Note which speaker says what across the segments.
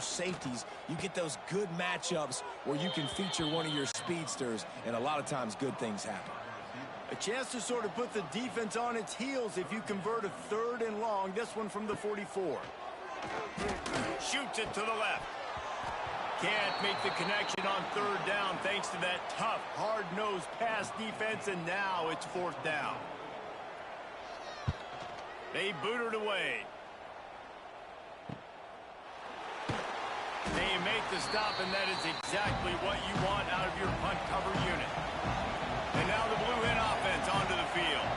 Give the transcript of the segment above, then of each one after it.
Speaker 1: safeties, you get those good matchups where you can feature one of your speedsters, and a lot of times good things happen.
Speaker 2: A chance to sort of put the defense on its heels if you convert a 3rd and long. This one from the 44. Shoots it to the left. Can't make the connection on 3rd down thanks to that tough, hard-nosed pass defense, and now it's 4th down. They boot it away. They make the stop, and that is exactly what you want out of your punt cover unit. And now the Blue Hen offense onto the field.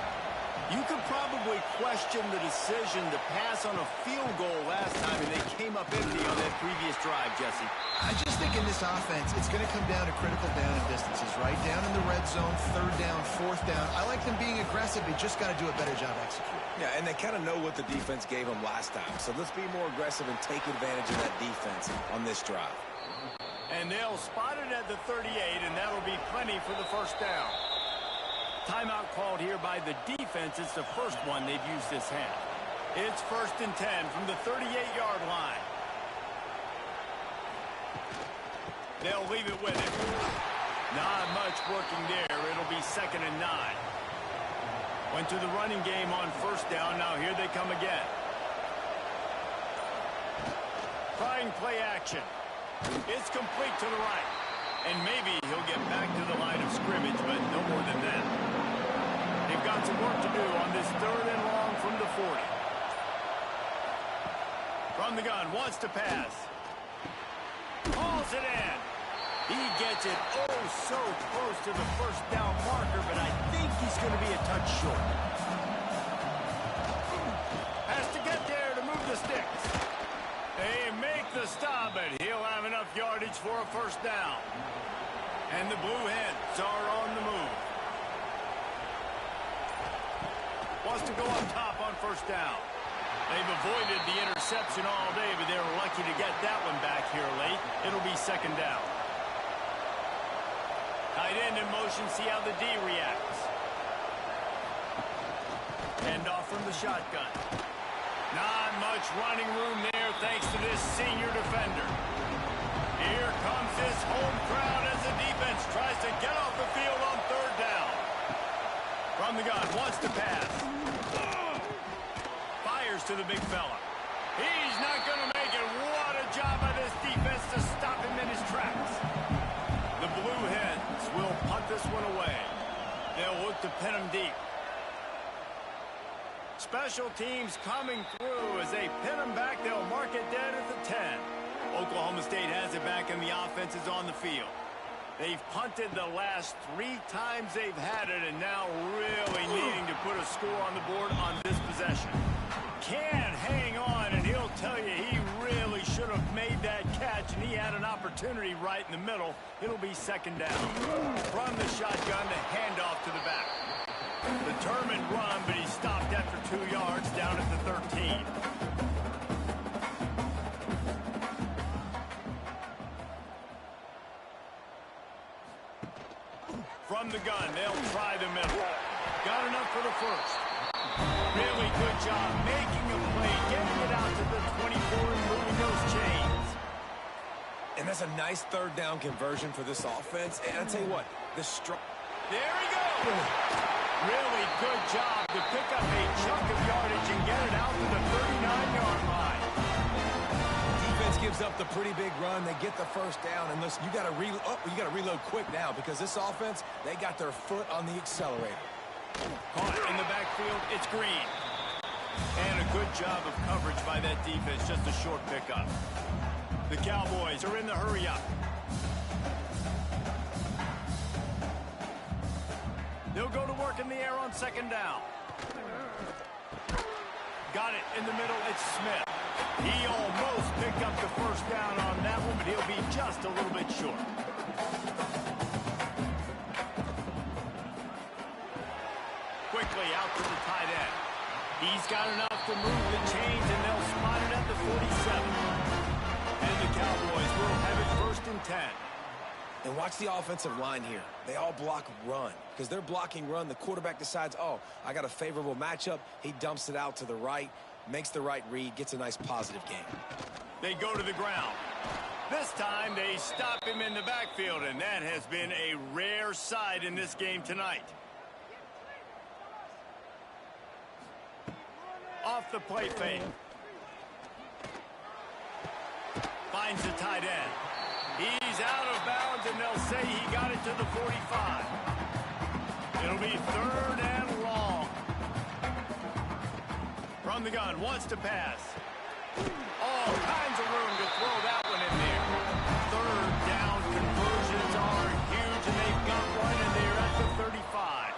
Speaker 2: You could probably question the decision to pass on a field goal last time, and they came up empty on that previous drive, Jesse.
Speaker 3: I just think in this offense, it's going to come down to critical down and distances, right? Down in the red zone, 3rd down, 4th down. I like them being aggressive. They just got to do a better job executing.
Speaker 1: Yeah, and they kind of know what the defense gave them last time. So let's be more aggressive and take advantage of that defense on this drive.
Speaker 2: And they'll spot it at the 38, and that'll be plenty for the 1st down. Timeout called here by the defense. It's the first one they've used this half. It's 1st and 10 from the 38-yard line. They'll leave it with it. Not much working there. It'll be 2nd and 9. Went to the running game on 1st down. Now here they come again. Trying play action. It's complete to the right. And maybe he'll get back to the line of scrimmage, but no more than that. They've got some work to do on this 3rd and long from the 40. From the gun, wants to pass. Hauls it in. He gets it so close to the 1st down marker, but I think he's going to be a touch short. Has to get there to move the sticks. They make the stop, but he'll have enough yardage for a 1st down. And the Blue Hens are on the move. Wants to go up top on 1st down. They've avoided the interception all day, but they're lucky to get that one back here late. It'll be 2nd down. Tight end in motion, see how the D reacts. Hand off from the shotgun. Not much running room there thanks to this senior defender. Here comes this home crowd as the defense tries to get off the field on 3rd down. From the gun, wants to pass. Fires to the big fella. He's not going to make it. What a job by this defense to stop him in his tracks. The Blue Hens will punt this one away. They'll look to pin him deep. Special teams coming through as they pin him back. They'll mark it dead at the 10. Oklahoma State has it back, and the offense is on the field. They've punted the last 3 times they've had it, and now really needing to put a score on the board on this possession. Can hang on, and he'll tell you he really should have made that catch, and he had an opportunity right in the middle. It'll be 2nd down. From the shotgun to hand off to the back. Determined run, but he stopped after 2 yards down at the 13. From the gun, they'll try the middle. Got enough for the 1st. Really good job making a play, getting it out to the 24 and moving those chains.
Speaker 1: And that's a nice 3rd down conversion for this offense. And I'll tell you what,
Speaker 2: there he goes. Really good job to pick up a chunk of yardage and get it out to the 39-yard line.
Speaker 1: Defense gives up the pretty big run. They get the 1st down, and listen, you got to reload quick now because this offense, they got their foot on the accelerator.
Speaker 2: Caught in the backfield, it's Green. And a good job of coverage by that defense, just a short pickup. The Cowboys are in the hurry up. They'll go to work in the air on 2nd down. Got it in the middle, it's Smith. He almost picked up the 1st down on that one, but he'll be just a little bit short. Quickly out to the tight end. He's got enough to move the chains, and they'll spot it at the 47. And the Cowboys will have it 1st and 10.
Speaker 1: And watch the offensive line here. They all block run. Because they're blocking run, the quarterback decides, oh, I got a favorable matchup. He dumps it out to the right. makes the right read, gets a nice positive game.
Speaker 2: They go to the ground. This time they stop him in the backfield, and that has been a rare sight in this game tonight. Off the play fake. Finds the tight end. He's out of bounds, and they'll say he got it to the 45. It'll be 3rd and long. From the gun, wants to pass. All kinds of room to throw that one in there. 3rd down conversions are huge, and they've got one, and they're at the 35.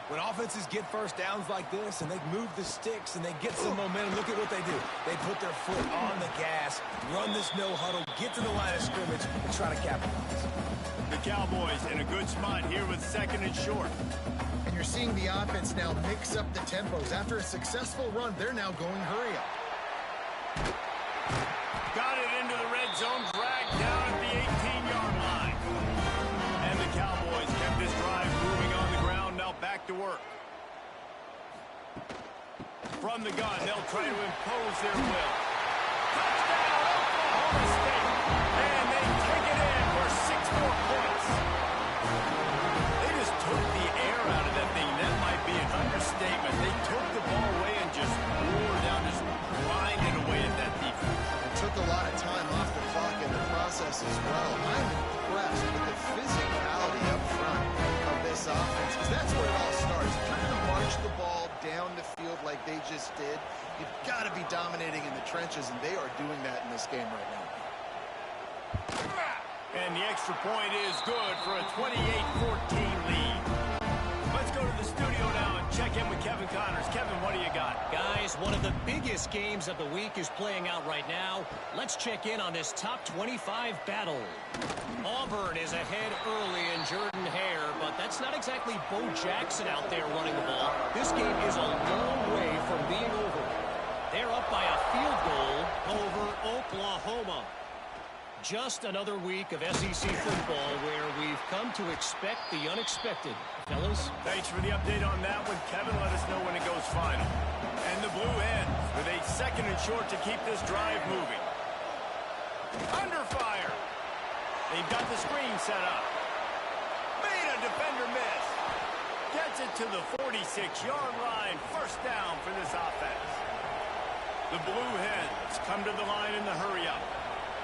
Speaker 1: When offenses get first downs like this and they move the sticks and they get some momentum, look at what they do. They put their foot on the gas, run this no huddle, get to the line of scrimmage, and try to capitalize.
Speaker 2: The Cowboys in a good spot here with 2nd and short.
Speaker 3: And you're seeing the offense now mix up the tempos. After a successful run, they're now going hurry up.
Speaker 2: Got it into the red zone, dragged down at the 18-yard line. And the Cowboys kept this drive moving on the ground, now back to work. From the gun, they'll try to impose their will. Touchdown, Oklahoma State. And they take it in for 6 more points. They just took the air out of that thing. That might be an understatement. They took the ball away and just wore down, just grinded away at that defense.
Speaker 3: It took a lot of time off the clock in the process as well. I'm impressed with the physicality up front of this offense, because that's where it all starts. If you're going to march the ball down the field like they just did, you've got to be dominating in the trenches, and they are doing that in this game right now.
Speaker 2: And the extra point is good for a 28-14 lead. Let's go to the studio now and check in with Kevin Connors. Kevin, what do you got?
Speaker 4: Guys, one of the biggest games of the week is playing out right now. Let's check in on this top 25 battle. Auburn is ahead early in Jordan Hare, but that's not exactly Bo Jackson out there running the ball. This game is a long way from being over. They're up by a field goal over Oklahoma. Just another week of SEC football where we've come to expect the unexpected. Fellas?
Speaker 2: Thanks for the update on that one, Kevin. Let us know when it goes final. And the Blue Hens with a 2nd and short to keep this drive moving. Under fire. They've got the screen set up. Made a defender miss. Gets it to the 46-yard line. 1st down for this offense. The Blue Hens come to the line in the hurry up.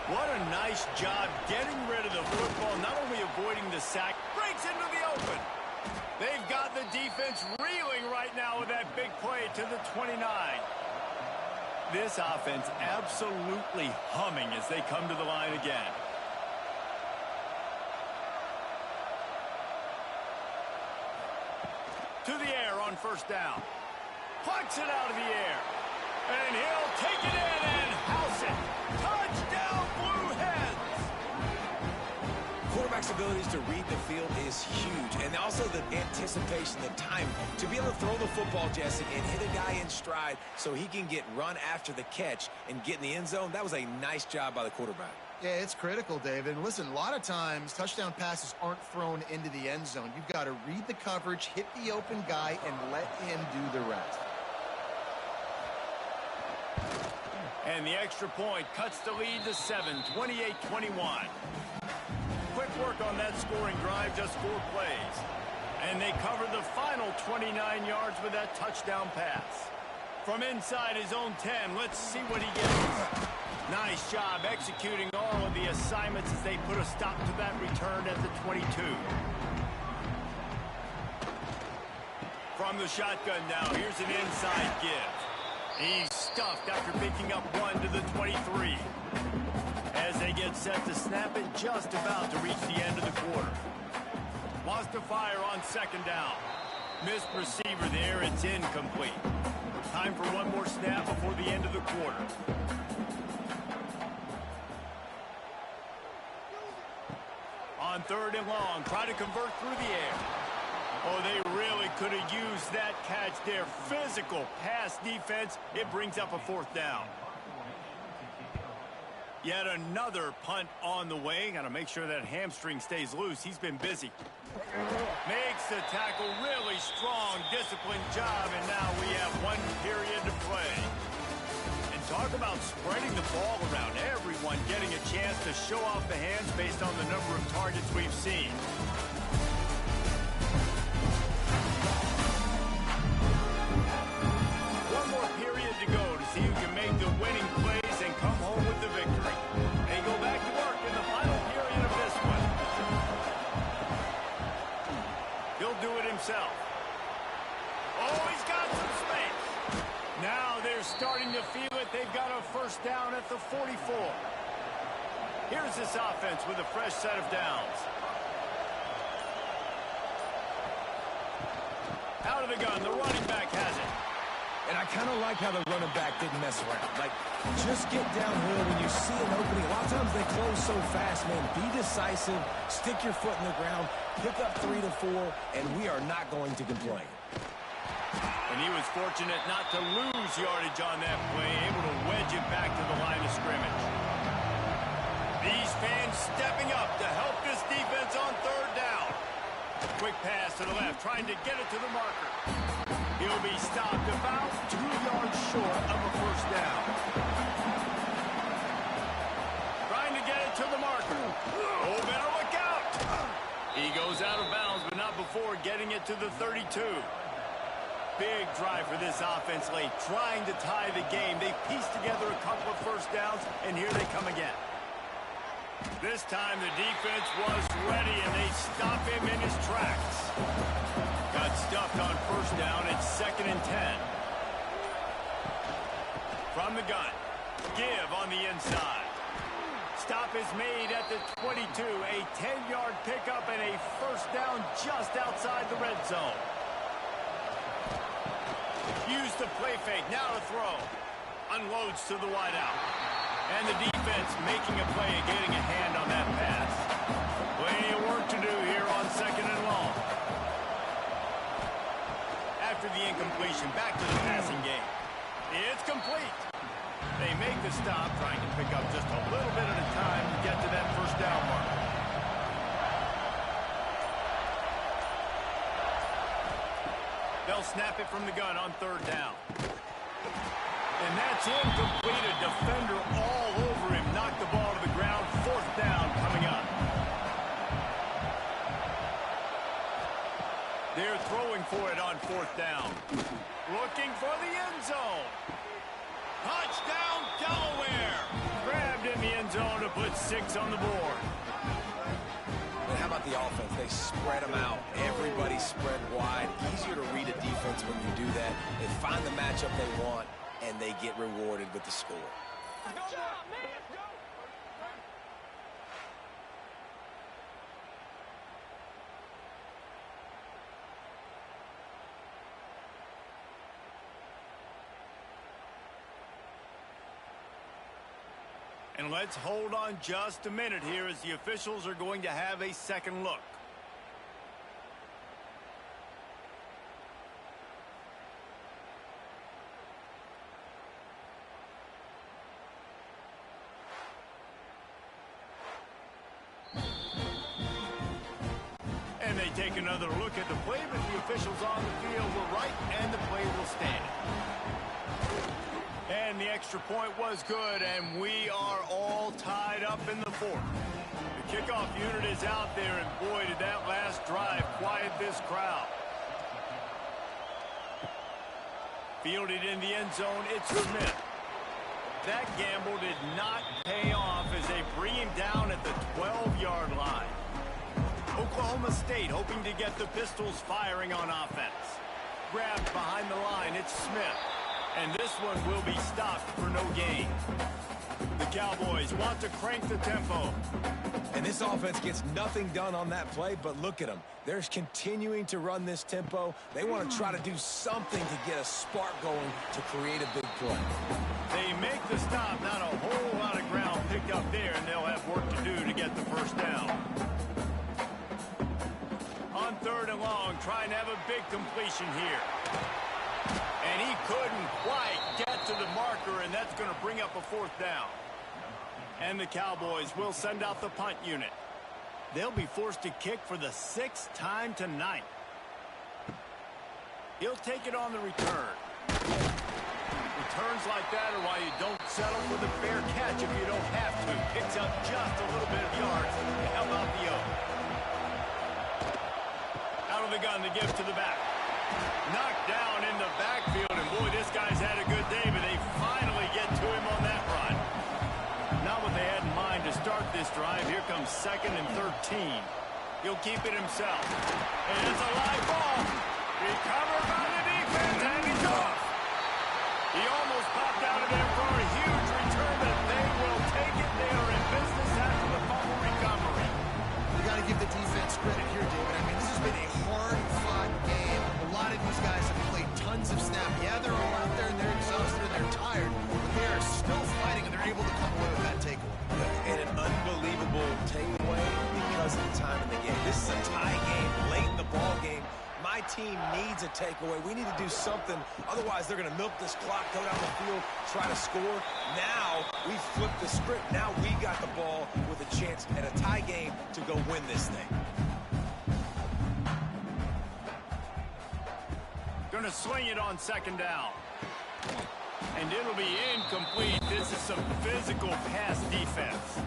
Speaker 2: What a nice job getting rid of the football, not only avoiding the sack, breaks into the open. They've got the defense reeling right now with that big play to the 29. This offense absolutely humming as they come to the line again. To the air on 1st down. Plucks it out of the air. And he'll take it in and house it. Touchdown, Blue Hens!
Speaker 1: Quarterback's abilities to read the field is huge, and also the anticipation, the time to be able to throw the football, Jesse, and hit a guy in stride so he can get run after the catch and get in the end zone. That was a nice job by the quarterback.
Speaker 3: Yeah, it's critical, David. And listen, a lot of times touchdown passes aren't thrown into the end zone. You've got to read the coverage, hit the open guy, and let him do the rest.
Speaker 2: And the extra point cuts the lead to 7, 28-21. Quick work on that scoring drive, just 4 plays. And they cover the final 29 yards with that touchdown pass. From inside his own 10, let's see what he gets. Nice job executing all of the assignments as they put a stop to that return at the 22. From the shotgun now, here's an inside give. He's stuffed after picking up 1 to the 23. As they get set to snap it, just about to reach the end of the quarter. Wants to fire on 2nd down. Missed receiver there, it's incomplete. Time for one more snap before the end of the quarter. On 3rd and long, try to convert through the air. Oh, they really could have used that catch there. Physical pass defense. It brings up a 4th down. Yet another punt on the way. Got to make sure that hamstring stays loose. He's been busy. Makes the tackle really strong, disciplined job, and now we have 1 period to play. And talk about spreading the ball around. Everyone getting a chance to show off the hands based on the number of targets we've seen. One more period to go to see who can make the winning plays and come home with the victory. They go back to work in the final period of this one. He'll do it himself. Oh, he's got some space. Now they're starting to feel it. They've got a first down at the 44. Here's this offense with a fresh set of downs. Out of the gun, the running back has it.
Speaker 1: And I kind of like how the running back didn't mess around. Like, just get downhill when you see an opening. A lot of times they close so fast, man. Be decisive, stick your foot in the ground, pick up 3 to 4, and we are not going to complain.
Speaker 2: And he was fortunate not to lose yardage on that play, able to wedge it back to the line of scrimmage. These fans stepping up to help this defense on third down. Quick pass to the left, trying to get it to the marker. He'll be stopped about 2 yards short of a first down. Trying to get it to the marker. Oh, better look out. He goes out of bounds, but not before getting it to the 32. Big drive for this offense late, trying to tie the game. They pieced together a couple of first downs, and here they come again. This time the defense was ready, and they stop him in his tracks. Got stuffed on first down. It's 2nd and 10. From the gun. Give on the inside. Stop is made at the 22. A 10-yard pickup and a first down just outside the red zone. Use the play fake. Now to throw. Unloads to the wideout. And the defense making a play and getting a hand on that pass. Plenty of work to do here on 2nd and long. After the incompletion, back to the passing game. It's complete. They make the stop, trying to pick up just a little bit at a time to get to that first down mark. They'll snap it from the gun on third down. And that's incomplete. A defender all over him. Knocked the ball to the ground. Fourth down coming up. They're throwing for it on fourth down. Looking for the end zone. Touchdown, Delaware. Grabbed in the end zone to put 6 on the board.
Speaker 1: And how about the offense? They spread them out. Everybody spread wide. Easier to read a defense when you do that. They find the matchup they want, and they get rewarded with the score.
Speaker 2: And let's hold on just a minute here as the officials are going to have a second look. And they take another look at the play, but the officials on the field were right, and the play will stand. And the extra point was good, and we are all tied up in the fourth. The kickoff unit is out there, and boy, did that last drive quiet this crowd. Fielded in the end zone, it's Smith. That gamble did not pay off as they bring him down at the 12-yard line. Oklahoma State hoping to get the Pistols firing on offense. Grabbed behind the line, it's Smith. And this one will be stopped for no gain. The Cowboys want to crank the tempo.
Speaker 1: And this offense gets nothing done on that play, but look at them. They're continuing to run this tempo. They want to try to do something to get a spark going to create a big play.
Speaker 2: They make the stop, not a whole lot of ground picked up there, and they'll have work to do to get the first down. On third and long, trying to have a big completion here. And he couldn't quite get to the marker, and that's going to bring up a fourth down. And the Cowboys will send out the punt unit. They'll be forced to kick for the 6th time tonight. He'll take it on the return. Returns like that are why you don't settle for the fair catch if you don't have to. Picks up just a little bit of yards to help out the O. Out of the gun to give to the back. Knocked down in the backfield, and boy, this guy's had a good day, but they finally get to him on that run. Not what they had in mind to start this drive. Here comes 2nd and 13. He'll keep it himself. And it's a live ball. Recovered by the defense, and he's off. He almost popped out of there for a huge return, but they will take it. They are in business after the fumble recovery.
Speaker 3: You got to give the defense credit here, David. I mean, this has been a hard-fought game. A lot of these guys have played tons of snaps. Yeah, they're all out there, and they're exhausted, and they're tired, but they are still fighting, and they're able to come away with that takeaway.
Speaker 1: And an unbelievable takeaway because of the time in the game. This is a tie game, late in the ball game. My team needs a takeaway. We need to do something. Otherwise, they're going to milk this clock, go down the field, try to score. Now, we flip the script. Now we got the ball with a chance at a tie game to go win this thing.
Speaker 2: Going to swing it on 2nd down. And it'll be incomplete. This is some physical pass defense.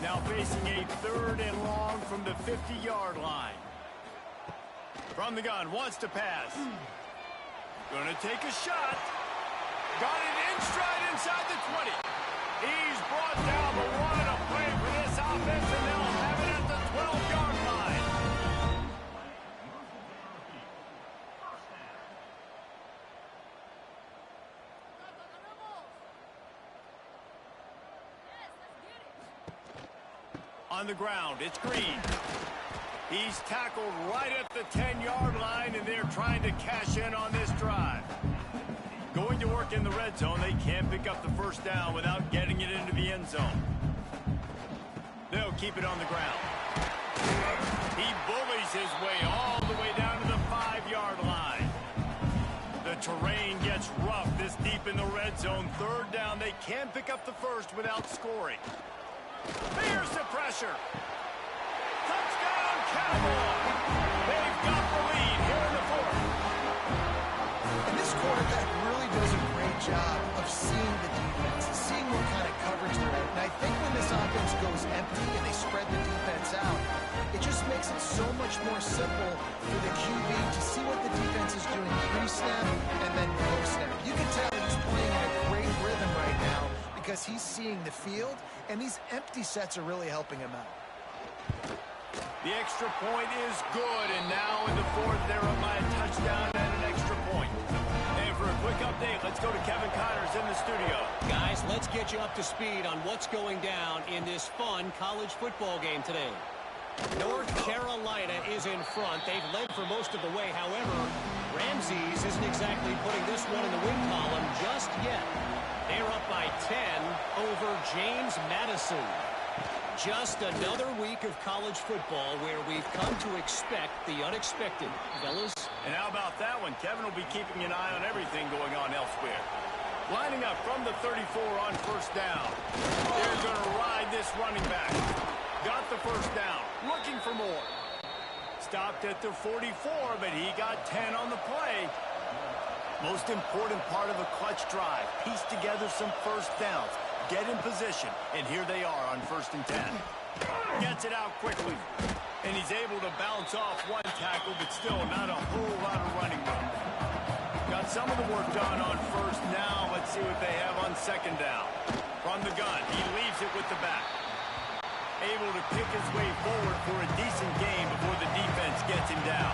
Speaker 2: Now facing a 3rd and long from the 50-yard line. From the gun, wants to pass. Gonna take a shot. Got it in stride inside the 20. He's brought down, but what a play for this offense, and they'll have it at the 12-yard line. On the ground, it's Green. He's tackled right at the 10-yard line, and they're trying to cash in on this drive. Going to work in the red zone. They can't pick up the 1st down without getting it into the end zone. They'll keep it on the ground. He bullies his way all the way down to the 5-yard line. The terrain gets rough this deep in the red zone. 3rd down. They can pick up the 1st without scoring. Here's the pressure. Touchdown, Cowboys! They've got the lead here in the 4th.
Speaker 3: And this quarterback really does a great job of seeing the defense, seeing what kind of coverage they're in. And I think when this offense goes empty and they spread the defense out, it just makes it so much more simple for the QB to see what the defense is doing pre-snap and then post-snap. You can tell he's playing in a great rhythm right now because he's seeing the field, and these empty sets are really helping him out.
Speaker 2: The extra point is good, and now in the 4th, they're up by a touchdown and an extra point. And for a quick update, let's go to Kevin Connors in the studio.
Speaker 4: Guys, let's get you up to speed on what's going down in this fun college football game today. North Carolina is in front. They've led for most of the way. However, Ramses isn't exactly putting this one in the win column just yet. They're up by 10 over James Madison. Just another week of college football where we've come to expect the unexpected, fellas.
Speaker 2: And how about that one? Kevin will be keeping an eye on everything going on elsewhere. Lining up from the 34 on 1st down. They're going to ride this running back. Got the 1st down. Looking for more. Stopped at the 44, but he got 10 on the play. Most important part of a clutch drive. Piece together some 1st downs. Get in position, and here they are on 1st and 10. Gets it out quickly, and he's able to bounce off one tackle, but still not a whole lot of running room. Got some of the work done on 1st. Now let's see what they have on 2nd down. From the gun, he leaves it with the back. Able to pick his way forward for a decent game before the defense gets him down.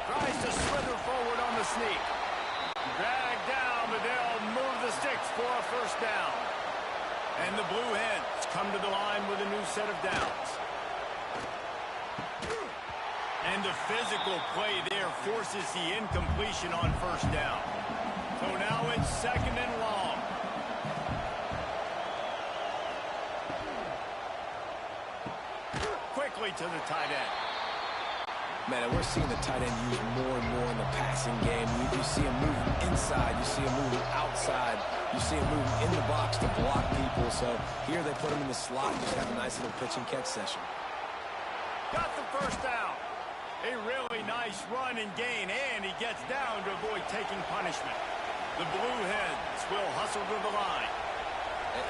Speaker 2: Tries to slither forward on the sneak. Dragged down, but they'll move the sticks for a 1st down. And the Blue Hens come to the line with a new set of downs. And the physical play there forces the incompletion on 1st down. So now it's 2nd and long. Quickly to the tight end.
Speaker 1: Man, we're seeing the tight end used more and more in the passing game. You see him moving inside. You see him moving outside. You see him moving in the box to block people. So here they put him in the slot, just have a nice little pitch and catch session.
Speaker 2: Got the first down. A really nice run and gain, and he gets down to avoid taking punishment. The Blue Hens will hustle to the line.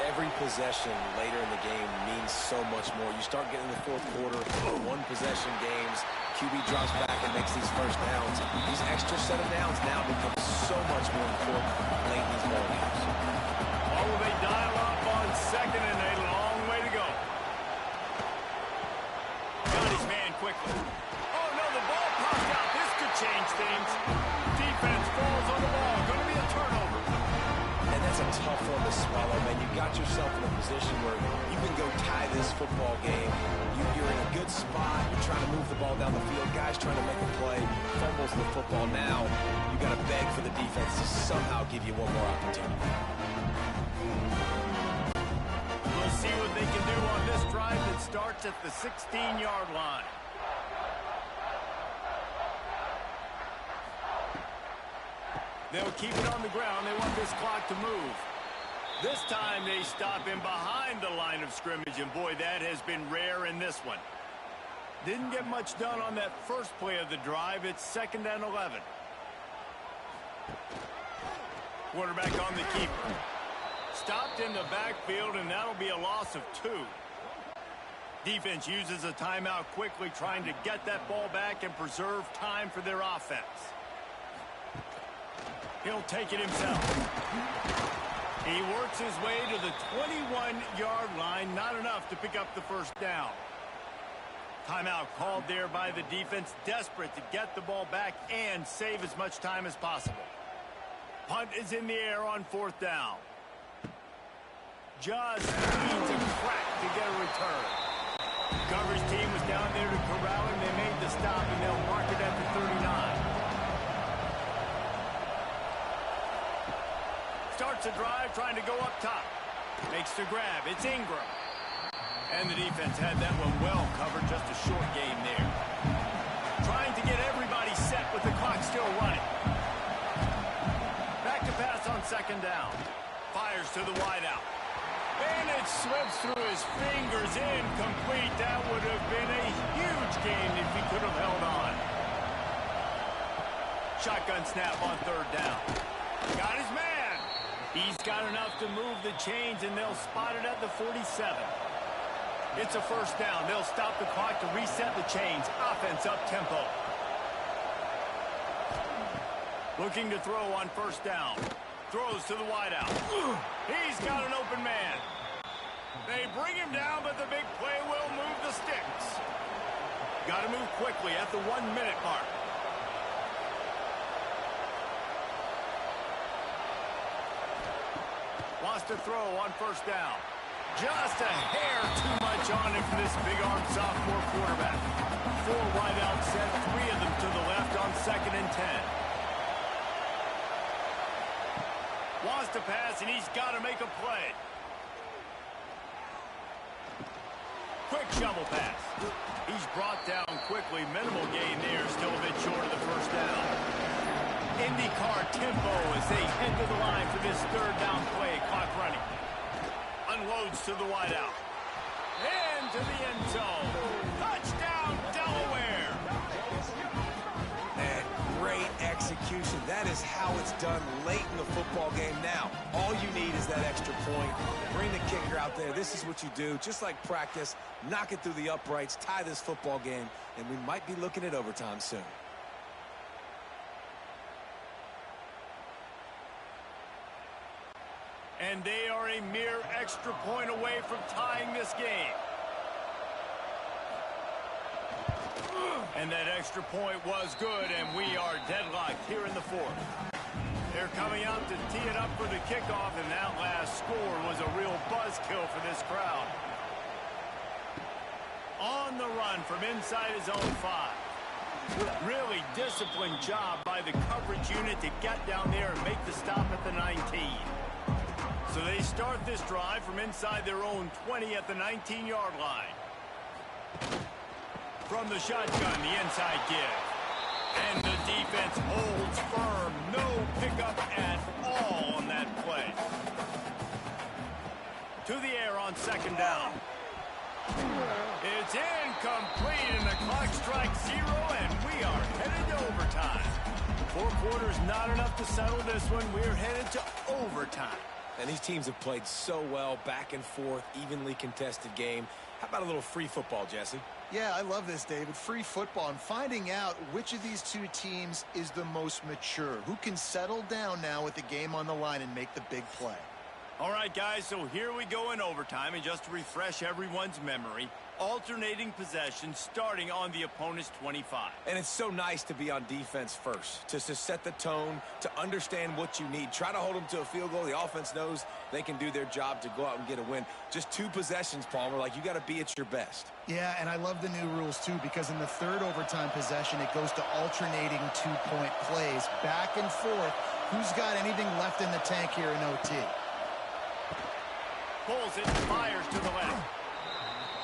Speaker 1: Every possession later in the game means so much more. You start getting the fourth quarter, one-possession games, QB drops back and makes these first downs. These extra set of downs now become so much more important late in these ball games.
Speaker 2: Oh, they dial up on second, and a long way to go. Got his man quickly. Oh, no, the ball popped out. This could change things. Defense falls on the ball. Going to be a turnover.
Speaker 1: And that's a tough one to swallow, man. You got yourself in a position where you can go tie this football game. You're in a good spot. You're trying to move the ball down the field. Guys trying to make a play. Fumbles the football. Now you got to beg for the defense to somehow give you one more opportunity.
Speaker 2: We'll see what they can do on this drive that starts at the 16-yard line. They'll keep it on the ground. They want this clock to move. This time they stop him behind the line of scrimmage, and boy, that has been rare in this one. Didn't get much done on that first play of the drive. It's 2nd and 11. Quarterback on the keeper. Stopped in the backfield, and that'll be a loss of 2. Defense uses a timeout quickly, trying to get that ball back and preserve time for their offense. He'll take it himself. He works his way to the 21-yard line. Not enough to pick up the first down. Timeout called there by the defense, desperate to get the ball back and save as much time as possible. Punt is in the air on 4th down. Just needs a crack to get a return. Coverage team was down there to corral him. They made the stop, and they'll mark it at the 39. Starts a drive, trying to go up top. Makes the grab. It's Ingram. And the defense had that one well covered. Just a short game there. Trying to get everybody set with the clock still running. Back to pass on 2nd down. Fires to the wideout. And it slips through his fingers. Incomplete. That would have been a huge gain if he could have held on. Shotgun snap on 3rd down. Got his man. He's got enough to move the chains, and they'll spot it at the 47. It's a first down. They'll stop the clock to reset the chains. Offense up-tempo. Looking to throw on 1st down. Throws to the wideout. He's got an open man. They bring him down, but the big play will move the sticks. Got to move quickly at the 1-minute mark. Wants to throw on 1st down. Just a hair too much on him for this big-armed sophomore quarterback. 4 wideouts set, 3 of them to the left on 2nd and 10. Wants to pass, and he's got to make a play. Quick shovel pass. He's brought down quickly. Minimal gain there. Still a bit short of the first down. IndyCar tempo as they head to the line for this 3rd down play. Clock running. Unloads to the wideout. And to the end zone. Touchdown, Delaware.
Speaker 1: And great execution. That is how it's done late in the football game. Now, all you need is that extra point. Bring the kicker out there. This is what you do. Just like practice, knock it through the uprights, tie this football game, and we might be looking at overtime soon.
Speaker 2: And they are a mere extra point away from tying this game. And that extra point was good, and we are deadlocked here in the 4th. They're coming out to tee it up for the kickoff, and that last score was a real buzzkill for this crowd. On the run from inside his own 5. Really disciplined job by the coverage unit to get down there and make the stop at the 19. So they start this drive from inside their own 20 at the 19-yard line. From the shotgun, the inside give. And the defense holds firm. No pickup at all on that play. to the air on second down. It's incomplete, and the clock strikes 0, and we are headed to overtime. 4 quarters not enough to settle this one. We're headed to overtime.
Speaker 1: And these teams have played so well, back and forth, evenly contested game. How about a little free football, Jesse?
Speaker 3: Yeah, I love this, David. Free football and finding out which of these two teams is the most mature. Who can settle down now with the game on the line and make the big play.
Speaker 2: All right, guys, so here we go in overtime. And just to refresh everyone's memory, alternating possession starting on the opponent's 25.
Speaker 1: And it's so nice to be on defense first, to set the tone, to understand what you need. Try to hold them to a field goal. The offense knows they can do their job to go out and get a win. Just 2 possessions, Palmer. Like, you got to be at your best.
Speaker 3: Yeah, and I love the new rules, too, because in the 3rd overtime possession, it goes to alternating 2-point plays, back and forth. Who's got anything left in the tank here in OT?
Speaker 2: Pulls it, fires to the left.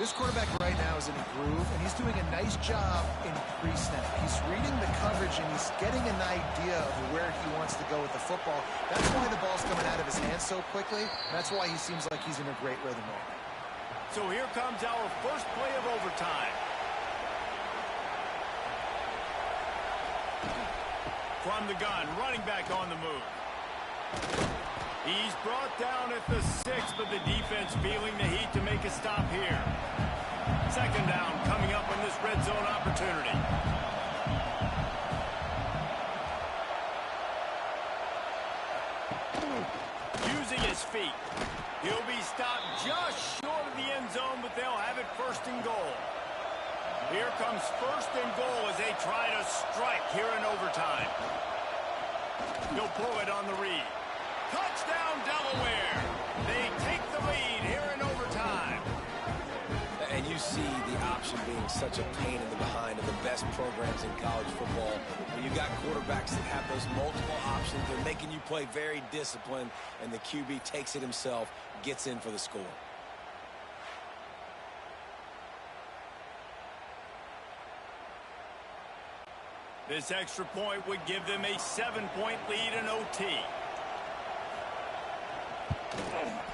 Speaker 3: This quarterback right now is in a groove, and he's doing a nice job in pre-snap. He's reading the coverage, and he's getting an idea of where he wants to go with the football. That's why the ball's coming out of his hands so quickly. That's why he seems like he's in a great rhythm right now.
Speaker 2: So here comes our first play of overtime. From the gun, running back on the move. He's brought down at the 6, but the defense feeling the heat to make a stop here. Second down coming up on this red zone opportunity. Using his feet. He'll be stopped just short of the end zone, but they'll have it 1st and goal. Here comes 1st and goal as they try to strike here in overtime. He'll pull it on the read. Touchdown, Delaware. They take the lead here in overtime.
Speaker 1: And you see the option being such a pain in the behind of the best programs in college football. When you've got quarterbacks that have those multiple options, they're making you play very disciplined, and the QB takes it himself, gets in for the score.
Speaker 2: This extra point would give them a 7-point lead in OT.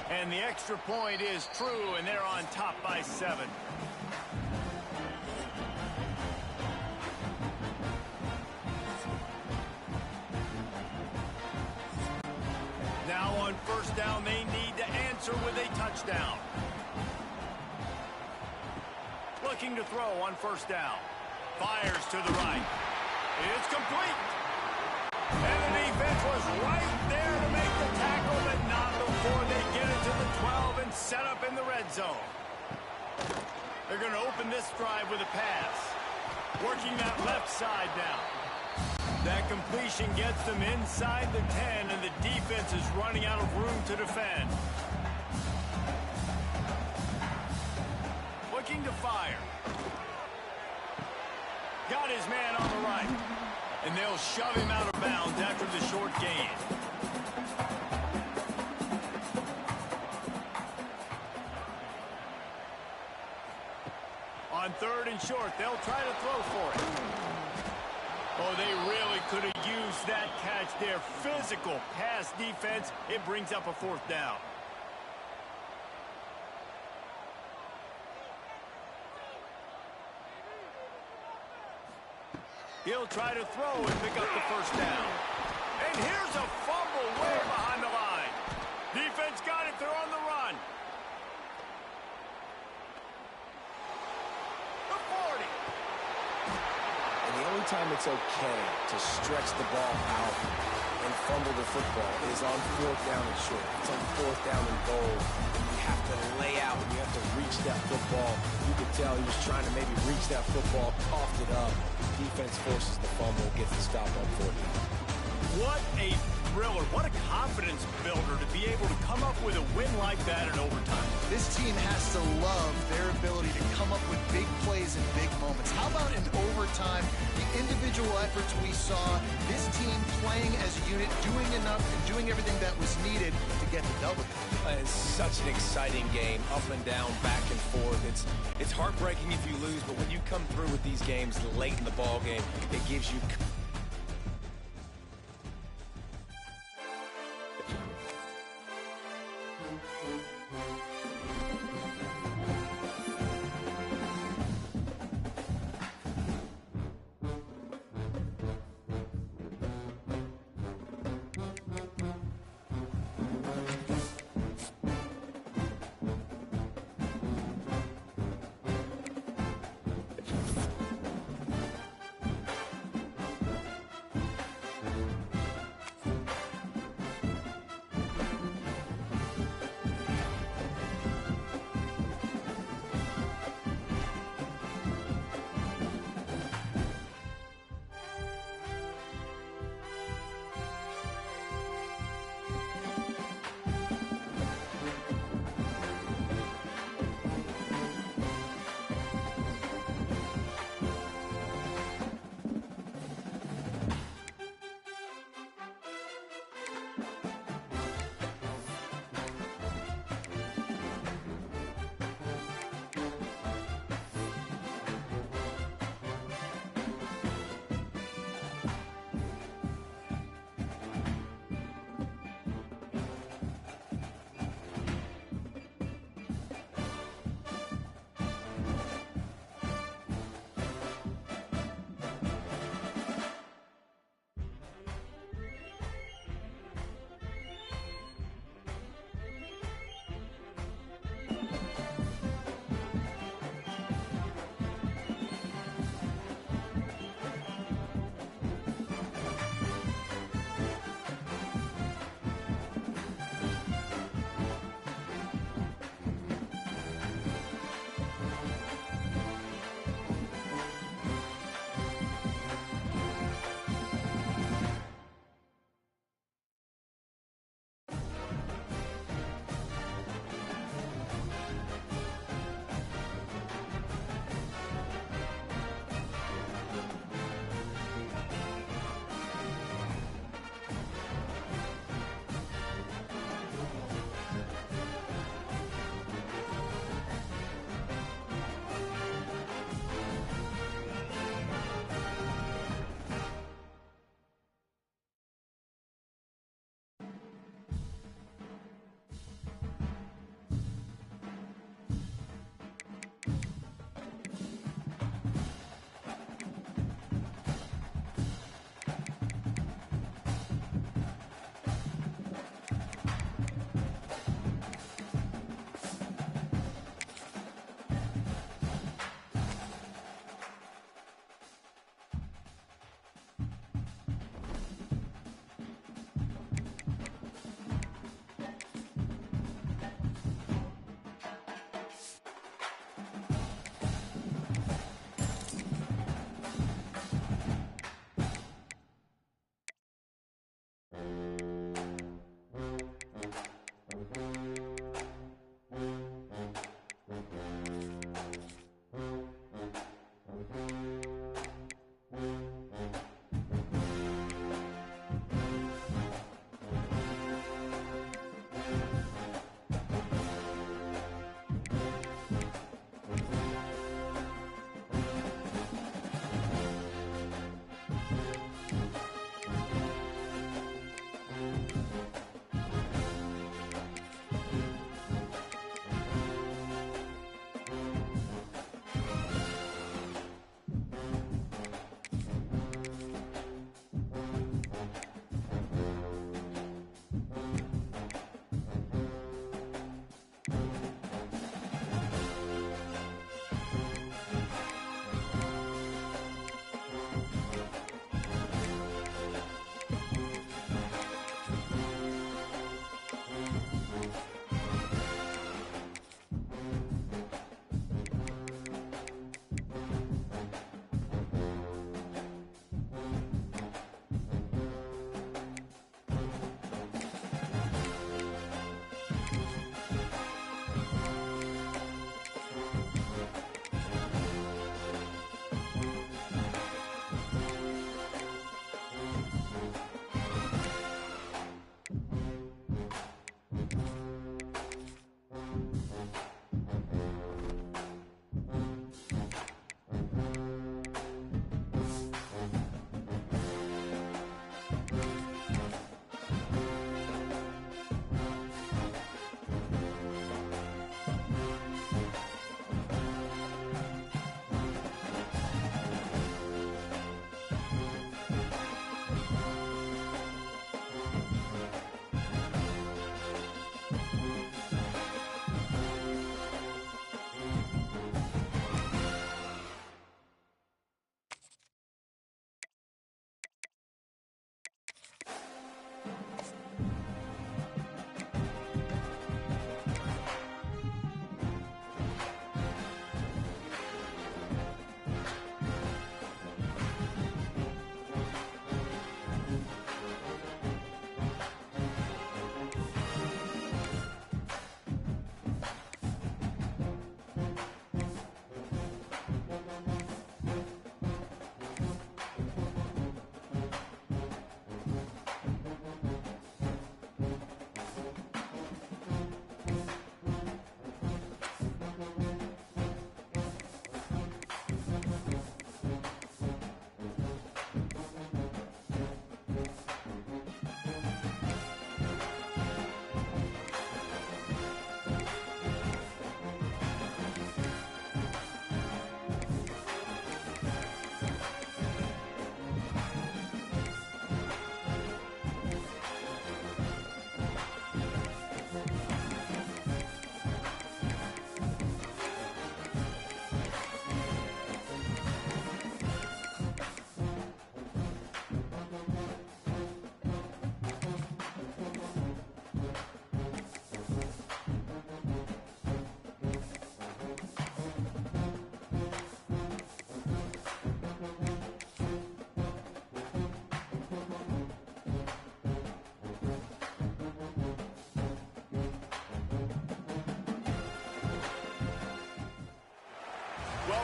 Speaker 2: And the extra point is true, and they're on top by 7. Now on 1st down, they need to answer with a touchdown. Looking to throw on 1st down. Fires to the right. It's complete. And the defense was right there to make the tackle, but not before they get it to the 12 and set up in the red zone. They're going to open this drive with a pass. Working that left side now. That completion gets them inside the 10, and the defense is running out of room to defend. Looking to fire. Got his man on the right. And they'll shove him out of bounds after the short gain. On 3rd and short, they'll try to throw for it. Oh, they really could have used that catch there. Physical pass defense. It brings up a 4th down. He'll try to throw and pick up the 1st down. And here's a fumble way behind the line. Defense got it. They're on the run. The 40.
Speaker 1: And the only time it's okay to stretch the ball out and fumble the football is on 4th down and short. It's on 4th down and goal. You have to lay out and you have to reach that football. You could tell he was trying to maybe reach that football, coughed it up. Defense forces the fumble, gets the stop on 4th down.
Speaker 2: What a thriller. What a confidence builder to be able to come up with a win like that in overtime.
Speaker 3: This team has to love their ability to come up with big plays in big moments. How about in overtime, the individual efforts we saw, this team playing as a unit, doing enough and doing everything that was needed to get the W.
Speaker 1: It's such an exciting game, up and down, back and forth. It's heartbreaking if you lose, but when you come through with these games late in the ball game, it gives you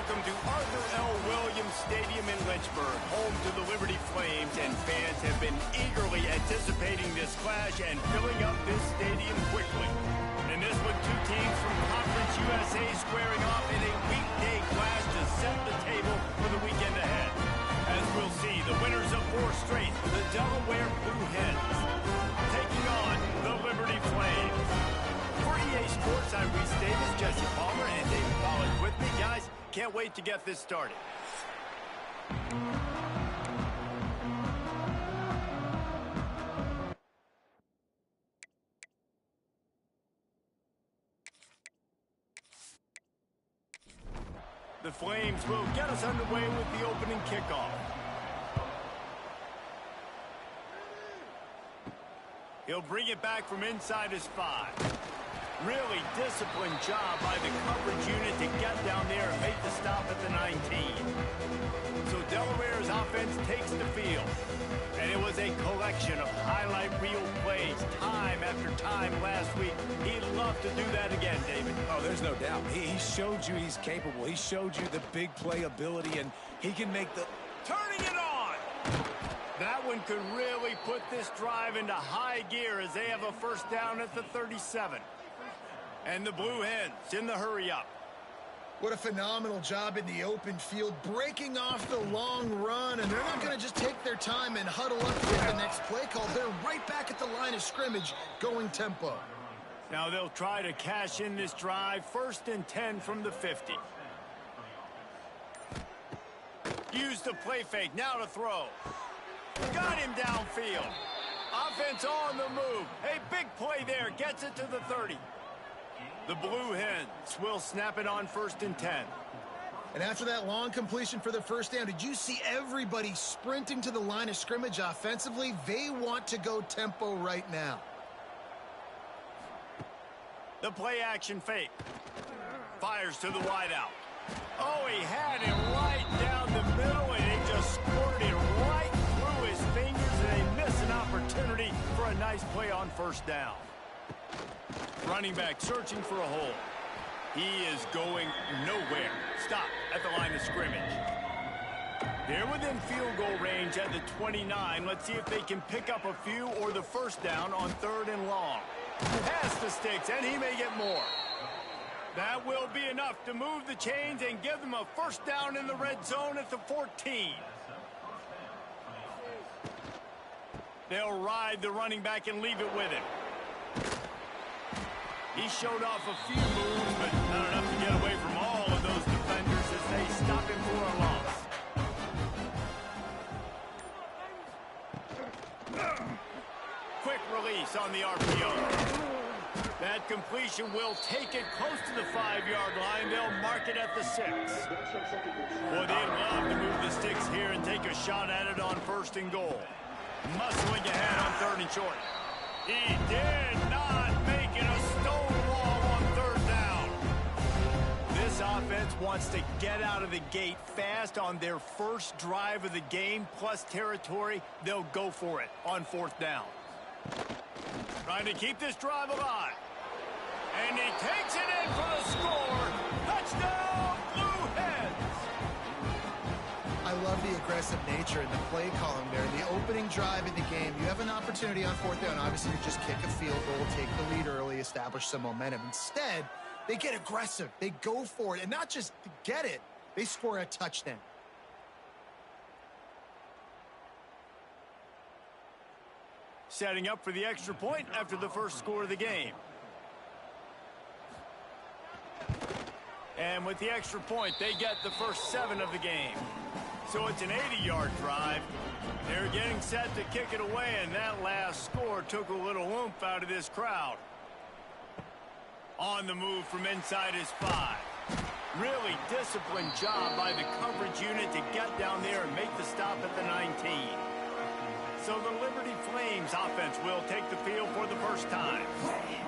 Speaker 2: welcome to Arthur L. Williams Stadium in Lynchburg, home to the Liberty Flames, and fans have been eagerly anticipating this clash and filling up this stadium quickly. And this with two teams from Conference USA squaring off in a weekday clash to set the table for the weekend ahead. As we'll see, the winners of 4 straight, the Delaware Blue Hens, taking on the Liberty Flames. For EA Sports, I'm Reese Davis, Jesse Palmer, and David Pollard with me. Guys, can't wait to get this started. The Flames will get us underway with the opening kickoff. He'll bring it back from inside his 5. Really disciplined job by the coverage unit to get down there and make the stop at the 19. So Delaware's offense takes the field. And it was a collection of highlight reel plays time after time last week. He'd love to do that again, David.
Speaker 1: Oh, there's no doubt. He showed you he's capable. He showed you the big play ability, and he can make the... Turning it on!
Speaker 2: That one could really put this drive into high gear as they have a first down at the 37. And the Blue Hens in the hurry-up.
Speaker 3: What a phenomenal job in the open field, breaking off the long run, and they're not going to just take their time and huddle up for the next play call. They're right back at the line of scrimmage, going tempo.
Speaker 2: Now they'll try to cash in this drive, 1st and 10 from the 50. Use the play fake, now to throw. Got him downfield. Offense on the move. A big play there, gets it to the 30. The Blue Hens will snap it on 1st and 10.
Speaker 3: And after that long completion for the first down, did you see everybody sprinting to the line of scrimmage offensively? They want to go tempo right now.
Speaker 2: The play action fake. Fires to the wideout. Oh, he had it right down the middle, and he just squirted it right through his fingers, and they miss an opportunity for a nice play on 1st down. Running back searching for a hole. He is going nowhere. Stop at the line of scrimmage. They're within field goal range at the 29. Let's see if they can pick up a few or the first down on 3rd and long. Pass the sticks, and he may get more. That will be enough to move the chains and give them a first down in the red zone at the 14. They'll ride the running back and leave it with him. He showed off a few moves, but not enough to get away from all of those defenders as they stop him for a loss. Quick release on the RPO. That completion will take it close to the 5-yard line. They'll mark it at the 6. Boy, they'd love to move the sticks here and take a shot at it on 1st and goal. Muscling ahead on 3rd and short. He did not make it a stonewall on 3rd down. This offense wants to get out of the gate fast on their first drive of the game, plus territory. They'll go for it on 4th down. Trying to keep this drive alive. And he takes it in for the score. Touchdown, Blue Hens.
Speaker 3: I love the aggressive nature in the play calling there. The opening drive in the game, you have an opportunity on 4th down, obviously, to just kick a field goal, take the lead early, establish some momentum. Instead, they get aggressive. They go for it. And not just to get it, they score a touchdown.
Speaker 2: Setting up for the extra point after the first score of the game. And with the extra point, they get the first 7 of the game. So it's an 80-yard drive. They're getting set to kick it away, and that last score took a little oomph out of this crowd. On the move from inside his 5. Really disciplined job by the coverage unit to get down there and make the stop at the 19. So the Liberty Flames offense will take the field for the first time.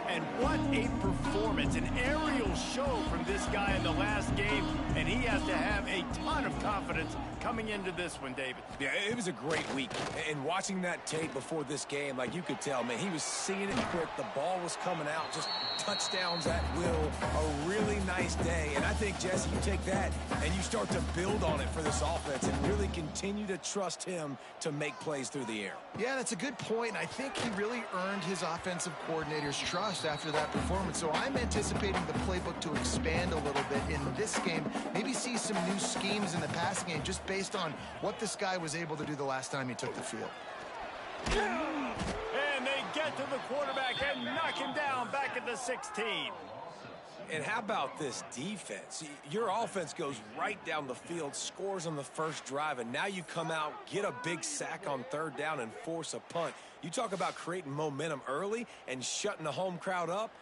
Speaker 2: And what a performance, an aerial little show from this guy in the last game, and he has to have a ton of confidence coming into this one, David.
Speaker 1: Yeah, it was a great week. And watching that tape before this game, like you could tell, man, he was seeing it quick. The ball was coming out, just touchdowns at will. A really nice day. And I think, Jesse, you take that and you start to build on it for this offense and really continue to trust him to make plays through the air.
Speaker 3: Yeah, that's a good point. I think he really earned his offensive coordinator's trust after that performance. So I'm anticipating the playbook to expand a little bit in this game. Maybe see some new schemes in the passing game just based on what this guy was able to do the last time he took the field.
Speaker 2: And they get to the quarterback and knock him down back at the 16.
Speaker 1: And how about this defense? Your offense goes right down the field, scores on the first drive, and now you come out, get a big sack on third down, and force a punt. You talk about creating momentum early and shutting the home crowd up.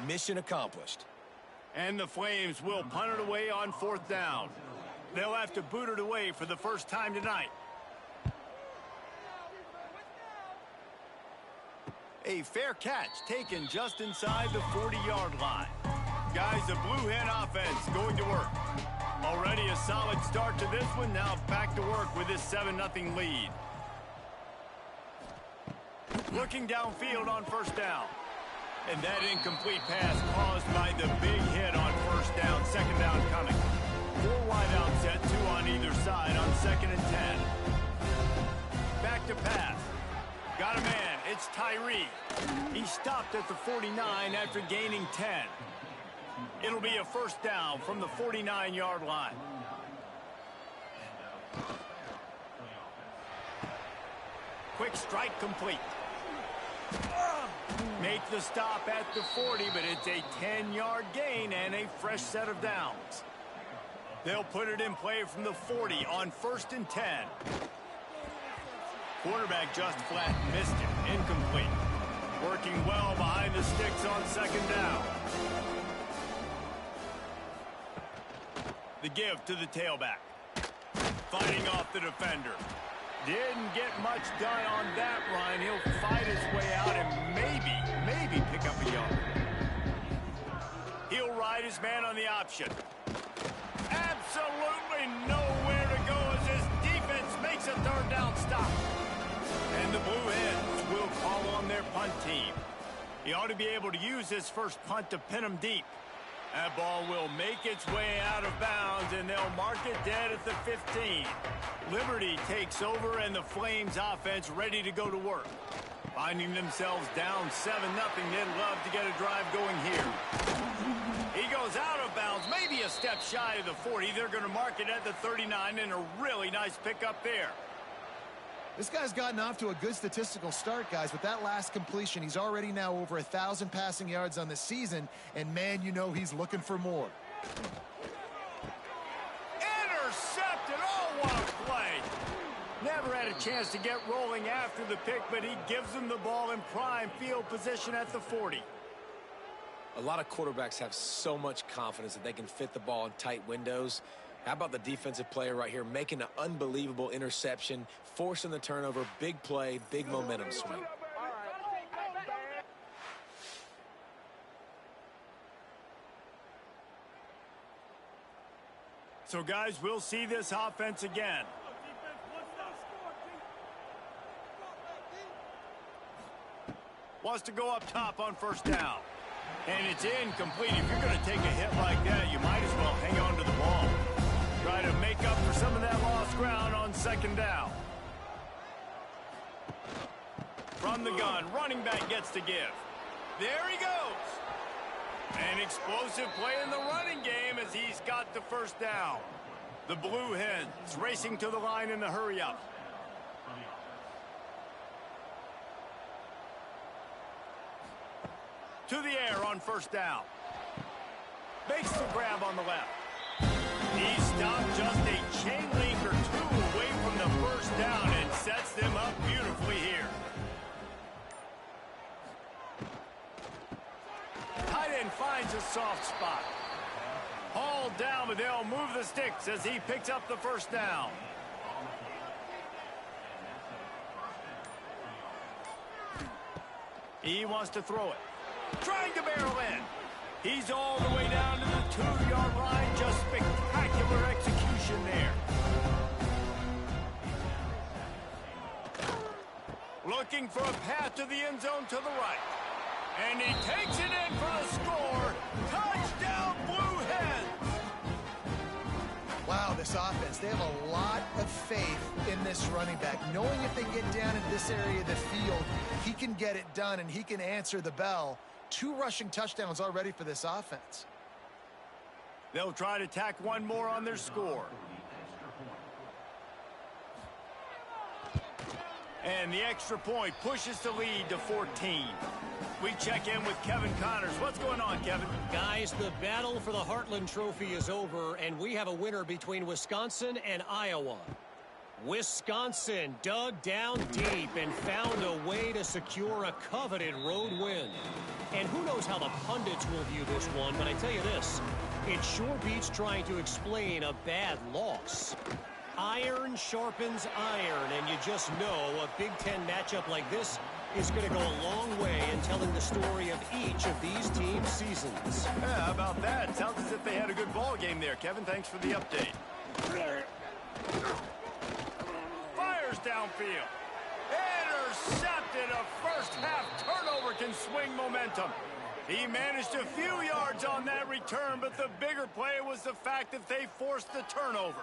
Speaker 1: Mission accomplished.
Speaker 2: And the Flames will punt it away on fourth down. They'll have to boot it away for the first time tonight. A fair catch taken just inside the 40-yard line. Guys, the Blue Hen offense going to work. Already a solid start to this one. Now back to work with this 7-0 lead. Looking downfield on first down. And that incomplete pass caused by the big hit on first down. Second down coming. 4 wide out set, 2 on either side on 2nd and 10. Back to pass. Got a man. It's Tyree. He stopped at the 49 after gaining 10. It'll be a first down from the 49-yard line. Quick strike complete. Make the stop at the 40, but it's a 10-yard gain and a fresh set of downs. They'll put it in play from the 40 on 1st and 10. Quarterback just flat missed it. Incomplete. Working well behind the sticks on 2nd down. The give to the tailback. Fighting off the defender. Didn't get much done on that run. He'll fight his way out and maybe pick up a yard. He'll ride his man on the option. Absolutely nowhere to go as his defense makes a third down stop. And the Blue Hens will call on their punt team. He ought to be able to use his first punt to pin him deep. That ball will make its way out of bounds, and they'll mark it dead at the 15. Liberty takes over, and the Flames offense ready to go to work. Finding themselves down 7-0, they'd love to get a drive going here. He goes out of bounds, maybe a step shy of the 40. They're going to mark it at the 39, and a really nice pickup there.
Speaker 3: This guy's gotten off to a good statistical start, guys. With that last completion, he's already now over 1,000 passing yards on the season, and man, you know he's looking for more.
Speaker 2: Intercepted! Oh, what a play! Never had a chance to get rolling after the pick, but he gives him the ball in prime field position at the 40.
Speaker 1: A lot of quarterbacks have so much confidence that they can fit the ball in tight windows. How about the defensive player right here making an unbelievable interception, forcing the turnover, big play, big momentum swing.
Speaker 2: So, guys, we'll see this offense again. Wants to go up top on first down. And it's incomplete. If you're going to take a hit like that, you might as well hang on to the ball. Try to make up for some of that lost ground on 2nd down. From the gun, running back gets to give. There he goes. An explosive play in the running game as he's got the first down. The Blue Hens racing to the line in the hurry-up. To the air on first down. Makes the grab on the left. He stopped just a chain link or 2 away from the first down and sets them up beautifully here. Tight end finds a soft spot. Hauled down, but they'll move the sticks as he picks up the first down. He wants to throw it. Trying to barrel in. He's all the way down to the 2-yard line. Just spectacular execution there. Looking for a path to the end zone to the right. And he takes it in for the score. Touchdown, Blue Hens!
Speaker 3: Wow, this offense, they have a lot of faith in this running back. Knowing if they get down in this area of the field, he can get it done and he can answer the bell. 2 rushing touchdowns already for this offense.
Speaker 2: They'll try to tack one more on their score. And the extra point pushes the lead to 14. We check in with Kevin Connors. What's going on, Kevin?
Speaker 4: Guys, the battle for the Heartland Trophy is over, and we have a winner between Wisconsin and Iowa. Wisconsin dug down deep and found a way to secure a coveted road win. And who knows how the pundits will view this one, but I tell you this, it sure beats trying to explain a bad loss. Iron sharpens iron, and you just know a Big Ten matchup like this is going to go a long way in telling the story of each of these teams' seasons.
Speaker 2: Yeah, how about that? Sounds as if they had a good ball game there, Kevin. Thanks for the update. Fires downfield. Intercepted. A first-half turnover can swing momentum. He managed a few yards on that return, but the bigger play was the fact that they forced the turnover.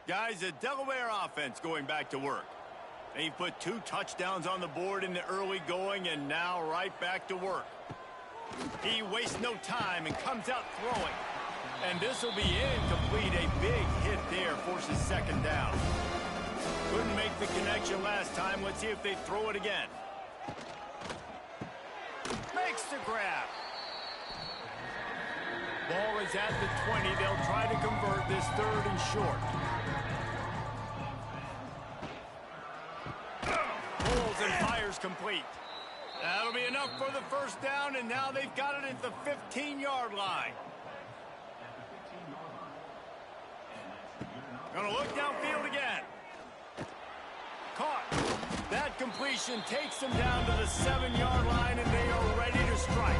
Speaker 2: Guys, the Delaware offense going back to work. They've put 2 touchdowns on the board in the early going and now right back to work. He wastes no time and comes out throwing. And this will be incomplete. A big hit there forces second down. Couldn't make the connection last time. Let's see if they throw it again. Makes the grab. Ball is at the 20. They'll try to convert this 3rd and short. Pulls and fires complete. That'll be enough for the first down, and now they've got it at the 15-yard line. Gonna look downfield again. Caught. That completion takes them down to the 7-yard line, and they are ready to strike.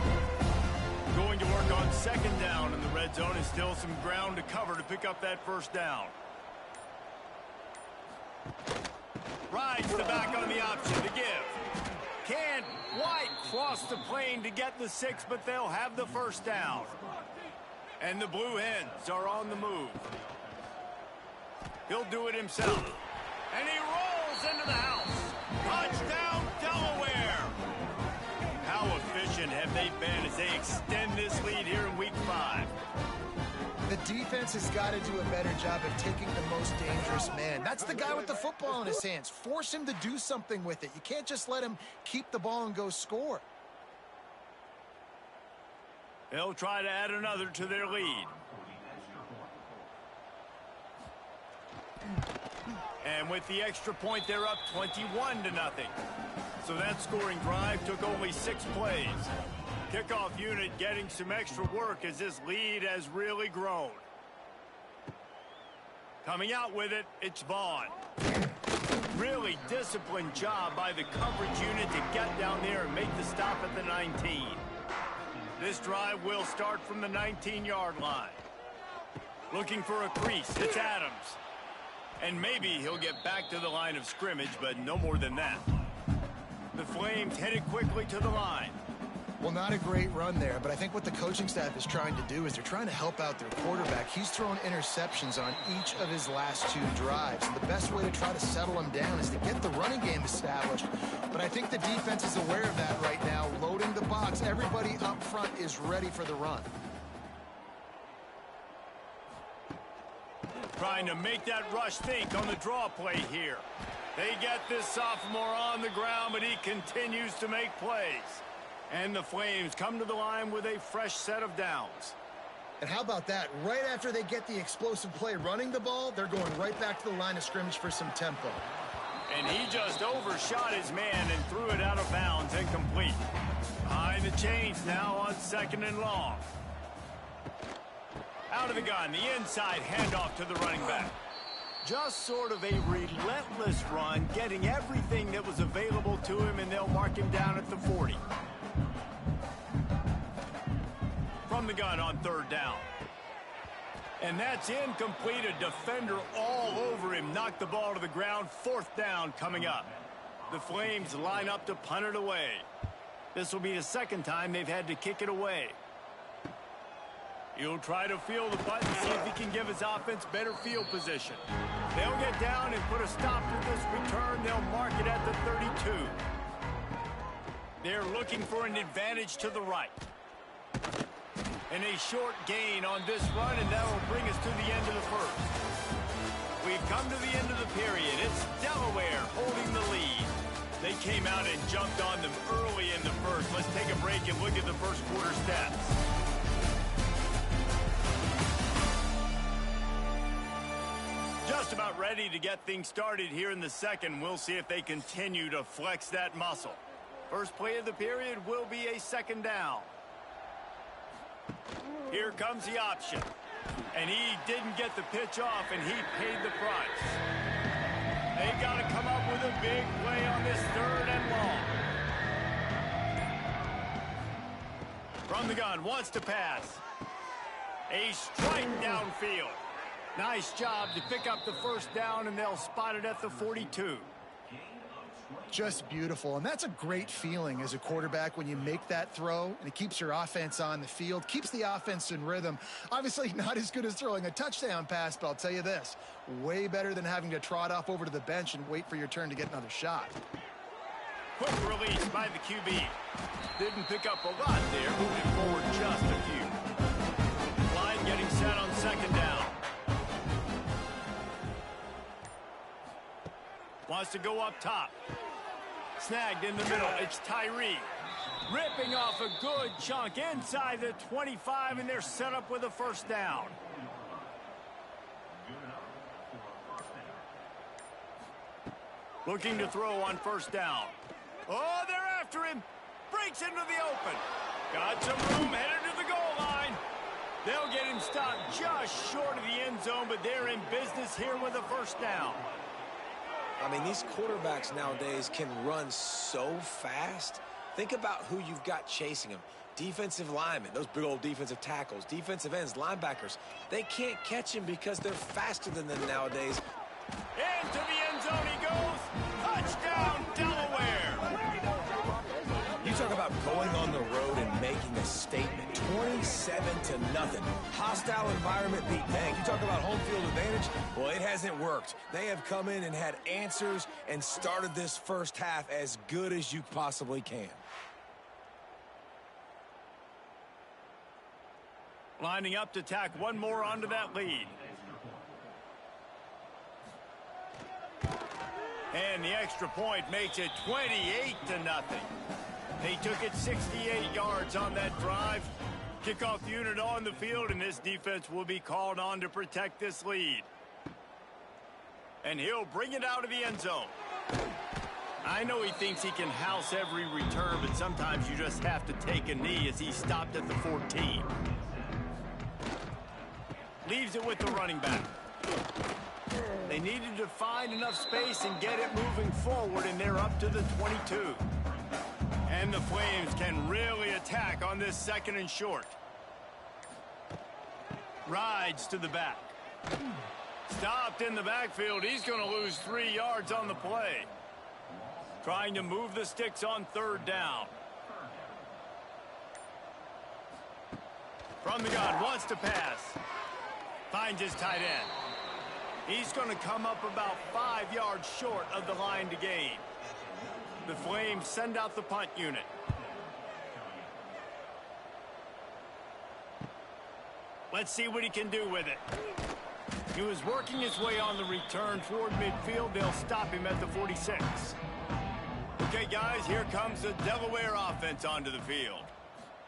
Speaker 2: Going to work on second down in the red zone, and still some ground to cover to pick up that first down. Rides the back on the option to give. Can't quite cross the plane to get the 6, but they'll have the first down. And the Blue Hens are on the move. He'll do it himself. And he rolls into the house. Touchdown, Delaware. How efficient have they been as they extend this lead here in Week 5?
Speaker 3: The defense has got to do a better job of taking the most dangerous man. That's the guy with the football in his hands. Force him to do something with it. You can't just let him keep the ball and go score.
Speaker 2: They'll try to add another to their lead. And with the extra point, they're up 21-0. So that scoring drive took only 6 plays. Kickoff unit getting some extra work as this lead has really grown. Coming out with it, it's Vaughn. Really disciplined job by the coverage unit to get down there and make the stop at the 19. This drive will start from the 19-yard line. Looking for a crease, it's Adams. And maybe he'll get back to the line of scrimmage, but no more than that. The Flames headed quickly to the line.
Speaker 3: Well, not a great run there, but I think what the coaching staff is trying to do is they're trying to help out their quarterback. He's thrown interceptions on each of his last 2 drives, and the best way to try to settle him down is to get the running game established. But I think the defense is aware of that right now, loading the box. Everybody up front is ready for the run.
Speaker 2: Trying to make that rush think on the draw play here. They get this sophomore on the ground, but he continues to make plays. And the Flames come to the line with a fresh set of downs.
Speaker 3: And how about that? Right after they get the explosive play running the ball, they're going right back to the line of scrimmage for some tempo.
Speaker 2: And he just overshot his man and threw it out of bounds, incomplete. Behind the chains now on 2nd and long. Out of the gun, the inside handoff to the running back. Just sort of a relentless run, getting everything that was available to him, and they'll mark him down at the 40. From the gun on third down. And that's incomplete. A defender all over him. Knocked the ball to the ground. Fourth down coming up. The Flames line up to punt it away. This will be the second time they've had to kick it away. He'll try to field the punt and see if he can give his offense better field position. They'll get down and put a stop to this return. They'll mark it at the 32. They're looking for an advantage to the right. And a short gain on this run, and that will bring us to the end of the first. We've come to the end of the period. It's Delaware holding the lead. They came out and jumped on them early in the first. Let's take a break and look at the first quarter stats. Just about ready to get things started here in the second. We'll see if they continue to flex that muscle. First play of the period will be a second down. Here comes the option. And he didn't get the pitch off, and he paid the price. They got to come up with a big play on this third and long. From the gun, wants to pass. A strike downfield. Nice job to pick up the first down, and they'll spot it at the 42.
Speaker 3: Just beautiful, and that's a great feeling as a quarterback when you make that throw, and it keeps your offense on the field, keeps the offense in rhythm. Obviously not as good as throwing a touchdown pass, but I'll tell you this, way better than having to trot off over to the bench and wait for your turn to get another shot.
Speaker 2: Quick release by the QB. Didn't pick up a lot there, moving forward just a few. Line getting set on second down. Wants to go up top. Snagged in the middle. It's Tyree. Ripping off a good chunk inside the 25, and they're set up with a first down. Looking to throw on first down. Oh, they're after him. Breaks into the open. Got some room, headed to the goal line. They'll get him stopped just short of the end zone, but they're in business here with a first down.
Speaker 1: I mean, these quarterbacks nowadays can run so fast. Think about who you've got chasing them. Defensive linemen, those big old defensive tackles, defensive ends, linebackers. They can't catch him because they're faster than them nowadays.
Speaker 2: Into the end zone he goes. Touchdown, Delaware.
Speaker 1: You talk about going on the road and making a statement. 27-0. Hostile environment beat bang. You talk about home field advantage. Well, it hasn't worked. They have come in and had answers and started this first half as good as you possibly can.
Speaker 2: Lining up to tack one more onto that lead. And the extra point makes it 28-0. They took it 68 yards on that drive. Kickoff unit on the field, and this defense will be called on to protect this lead. And he'll bring it out of the end zone. I know he thinks he can house every return, but sometimes you just have to take a knee as he stopped at the 14. Leaves it with the running back. They needed to find enough space and get it moving forward, and they're up to the 22. And the Flames can really attack on this second and short. Rides to the back. Stopped in the backfield. He's going to lose 3 yards on the play. Trying to move the sticks on third down. From the gun, wants to pass. Finds his tight end. He's going to come up about 5 yards short of the line to gain. The Flames send out the punt unit. Let's see what he can do with it. He was working his way on the return toward midfield. They'll stop him at the 46. Okay, guys, here comes the Delaware offense onto the field.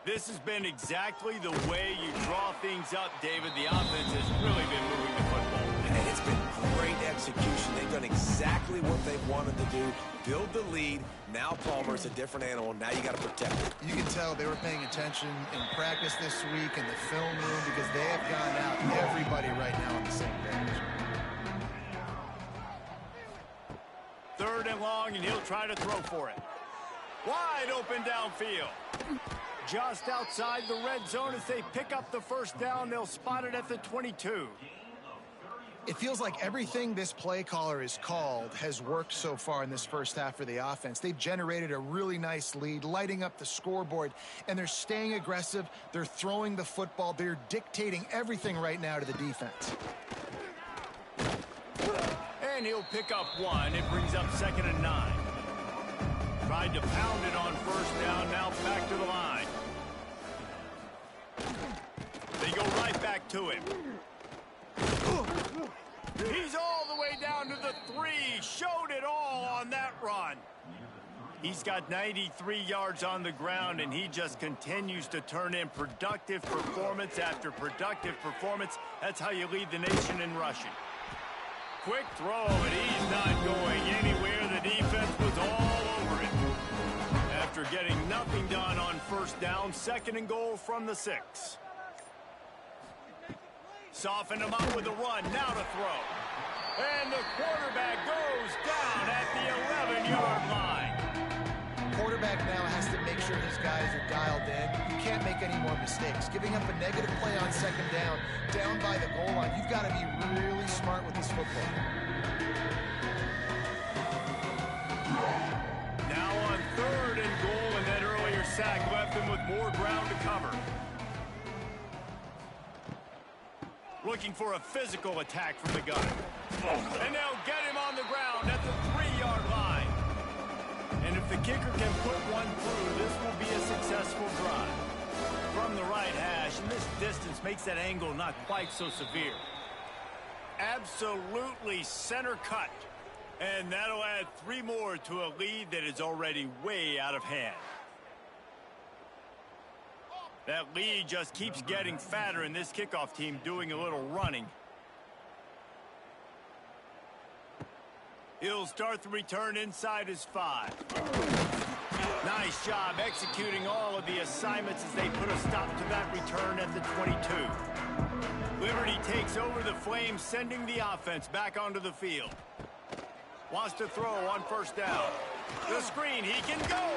Speaker 2: This has been exactly the way you draw things up, David. The offense has really been moving the football.
Speaker 1: And it's been great execution. They done exactly what they've wanted to do, build the lead. Now Palmer's a different animal. Now you got to protect it.
Speaker 3: You can tell they were paying attention in practice this week in the film room because they have gone out, everybody right now on the same page.
Speaker 2: 3rd and long, and he'll try to throw for it. Wide open downfield. Just outside the red zone as they pick up the first down. They'll spot it at the 22.
Speaker 3: It feels like everything this play caller has called has worked so far in this first half for the offense. They've generated a really nice lead, lighting up the scoreboard, and they're staying aggressive. They're throwing the football. They're dictating everything right now to the defense.
Speaker 2: And he'll pick up 1. It brings up 2nd and 9. Tried to pound it on 1st down, now back to the line. They go right back to him. He's all the way down to the 3. Showed it all on that run. He's got 93 yards on the ground, and he just continues to turn in productive performance after productive performance. That's how you lead the nation in rushing. Quick throw, and he's not going anywhere. The defense was all over him. After getting nothing done on 1st down, 2nd and goal from the 6. Soften him up with a run, now to throw. And the quarterback goes down at the 11-yard line.
Speaker 3: Quarterback now has to make sure his guys are dialed in. You can't make any more mistakes. Giving up a negative play on 2nd down by the goal line, you've got to be really smart with this football.
Speaker 2: Now on 3rd and goal, and that earlier sack left him with more ground to cover. Looking for a physical attack from the gun. And they'll get him on the ground at the 3-yard line. And if the kicker can put one through, this will be a successful drive. From the right hash, and this distance makes that angle not quite so severe. Absolutely center cut. And that'll add 3 more to a lead that is already way out of hand. That lead just keeps getting fatter, and this kickoff team doing a little running. He'll start the return inside his 5. Nice job executing all of the assignments as they put a stop to that return at the 22. Liberty takes over the Flames, sending the offense back onto the field. Wants to throw on 1st down. The screen, he can go.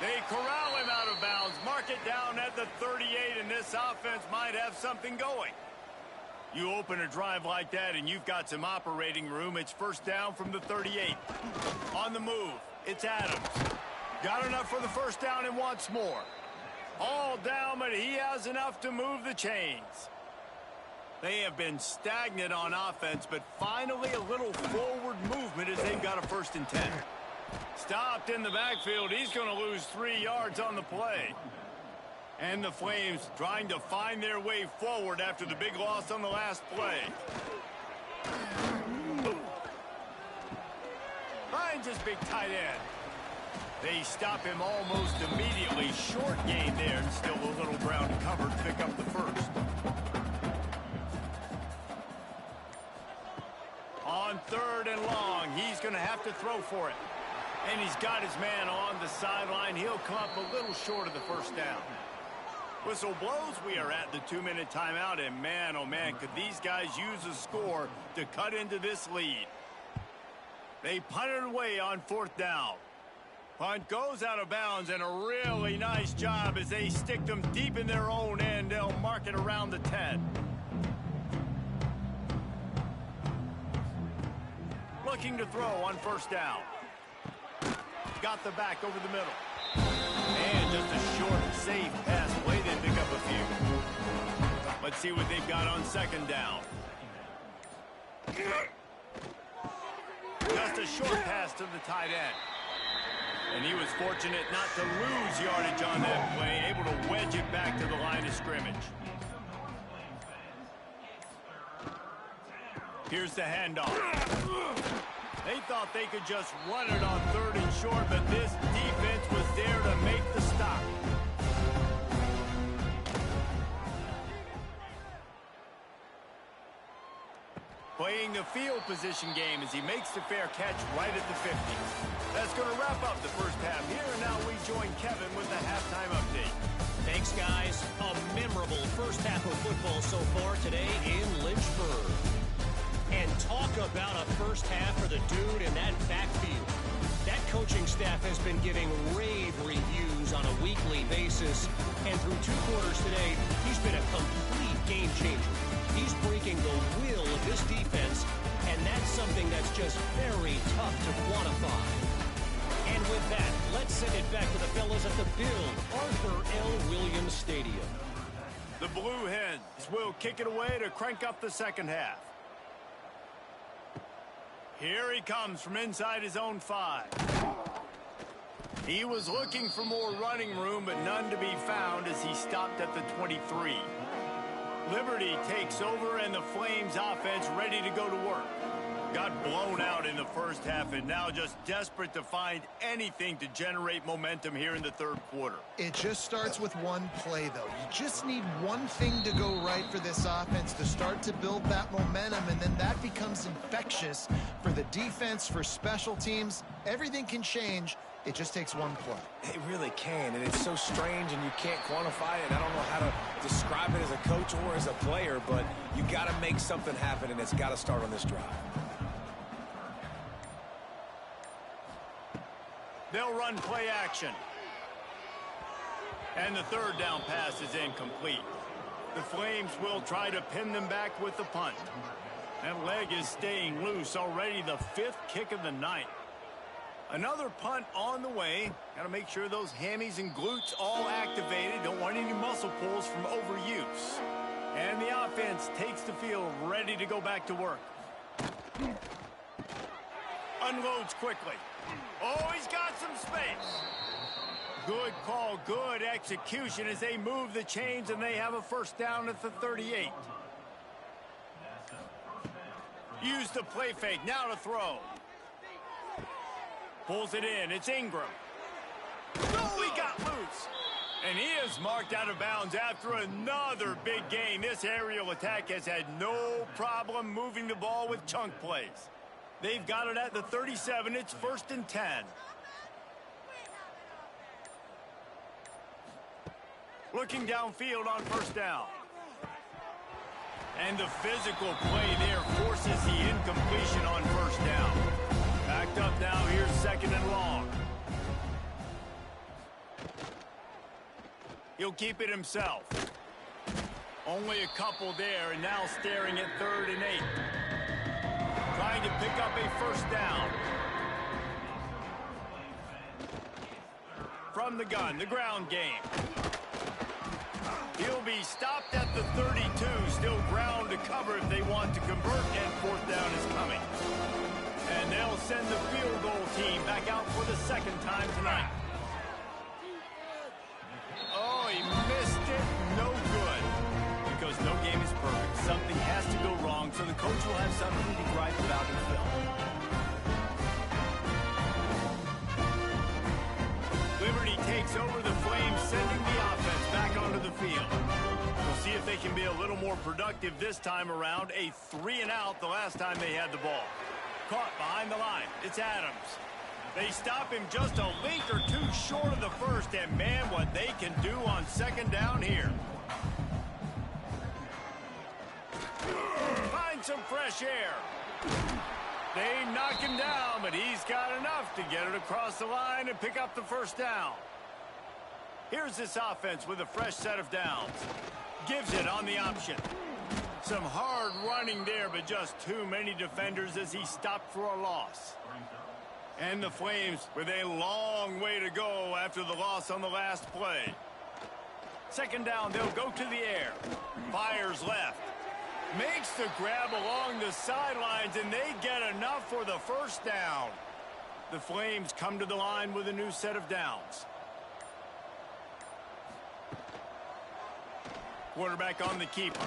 Speaker 2: They corral him out of bounds, mark it down at the 38, and this offense might have something going. You open a drive like that, and you've got some operating room. It's 1st down from the 38. On the move, it's Adams. Got enough for the 1st down and wants more. All down, but he has enough to move the chains. They have been stagnant on offense, but finally a little forward movement as they've got a 1st and 10. Stopped in the backfield. He's going to lose 3 yards on the play. And the Flames trying to find their way forward after the big loss on the last play. Finds his big tight end. They stop him almost immediately. Short gain there, and still a little ground covered to pick up the 1st. On 3rd and long, he's going to have to throw for it. And he's got his man on the sideline. He'll come up a little short of the 1st down. Whistle blows. We are at the 2-minute timeout. And man, oh man, could these guys use a score to cut into this lead. They punt it away on 4th down. Punt goes out of bounds, and a really nice job as they stick them deep in their own end. They'll mark it around the 10. Looking to throw on 1st down. Got the back over the middle. And just a short, safe pass play. They pick up a few. Let's see what they've got on 2nd down. Just a short pass to the tight end. And he was fortunate not to lose yardage on that play, able to wedge it back to the line of scrimmage. Here's the handoff. They thought they could just run it on 3rd and short, but this defense was there to make the stop. playing the field position game as he makes the fair catch right at the 50. That's going to wrap up the first half here. Now we join Kevin with the halftime update.
Speaker 4: Thanks, guys. A memorable first half of football so far today in Lynchburg. And talk about a first half for the dude in that backfield. That coaching staff has been giving rave reviews on a weekly basis. And through 2 quarters today, he's been a complete game changer. He's breaking the will of this defense, and that's something that's just very tough to quantify. And with that, let's send it back to the fellas at the Bill Arthur L. Williams Stadium.
Speaker 2: The Blue Hens will kick it away to crank up the second half. Here he comes from inside his own 5. He was looking for more running room, but none to be found as he stopped at the 23. Liberty takes over, and the Flames offense ready to go to work. Got blown out in the first half and now just desperate to find anything to generate momentum here in the third quarter.
Speaker 3: It just starts with one play, though. You just need one thing to go right for this offense to start to build that momentum, and then that becomes infectious for the defense, for special teams. Everything can change. It just takes one play.
Speaker 1: It really can, and it's so strange, and you can't quantify it. I don't know how to describe it as a coach or as a player, but you got to make something happen, and it's got to start on this drive.
Speaker 2: They'll run play action. And the third down pass is incomplete. The Flames will try to pin them back with the punt. That leg is staying loose, already the 5th kick of the night. Another punt on the way. Got to make sure those hammies and glutes all activated. Don't want any muscle pulls from overuse. And the offense takes the field, ready to go back to work. Unloads quickly. Oh, he's got some space. Good call, good execution as they move the chains, and they have a first down at the 38. Use the play fake, now to throw. Pulls it in, it's Ingram. Oh, he got loose. And he is marked out of bounds after another big gain. This aerial attack has had no problem moving the ball with chunk plays. They've got it at the 37. It's 1st and 10. Looking downfield on first down. And the physical play there forces the incompletion on first down. Backed up now, here's 2nd and long. He'll keep it himself. Only a couple there, and now staring at 3rd and 8. Trying to pick up a first down. From the gun, the ground game. He'll be stopped at the 32. Still ground to cover if they want to convert, and 4th down is coming. And they'll send the field goal team back out for the 2nd time tonight. Oh, he missed it. No good. Because no game is perfect. Something has to go wrong, so the coach will have something to gripe about in film. Liberty takes over the Flames, sending the offense back onto the field. We'll see if they can be a little more productive this time around. A 3-and-out the last time they had the ball. Caught behind the line. It's Adams. They stop him just a link or two short of the first, and man, what they can do on 2nd down here. Find some fresh air. They knock him down, but he's got enough to get it across the line and pick up the first down. Here's this offense with a fresh set of downs. Gives it on the option. Some hard running there, but just too many defenders as he stopped for a loss. And the Flames with a long way to go after the loss on the last play. 2nd down, they'll go to the air. Fires left. Makes the grab along the sidelines, and they get enough for the first down. The Flames come to the line with a new set of downs. Quarterback on the keeper.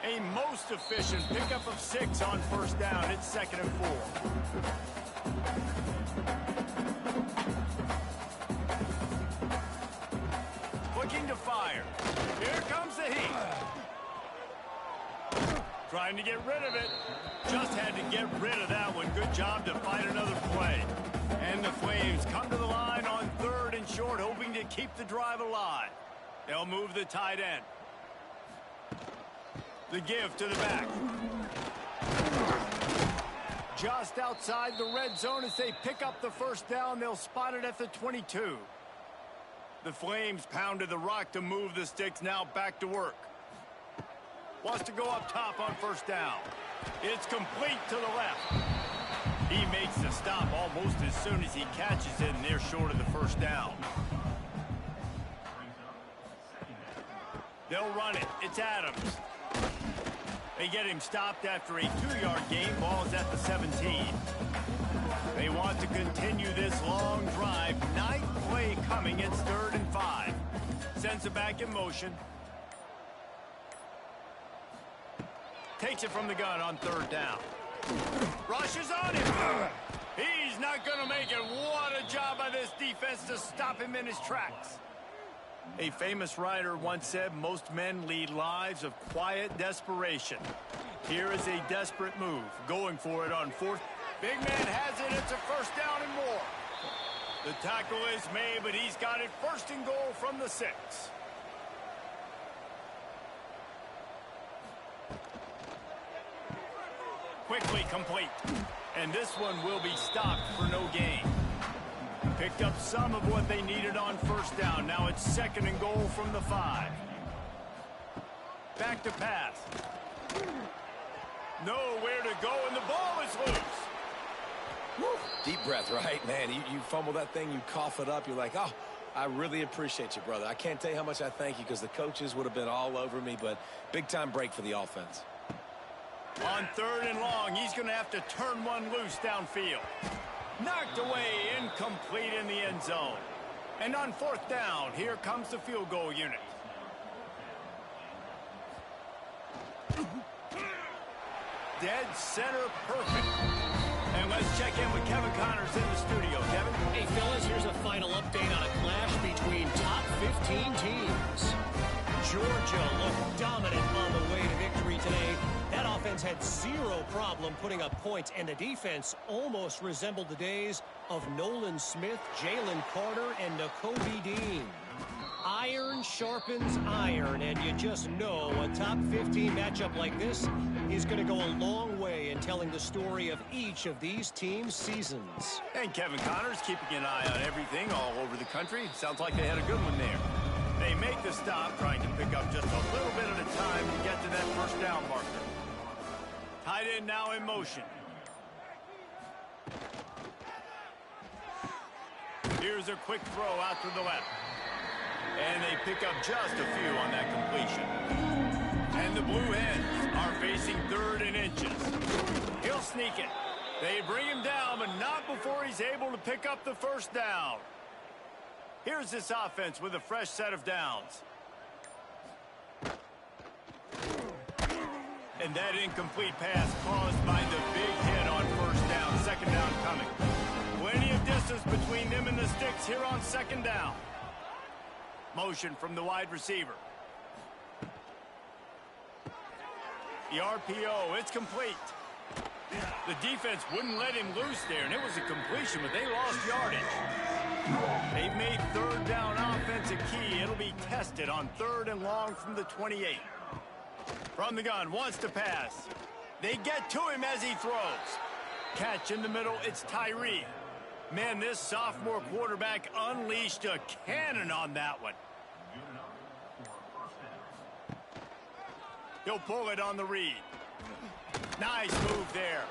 Speaker 2: A most efficient pickup of 6 on first down. It's 2nd and 4. Looking to fire. Here comes the heat. Trying to get rid of it. Just had to get rid of that one. Good job to fight another play. And the Flames come to the line on 3rd and short, hoping to keep the drive alive. They'll move the tight end. The give to the back. Just outside the red zone as they pick up the first down. They'll spot it at the 22. The Flames pounded the rock to move the sticks. Now back to work. Wants to go up top on first down. It's complete to the left. He makes the stop almost as soon as he catches it, and they're short of the first down. They'll run it. It's Adams. They get him stopped after a 2-yard gain. Ball is at the 17. They want to continue this long drive. 9th play coming. It's 3rd and 5. Sends it back in motion. Takes it from the gun on 3rd down. Rushes on him. He's not going to make it. What a job by this defense to stop him in his tracks. A famous writer once said, most men lead lives of quiet desperation. Here is a desperate move. Going for it on 4th. Big man has it. It's a first down and more. The tackle is made, but he's got it 1st and goal from the 6. Quickly complete. And this one will be stopped for no gain. Picked up some of what they needed on first down. Now it's 2nd and goal from the 5. Back to pass. Nowhere to go, and the ball is loose.
Speaker 1: Woo. Deep breath, right, man? You fumble that thing, you cough it up, you're like, oh, I really appreciate you, brother. I can't tell you how much I thank you because the coaches would have been all over me, but big-time break for the offense.
Speaker 2: On 3rd and long, he's going to have to turn one loose downfield. Knocked away, incomplete in the end zone. And on 4th down, here comes the field goal unit. Dead center perfect. And let's check in with Kevin Connors in the studio. Kevin?
Speaker 4: Hey, fellas, here's a final update on a clash between top 15 teams. Georgia looked dominant on the way to victory today. That offense had zero problem putting up points, and the defense almost resembled the days of Nolan Smith, Jalen Carter, and Nakobe Dean. Iron sharpens iron, and you just know a top 15 matchup like this is going to go a long way in telling the story of each of these teams' seasons.
Speaker 2: And Kevin Connors keeping an eye on everything all over the country. Sounds like they had a good one there. They make the stop, trying to pick up just a little bit at a time to get to that first down marker. Tight end now in motion. Here's a quick throw out to the left. And they pick up just a few on that completion. And the Blue Hens are facing 3rd and inches. He'll sneak it. They bring him down, but not before he's able to pick up the first down. Here's this offense with a fresh set of downs. And that incomplete pass caused by the big hit on first down. 2nd down coming. Plenty of distance between them and the sticks here on 2nd down. Motion from the wide receiver. The RPO, it's complete. The defense wouldn't let him loose there, and it was a completion, but they lost yardage. They've made 3rd down offense a key. It'll be tested on 3rd and long from the 28. From the gun, wants to pass. They get to him as he throws. Catch in the middle, it's Tyree. Man, this sophomore quarterback unleashed a cannon on that one. He'll pull it on the read. Nice move there.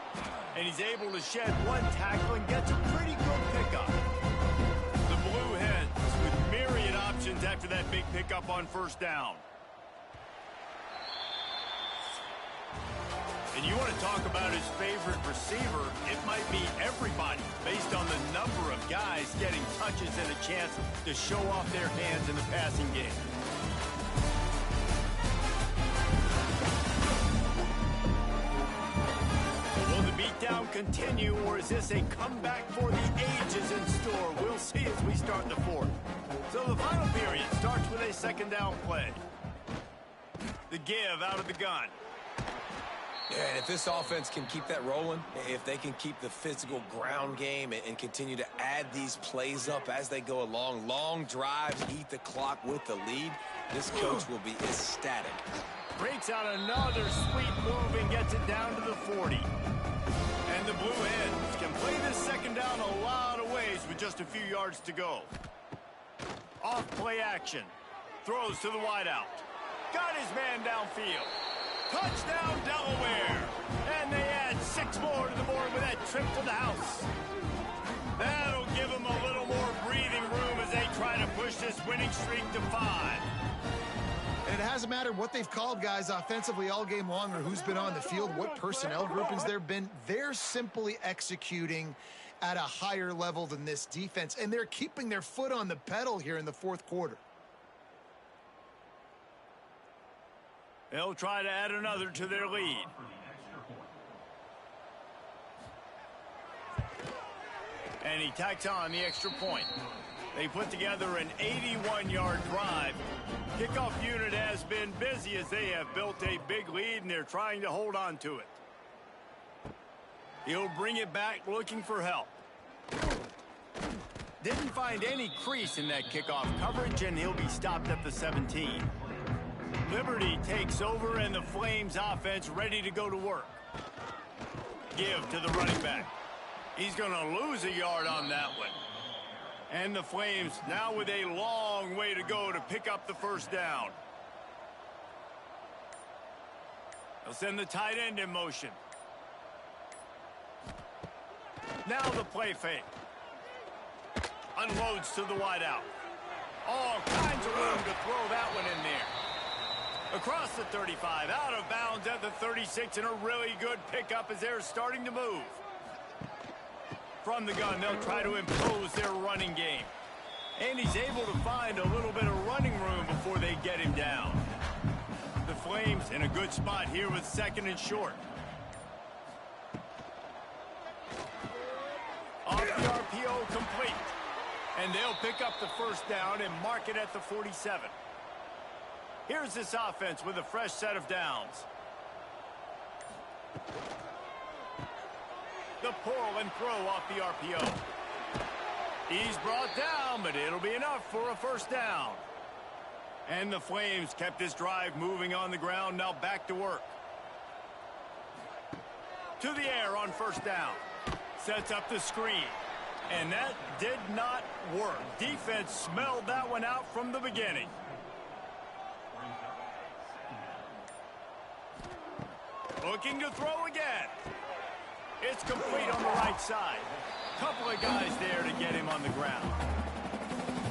Speaker 2: And he's able to shed one tackle and gets a pretty good pickup. The Blue Hens with myriad options after that big pickup on first down. And you want to talk about his favorite receiver, it might be everybody based on the number of guys getting touches and a chance to show off their hands in the passing game. Will the beatdown continue, or is this a comeback for the ages in store? We'll see as we start the 4th. So the final period starts with a 2nd down play. The give out of the gun.
Speaker 1: Yeah, and if this offense can keep that rolling, if they can keep the physical ground game and continue to add these plays up as they go along, long drives, eat the clock with the lead, this coach will be ecstatic.
Speaker 2: Breaks out another sweet move and gets it down to the 40. And the Blue Hens can play this second down a lot of ways with just a few yards to go. Off play action. Throws to the wideout. Got his man downfield. Touchdown, Delaware. And they add 6 more to the board with that trip to the house. That'll give them a little more breathing room as they try to push this winning streak to 5.
Speaker 3: And it hasn't mattered what they've called guys offensively all game long or who's been on the field, what personnel groupings there have been. They're simply executing at a higher level than this defense, and they're keeping their foot on the pedal here in the fourth quarter.
Speaker 2: They'll try to add another to their lead. And he tacks on the extra point. They put together an 81-yard drive. Kickoff unit has been busy as they have built a big lead, and they're trying to hold on to it. He'll bring it back looking for help. Didn't find any crease in that kickoff coverage, and he'll be stopped at the 17. Liberty takes over, and the Flames offense ready to go to work. Give to the running back. He's going to lose a yard on that one. And the Flames now with a long way to go to pick up the first down. They'll send the tight end in motion. Now the play fake. Unloads to the wideout. All kinds of room to throw that one in there. Across the 35, out of bounds at the 36, and a really good pickup as they're starting to move. From the gun, they'll try to impose their running game. And he's able to find a little bit of running room before they get him down. The Flames in a good spot here with 2nd and short. Off the RPO complete. And they'll pick up the first down and mark it at the 47. Here's this offense with a fresh set of downs. The pull and throw off the RPO. He's brought down, but it'll be enough for a first down. And the Flames kept this drive moving on the ground, now back to work. To the air on first down. Sets up the screen. And that did not work. Defense smelled that one out from the beginning. Looking to throw again. It's complete on the right side. Couple of guys there to get him on the ground.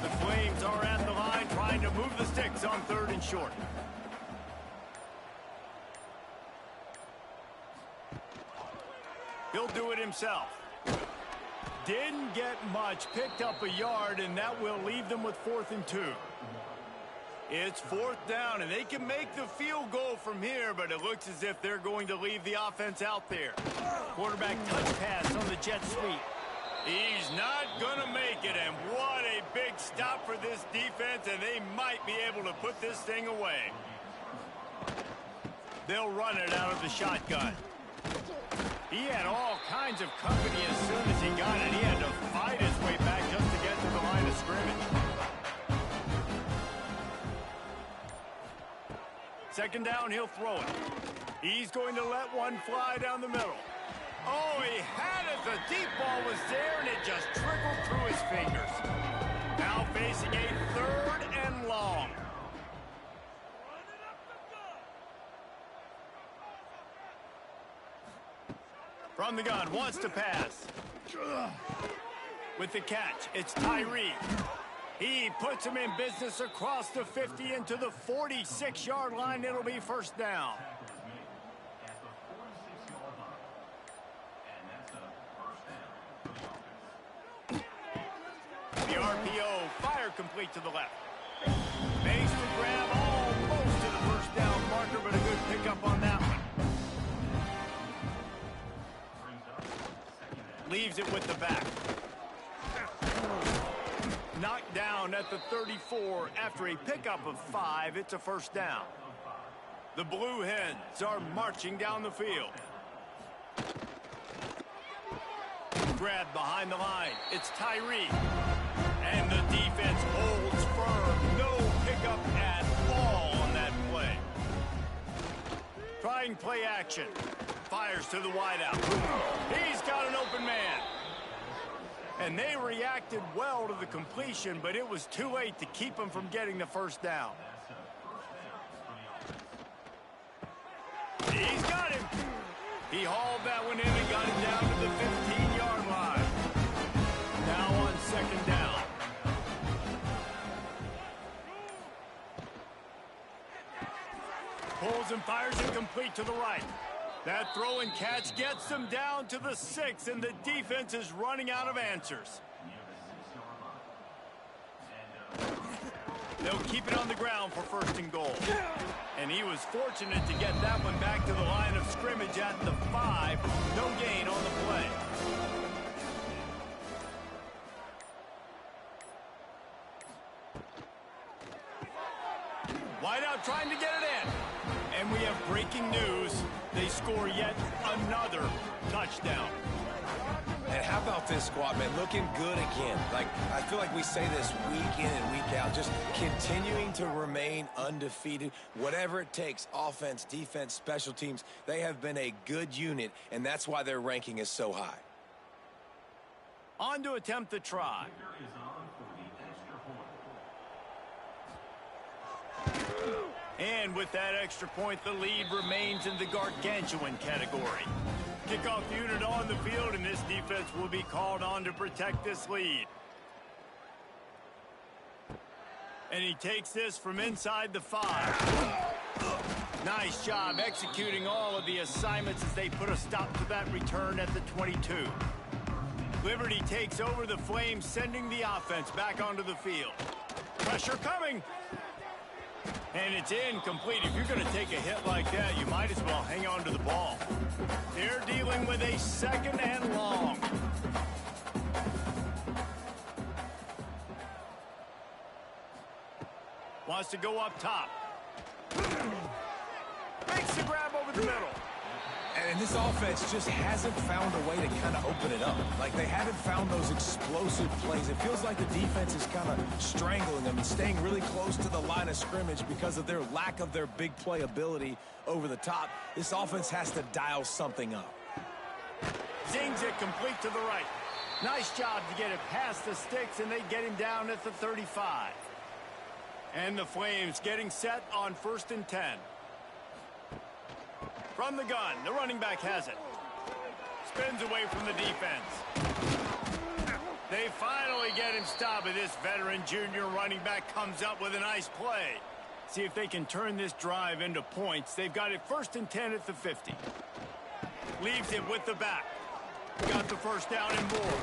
Speaker 2: The Flames are at the line trying to move the sticks on 3rd and short. He'll do it himself. Didn't get much, picked up a yard, and that will leave them with 4th and 2. It's 4th down, and they can make the field goal from here, but it looks as if they're going to leave the offense out there. Quarterback touch pass on the jet sweep. He's not going to make it, and what a big stop for this defense, and they might be able to put this thing away. They'll run it out of the shotgun. He had all kinds of company as soon as he got it. He had to fight his way back just to get to the line of scrimmage. 2nd down, he'll throw it. He's going to let one fly down the middle. Oh, he had it. The deep ball was there, and it just trickled through his fingers. Now facing a 3rd and long. From the gun, wants to pass. With the catch, it's Tyree. He puts him in business across the 50 into the 46-yard line. It'll be first down. The RPO, fire complete to the left. Makes the grab almost to the first down marker, but a good pickup on that one. Leaves it with the back. Knocked down at the 34 after a pickup of 5. It's a first down. The Blue Hens are marching down the field. Grab behind the line. It's Tyree. And the defense holds firm. No pickup at all on that play. Trying play action. Fires to the wideout. He's got an open man. And they reacted well to the completion, but it was too late to keep him from getting the first down. He's got him. He hauled that one in and got it down to the 15-yard line. Now on second down. Pulls and fires it complete to the right. That throw and catch gets them down to the 6, and the defense is running out of answers. They'll keep it on the ground for first and goal. And he was fortunate to get that one back to the line of scrimmage at the 5. No gain on the play. Wideout trying to get it in. And we have breaking news. They score yet another touchdown.
Speaker 1: And how about this squad, man? Looking good again. Like, I feel like we say this week in and week out, just continuing to remain undefeated. Whatever it takes, offense, defense, special teams, they have been a good unit, and that's why their ranking is so high.
Speaker 2: On to attempt the try. And with that extra point, the lead remains in the gargantuan category. Kickoff unit on the field, and this defense will be called on to protect this lead. And he takes this from inside the 5. Nice job executing all of the assignments as they put a stop to that return at the 22. Liberty takes over the Flames, sending the offense back onto the field. Pressure coming. And it's incomplete. If you're going to take a hit like that, you might as well hang on to the ball. They're dealing with a second and long. Wants to go up top. Makes the grab over the middle.
Speaker 1: And this offense just hasn't found a way to kind of open it up. Like, they haven't found those explosive plays. It feels like the defense is kind of strangling them and staying really close to the line of scrimmage because of their lack of their big play ability over the top. This offense has to dial something up.
Speaker 2: Zings it complete to the right. Nice job to get it past the sticks, and they get him down at the 35. And the Flames getting set on 1st and 10. From the gun, the running back has it. Spins away from the defense. They finally get him stopped, and this veteran junior running back comes up with a nice play. See if they can turn this drive into points. They've got it 1st and 10 at the 50. Leaves it with the back. Got the first down and more.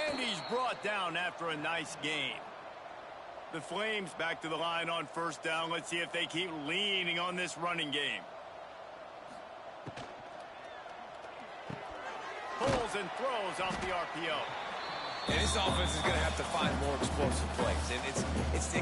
Speaker 2: And he's brought down after a nice gain. The Flames back to the line on 1st down. Let's see if they keep leaning on this running game. Pulls and throws off the RPO.
Speaker 1: And this offense is going to have to find more explosive plays. And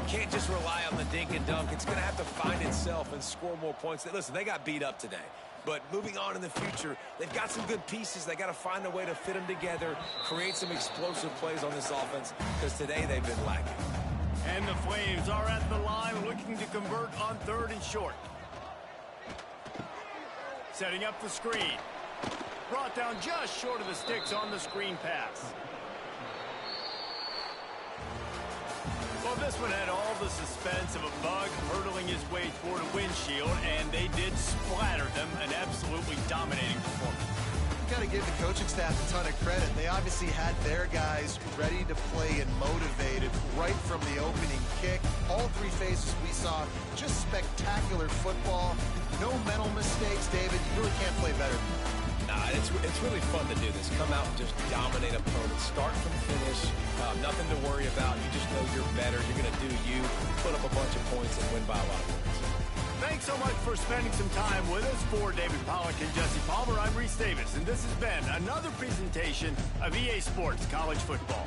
Speaker 1: it can't just rely on the dink and dunk. It's going to have to find itself and score more points. Listen, they got beat up today. But moving on in the future, they've got some good pieces. They got to find a way to fit them together, create some explosive plays on this offense, because today they've been lacking.
Speaker 2: And the Flames are at the line looking to convert on 3rd and short. Setting up the screen. Brought down just short of the sticks on the screen pass. Well, this one had all the suspense of a bug hurtling his way toward a windshield, and they did splatter them. An absolutely dominating performance.
Speaker 3: You got to give the coaching staff a ton of credit. They obviously had their guys ready to play and motivated right from the opening kick. All 3 phases we saw, just spectacular football. No mental mistakes, David. You really can't play better.
Speaker 1: Nah, it's really fun to do this. Come out and just dominate opponents. Start from finish. Nothing to worry about. You just know you're better. You're going to do you, put up a bunch of points, and win by a lot of points.
Speaker 2: Thanks so much for spending some time with us. For David Pollack and Jesse Palmer, I'm Reese Davis, and this has been another presentation of EA Sports College Football.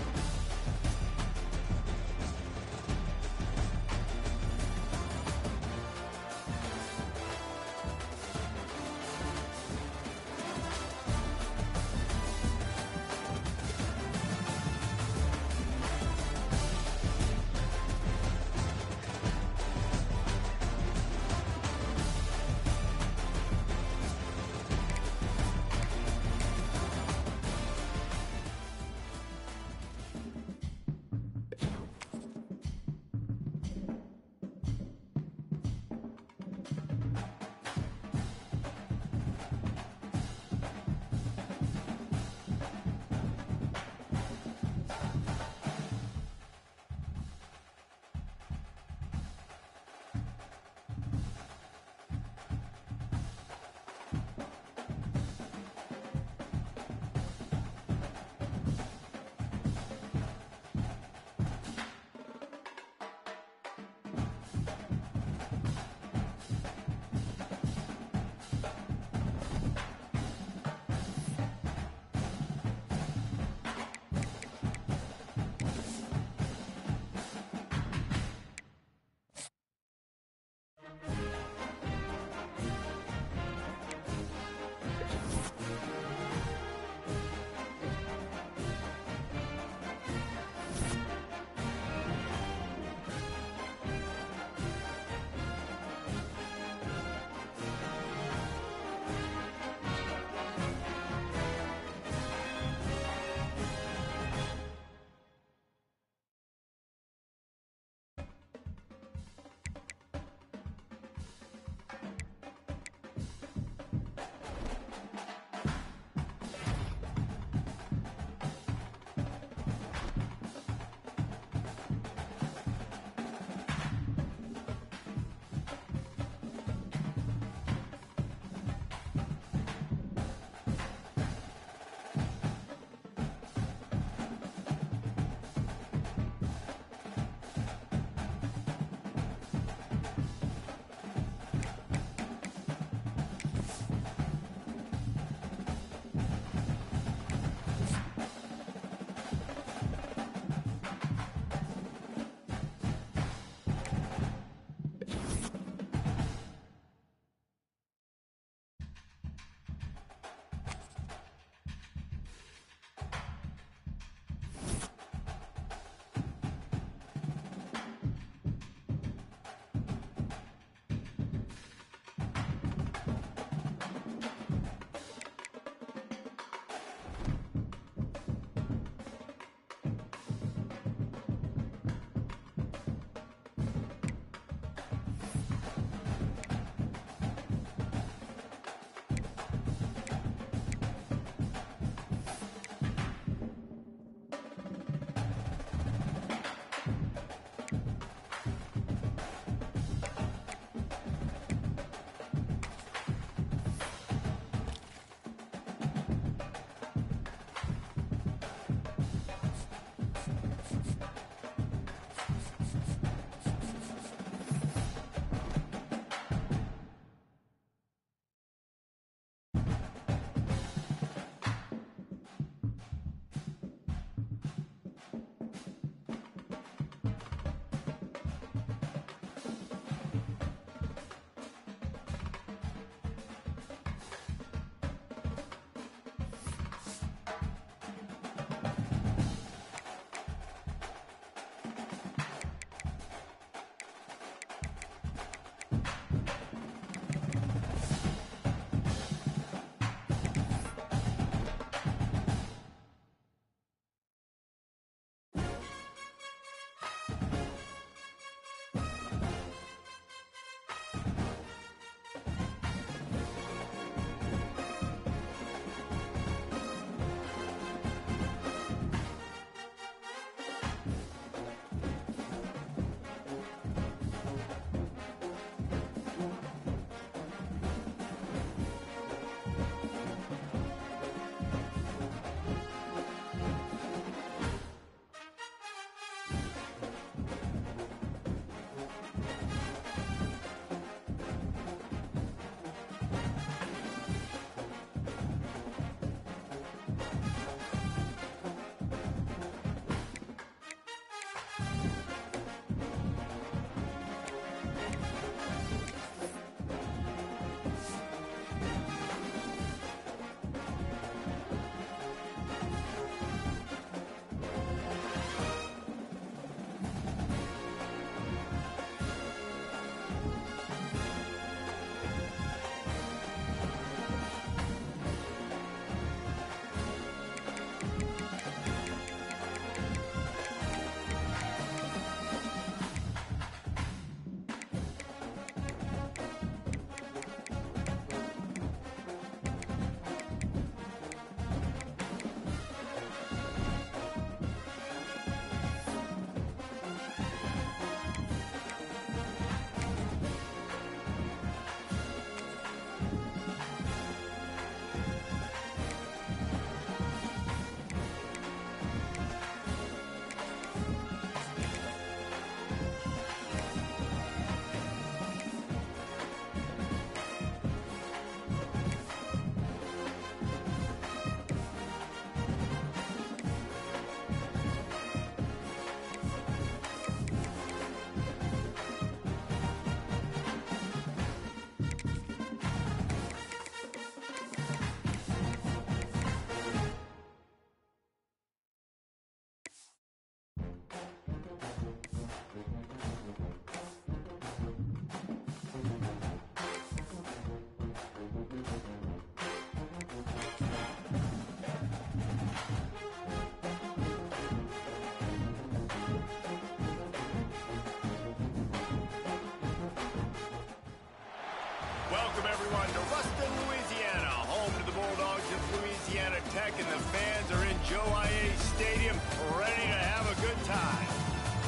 Speaker 2: Welcome, everyone, to Ruston, Louisiana, home to the Bulldogs of Louisiana Tech, and the fans are in Joe I.A. Stadium ready to have a good time.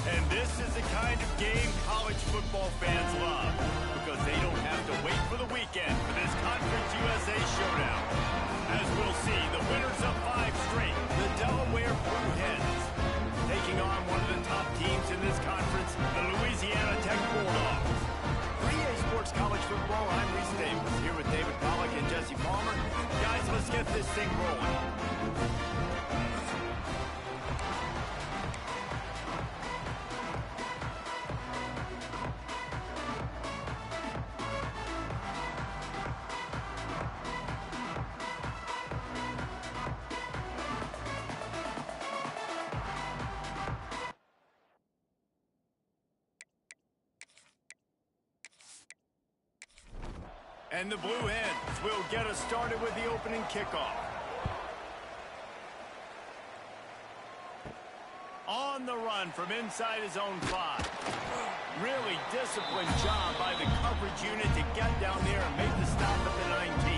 Speaker 2: And this is the kind of game college football fans love, because they don't have to wait for the weekend for this Conference USA showdown. As we'll see, the winners of 5 straight, the Delaware Blue Hens, taking on one of the top teams in this conference, the Louisiana Tech Bulldogs. For EA Sports College Football, I'm Reese Davis, here with David Pollack and Jesse Palmer. Guys, let's get this thing rolling. And the Blue Hens will get us started with the opening kickoff. On the run from inside his own 5. Really disciplined job by the coverage unit to get down there and make the stop at the 19.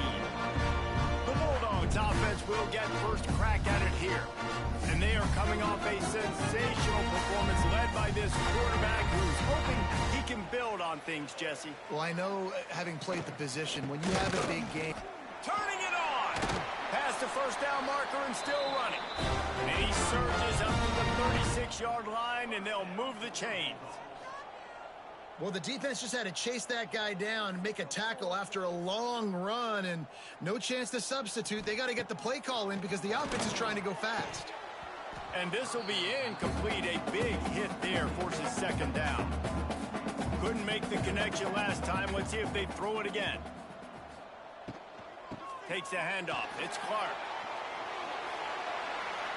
Speaker 2: The Bulldogs offense will get first crack at it here. And they are coming off a sensational performance led by this quarterback who's hoping he can build on things, Jesse.
Speaker 3: Well, I know, having played the position, when you have a big game...
Speaker 2: Turning it on! Past the first down marker and still running. And he surges up to the 36-yard line, and they'll move the chains.
Speaker 3: Well, the defense just had to chase that guy down and make a tackle after a long run, and no chance to substitute. They got to get the play call in because the offense is trying to go fast.
Speaker 2: And this will be incomplete. A big hit there forces second down. Couldn't make the connection last time. Let's see if they throw it again. Takes the handoff. It's Clark.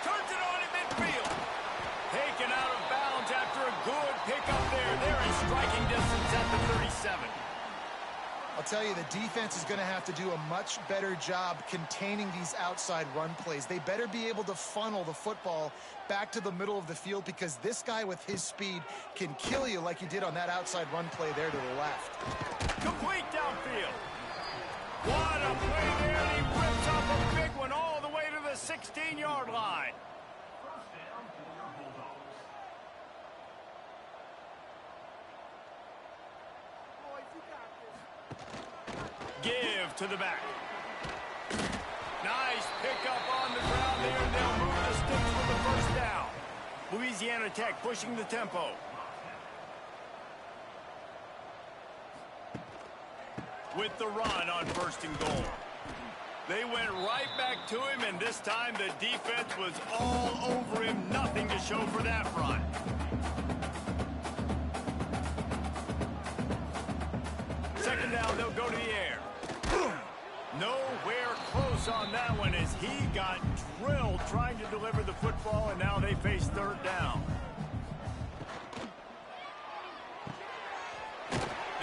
Speaker 2: Turns it on in midfield. Taken out of bounds after a good pickup there. They're in striking distance at the 37.
Speaker 3: I'll tell you, the defense is going to have to do a much better job containing these outside run plays. They better be able to funnel the football back to the middle of the field, because this guy with his speed can kill you like he did on that outside run play there to the left.
Speaker 2: Complete downfield. What a play there. And he rips off a big one all the way to the 16-yard line. Give to the back. Nice pickup on the ground there, and they'll move the sticks for the first down. Louisiana Tech pushing the tempo. With the run on 1st and goal. They went right back to him, and this time the defense was all over him. Nothing to show for that run. Second down, they'll go to the air. Nowhere close on that one as he got drilled trying to deliver the football, and now they face 3rd down.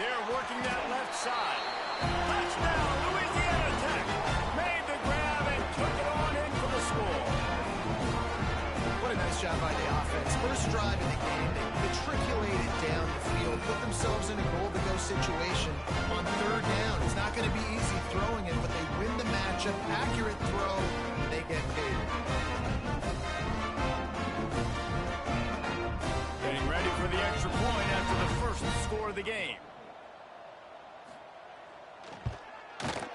Speaker 2: They're working that left side. Touchdown, Louisiana Tech. Made the grab and took it on in for the score.
Speaker 3: What a nice job by the offense. First drive in the game, they matriculated down the field, put themselves in a goal-to-go situation on 3rd down. It's not going to be easy throwing it, but they win the matchup. Accurate throw, and they get paid.
Speaker 2: Getting ready for the extra point after the first score of the game.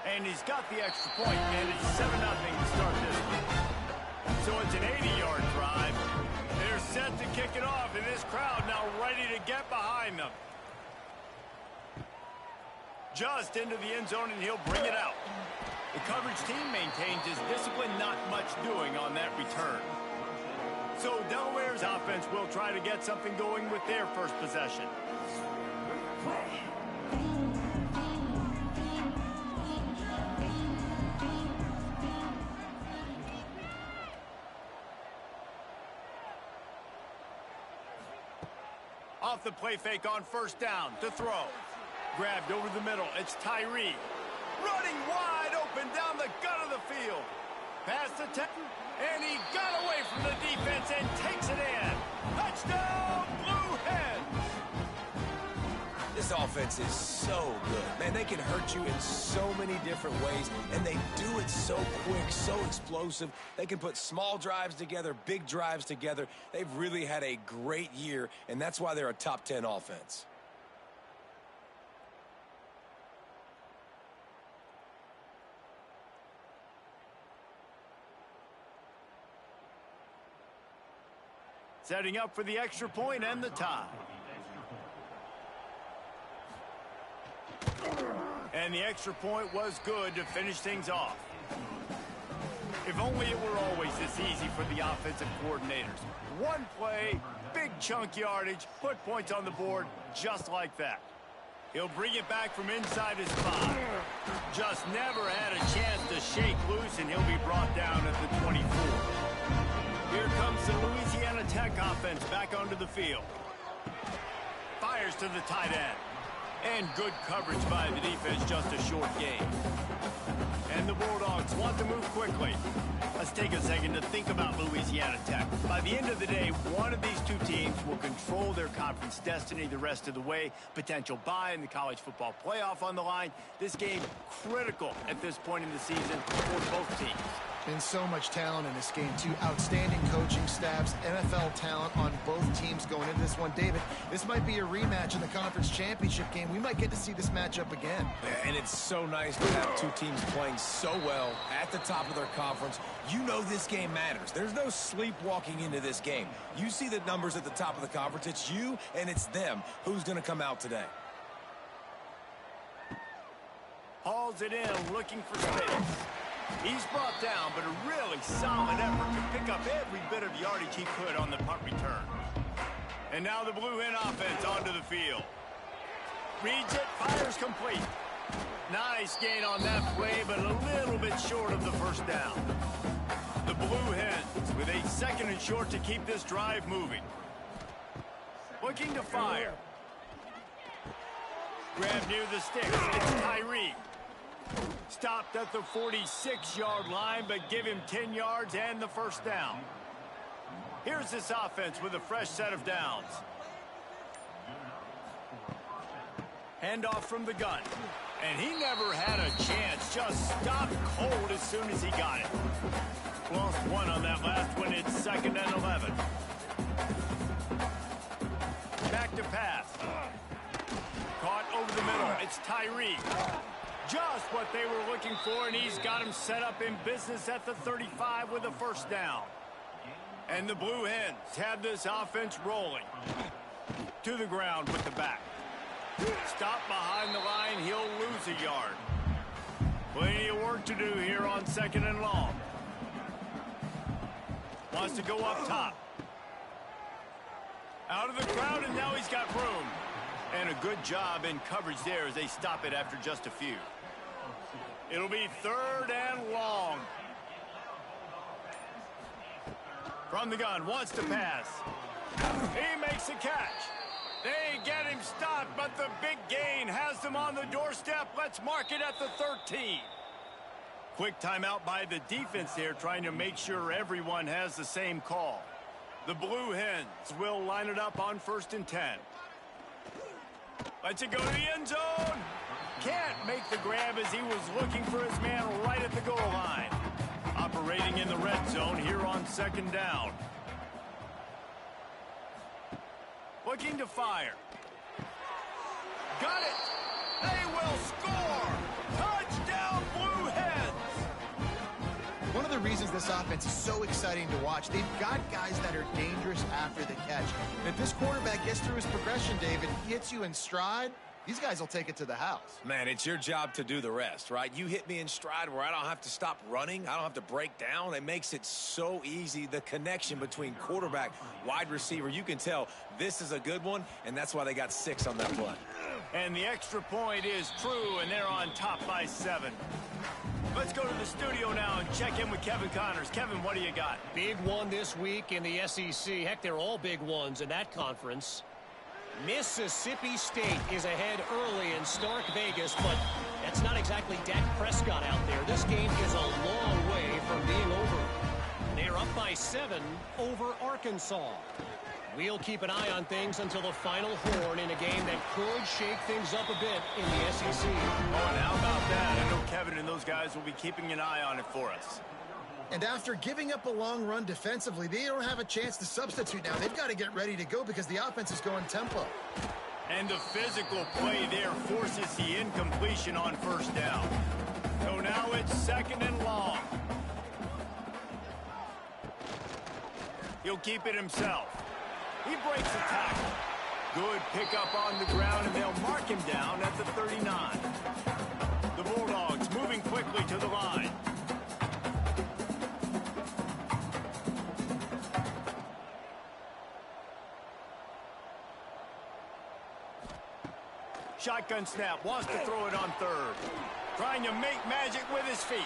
Speaker 2: And he's got the extra point, and it's 7-0 to start this one. So it's an 80-yard drive. They're set to kick it off, and this crowd now ready to get behind them. Just into the end zone, and he'll bring it out. The coverage team maintains his discipline, not much doing on that return. So Delaware's offense will try to get something going with their first possession. Off the play fake on 1st down to throw. Grabbed over the middle. It's Tyree. Running wide open down the gut of the field. Past the 10. And he got away from the defense and takes it in. Touchdown, Blue Hens!
Speaker 1: This offense is so good. Man, they can hurt you in so many different ways, and they do it so quick, so explosive. They can put small drives together, big drives together. They've really had a great year, and that's why they're a top 10 offense.
Speaker 2: Setting up for the extra point and the tie. And the extra point was good to finish things off. If only it were always this easy for the offensive coordinators. One play, big chunk yardage, put points on the board just like that. He'll bring it back from inside his 5. Just never had a chance to shake loose, and he'll be brought down at the 24. Here comes the Louisiana Tech offense back onto the field. Fires to the tight end. And good coverage by the defense, just a short gain. And the Bulldogs want to move quickly. Let's take a second to think about Louisiana Tech. By the end of the day, one of these two teams will control their conference destiny the rest of the way. Potential bye in the college football playoff on the line. This game critical at this point in the season for both teams.
Speaker 3: And so much talent in this game, too. Outstanding coaching staffs, NFL talent on both teams going into this one. David, this might be a rematch in the conference championship game. We might get to see this matchup again.
Speaker 1: And it's so nice to have two teams playing so well at the top of their conference. You know this game matters. There's no sleepwalking into this game. You see the numbers at the top of the conference. It's you and it's them. Who's going to come out today?
Speaker 2: Hauls it in, looking for space. He's brought down, but a really solid effort to pick up every bit of yardage he could on the punt return. And now the Blue Hen offense onto the field. Reads it, fires complete. Nice gain on that play, but a little bit short of the first down. The Blue Hens with a second and short to keep this drive moving. Looking to fire. Grab near the sticks. It's Tyree. Stopped at the 46-yard line, but give him 10 yards and the first down. Here's this offense with a fresh set of downs. Handoff from the gun. And he never had a chance. Just stopped cold as soon as he got it. Lost one on that last one. It's 2nd and 11. Back to pass. Caught over the middle. It's Tyree. Just what they were looking for, and he's got him set up in business at the 35 with a first down. And the Blue Hens have this offense rolling. To the ground with the back. Stop behind the line, he'll lose a yard. Plenty of work to do here on 2nd and long. Wants to go up top. Out of the crowd, and now he's got room. And a good job in coverage there as they stop it after just a few. It'll be 3rd and long. From the gun, wants to pass. He makes a catch. They get him stopped, but the big gain has them on the doorstep. Let's mark it at the 13. Quick timeout by the defense there, trying to make sure everyone has the same call. The Blue Hens will line it up on 1st and 10. Lets it go to the end zone. Can't make the grab as he was looking for his man right at the goal line. Operating in the red zone here on 2nd down. Looking to fire. Got it. They will score. Touchdown, Blue Hens.
Speaker 3: One of the reasons this offense is so exciting to watch, they've got guys that are dangerous after the catch. And if this quarterback gets through his progression, David, he hits you in stride, these guys will take it to the house.
Speaker 1: Man, it's your job to do the rest, right? You hit me in stride where I don't have to stop running. I don't have to break down. It makes it so easy. The connection between quarterback, wide receiver, you can tell this is a good one, and that's why they got 6 on that play.
Speaker 2: And the extra point is true, and they're on top by 7. Let's go to the studio now and check in with Kevin Connors. Kevin, what do you got?
Speaker 4: Big one this week in the SEC. Heck, they're all big ones in that conference. Mississippi State is ahead early in Stark Vegas, but that's not exactly Dak Prescott out there. This game is a long way from being over. They're up by 7 over Arkansas. We'll keep an eye on things until the final horn in a game that could shake things up a bit in the SEC.
Speaker 2: Oh, and how about that? I know Kevin and those guys will be keeping an eye on it for us.
Speaker 3: And after giving up a long run defensively, they don't have a chance to substitute now. They've got to get ready to go because the offense is going tempo.
Speaker 2: And the physical play there forces the incompletion on first down. So now it's 2nd and long. He'll keep it himself. He breaks the tackle. Good pickup on the ground, and they'll mark him down at the 39. The Bulldogs moving quickly to the line. Shotgun snap, wants to throw it on 3rd. Trying to make magic with his feet.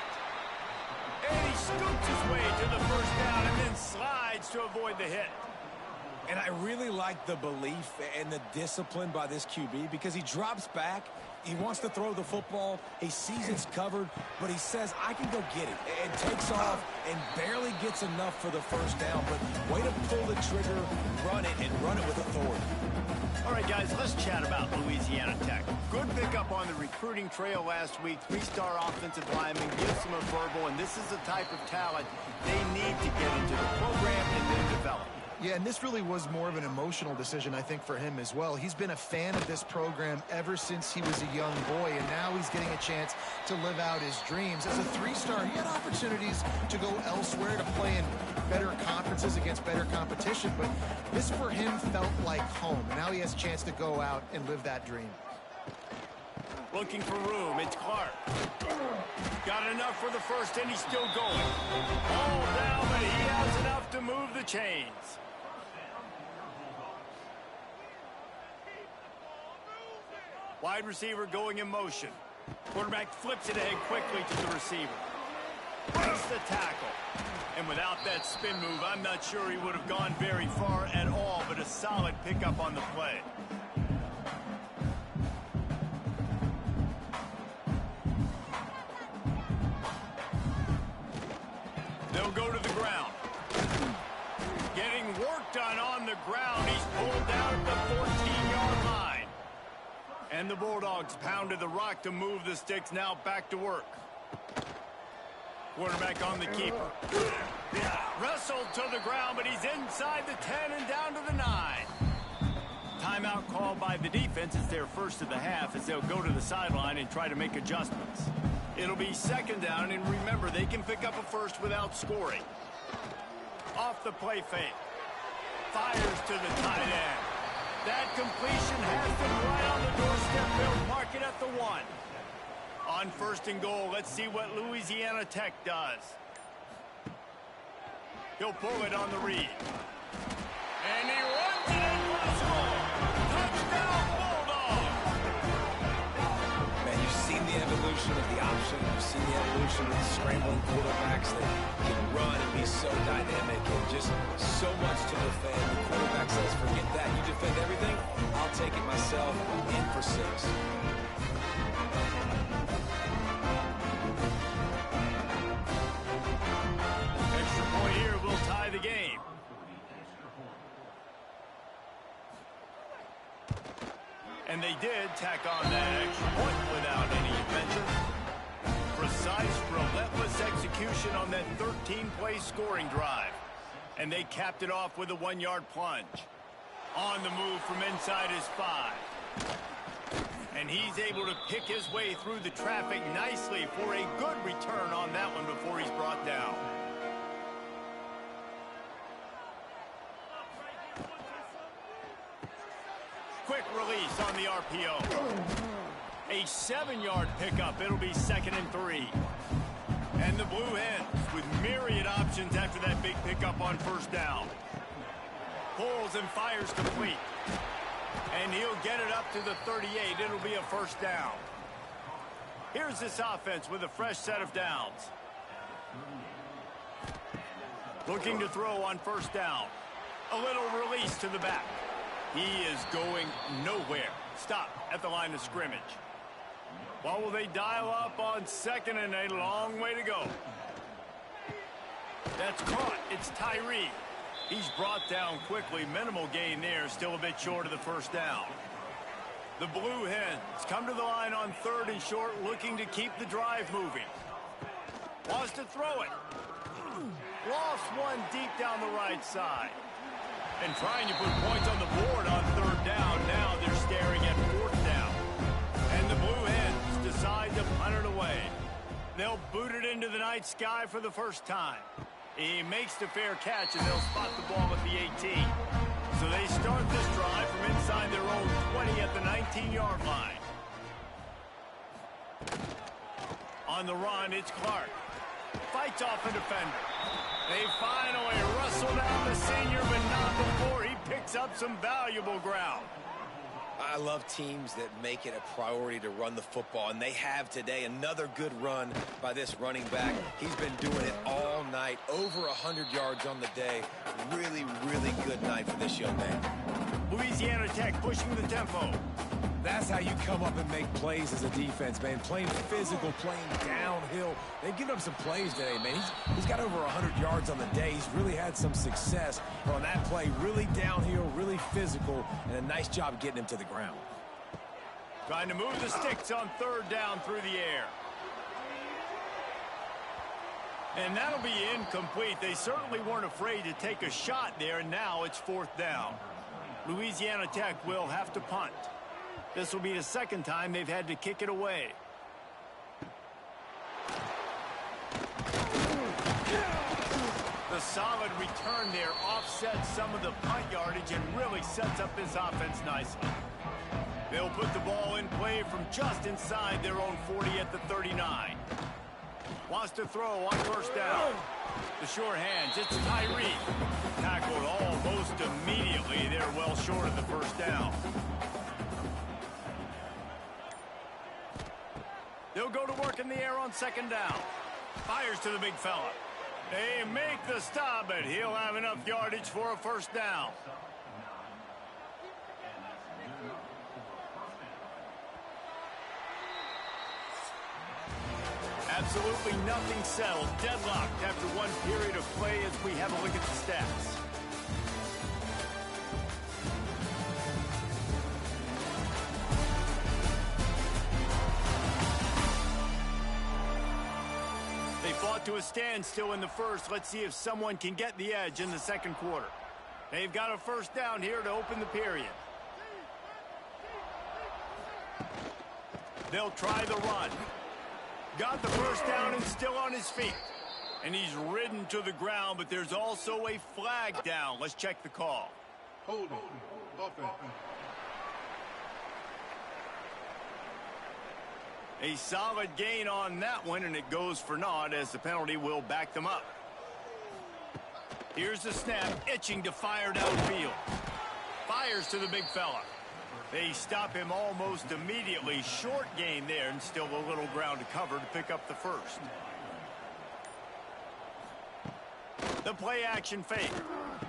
Speaker 2: And he scoops his way to the first down and then slides to avoid the hit.
Speaker 1: And I really like the belief and the discipline by this QB because he drops back. He wants to throw the football. He sees it's covered, but he says, I can go get it, and takes off and barely gets enough for the first down. But way to pull the trigger, run it, and run it with authority.
Speaker 2: All right, guys, let's chat about Louisiana Tech. Good pickup on the recruiting trail last week. 3-star offensive lineman, gives them a verbal, and this is the type of talent they need to get into the program and then develop.
Speaker 3: Yeah, and this really was more of an emotional decision, I think, for him as well. He's been a fan of this program ever since he was a young boy, and now he's getting a chance to live out his dreams. As a 3-star, he had opportunities to go elsewhere, to play in better conferences against better competition, but this for him felt like home. And now he has a chance to go out and live that dream.
Speaker 2: Looking for room, it's Clark. Got enough for the first, and he's still going. All down, but he has enough to move the chains. Wide receiver going in motion. Quarterback flips it ahead quickly to the receiver. Breaks the tackle. And without that spin move, I'm not sure he would have gone very far at all, but a solid pickup on the play. They'll go to the ground. Getting work done on the ground. He's pulled down at the 14-yard line. And the Bulldogs pounded the rock to move the sticks, now back to work. Quarterback on the keeper. Wrestled to the ground, but he's inside the 10 and down to the 9. Timeout called by the defense. It's their first of the half as they'll go to the sideline and try to make adjustments. It'll be 2nd down, and remember, they can pick up a first without scoring. Off the play fake. Fires to the tight end. That completion has them right on the doorstep. They'll mark it at the 1. On 1st and goal, let's see what Louisiana Tech does. He'll pull it on the read. And he runs it in for the score. Touchdown, Bulldogs!
Speaker 1: Man, you've seen the evolution of the option. You've seen the evolution of the scrambling quarterbacks that can run and be so dynamic and just so much to defend. The quarterback says, forget that. You defend everything, I'll take it myself. In for 6.
Speaker 2: Extra point here will tie the game. And they did tack on that extra point without any adventure. Precise, relentless execution on that 13-play scoring drive. And they capped it off with a 1-yard plunge. On the move from inside his 5. And he's able to pick his way through the traffic nicely for a good return on that one before he's brought down. Quick release on the RPO. A 7-yard pickup. It'll be 2nd and 3. And the Blue Hens with myriad options after that big pickup on first down. Pulls and fires complete. And he'll get it up to the 38. It'll be a first down. Here's this offense with a fresh set of downs. Looking to throw on first down. A little release to the back. He is going nowhere. Stop at the line of scrimmage. Well, will they dial up on 2nd and a long way to go? That's caught. It's Tyree. He's brought down quickly. Minimal gain there. Still a bit short of the first down. The Blue Hens come to the line on 3rd and short, looking to keep the drive moving. Wants to throw it. Lost one deep down the right side. And trying to put points on the board on 3rd down. Now they're staring at 4th down. And the Blue Hens decide to punt it away. They'll boot it into the night sky for the first time. He makes the fair catch, and they'll spot the ball at the 18. So they start this drive from inside their own 20 at the 19-yard line. On the run, it's Clark. Fights off a defender. They finally wrestle down the senior, but not before he picks up some valuable ground.
Speaker 1: I love teams that make it a priority to run the football, and they have today. Another good run by this running back. He's been doing it all night, over 100 yards on the day. Really, really good night for this young man.
Speaker 2: Louisiana Tech pushing the tempo.
Speaker 1: That's how you come up and make plays as a defense, man. Playing physical, playing downhill. They've given up some plays today, man. He's got over 100 yards on the day. He's really had some success on that play. Really downhill, really physical, and a nice job getting him to the ground.
Speaker 2: Trying to move the sticks on 3rd down through the air. And that'll be incomplete. They certainly weren't afraid to take a shot there, and now it's 4th down. Louisiana Tech will have to punt. This will be the 2nd time they've had to kick it away. The solid return there offsets some of the punt yardage and really sets up this offense nicely. They'll put the ball in play from just inside their own 40 at the 39. Wants to throw on 1st down. The short hands, it's Tyree. Tackled almost immediately. They're well short of the 1st down. They'll go to work in the air on 2nd down. Fires to the big fella. They make the stop, but he'll have enough yardage for a 1st down. Absolutely nothing settled. Deadlocked after one period of play as we have a look at the stats. They fought to a standstill in the first. Let's see if someone can get the edge in the 2nd quarter. They've got a 1st down here to open the period. They'll try the run. Got the 1st down and still on his feet. And he's ridden to the ground, but there's also a flag down. Let's check the call.
Speaker 5: Hold on. Offense.
Speaker 2: A solid gain on that one, and it goes for naught as the penalty will back them up. Here's the snap, itching to fire downfield. Fires to the big fella. They stop him almost immediately. Short gain there, and still a little ground to cover to pick up the 1st. The play action fake.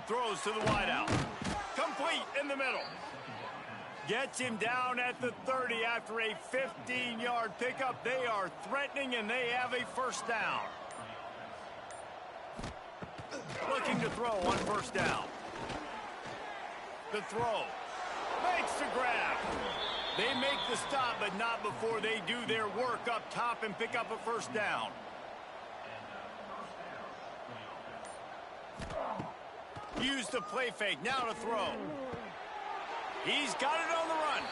Speaker 2: Throws to the wideout. Complete in the middle. Gets him down at the 30 after a 15-yard pickup. They are threatening, and they have a 1st down. Looking to throw on 1st down. The throw. Makes the grab. They make the stop, but not before they do their work up top and pick up a 1st down. Use the play fake. Now to throw. He's got it on the run.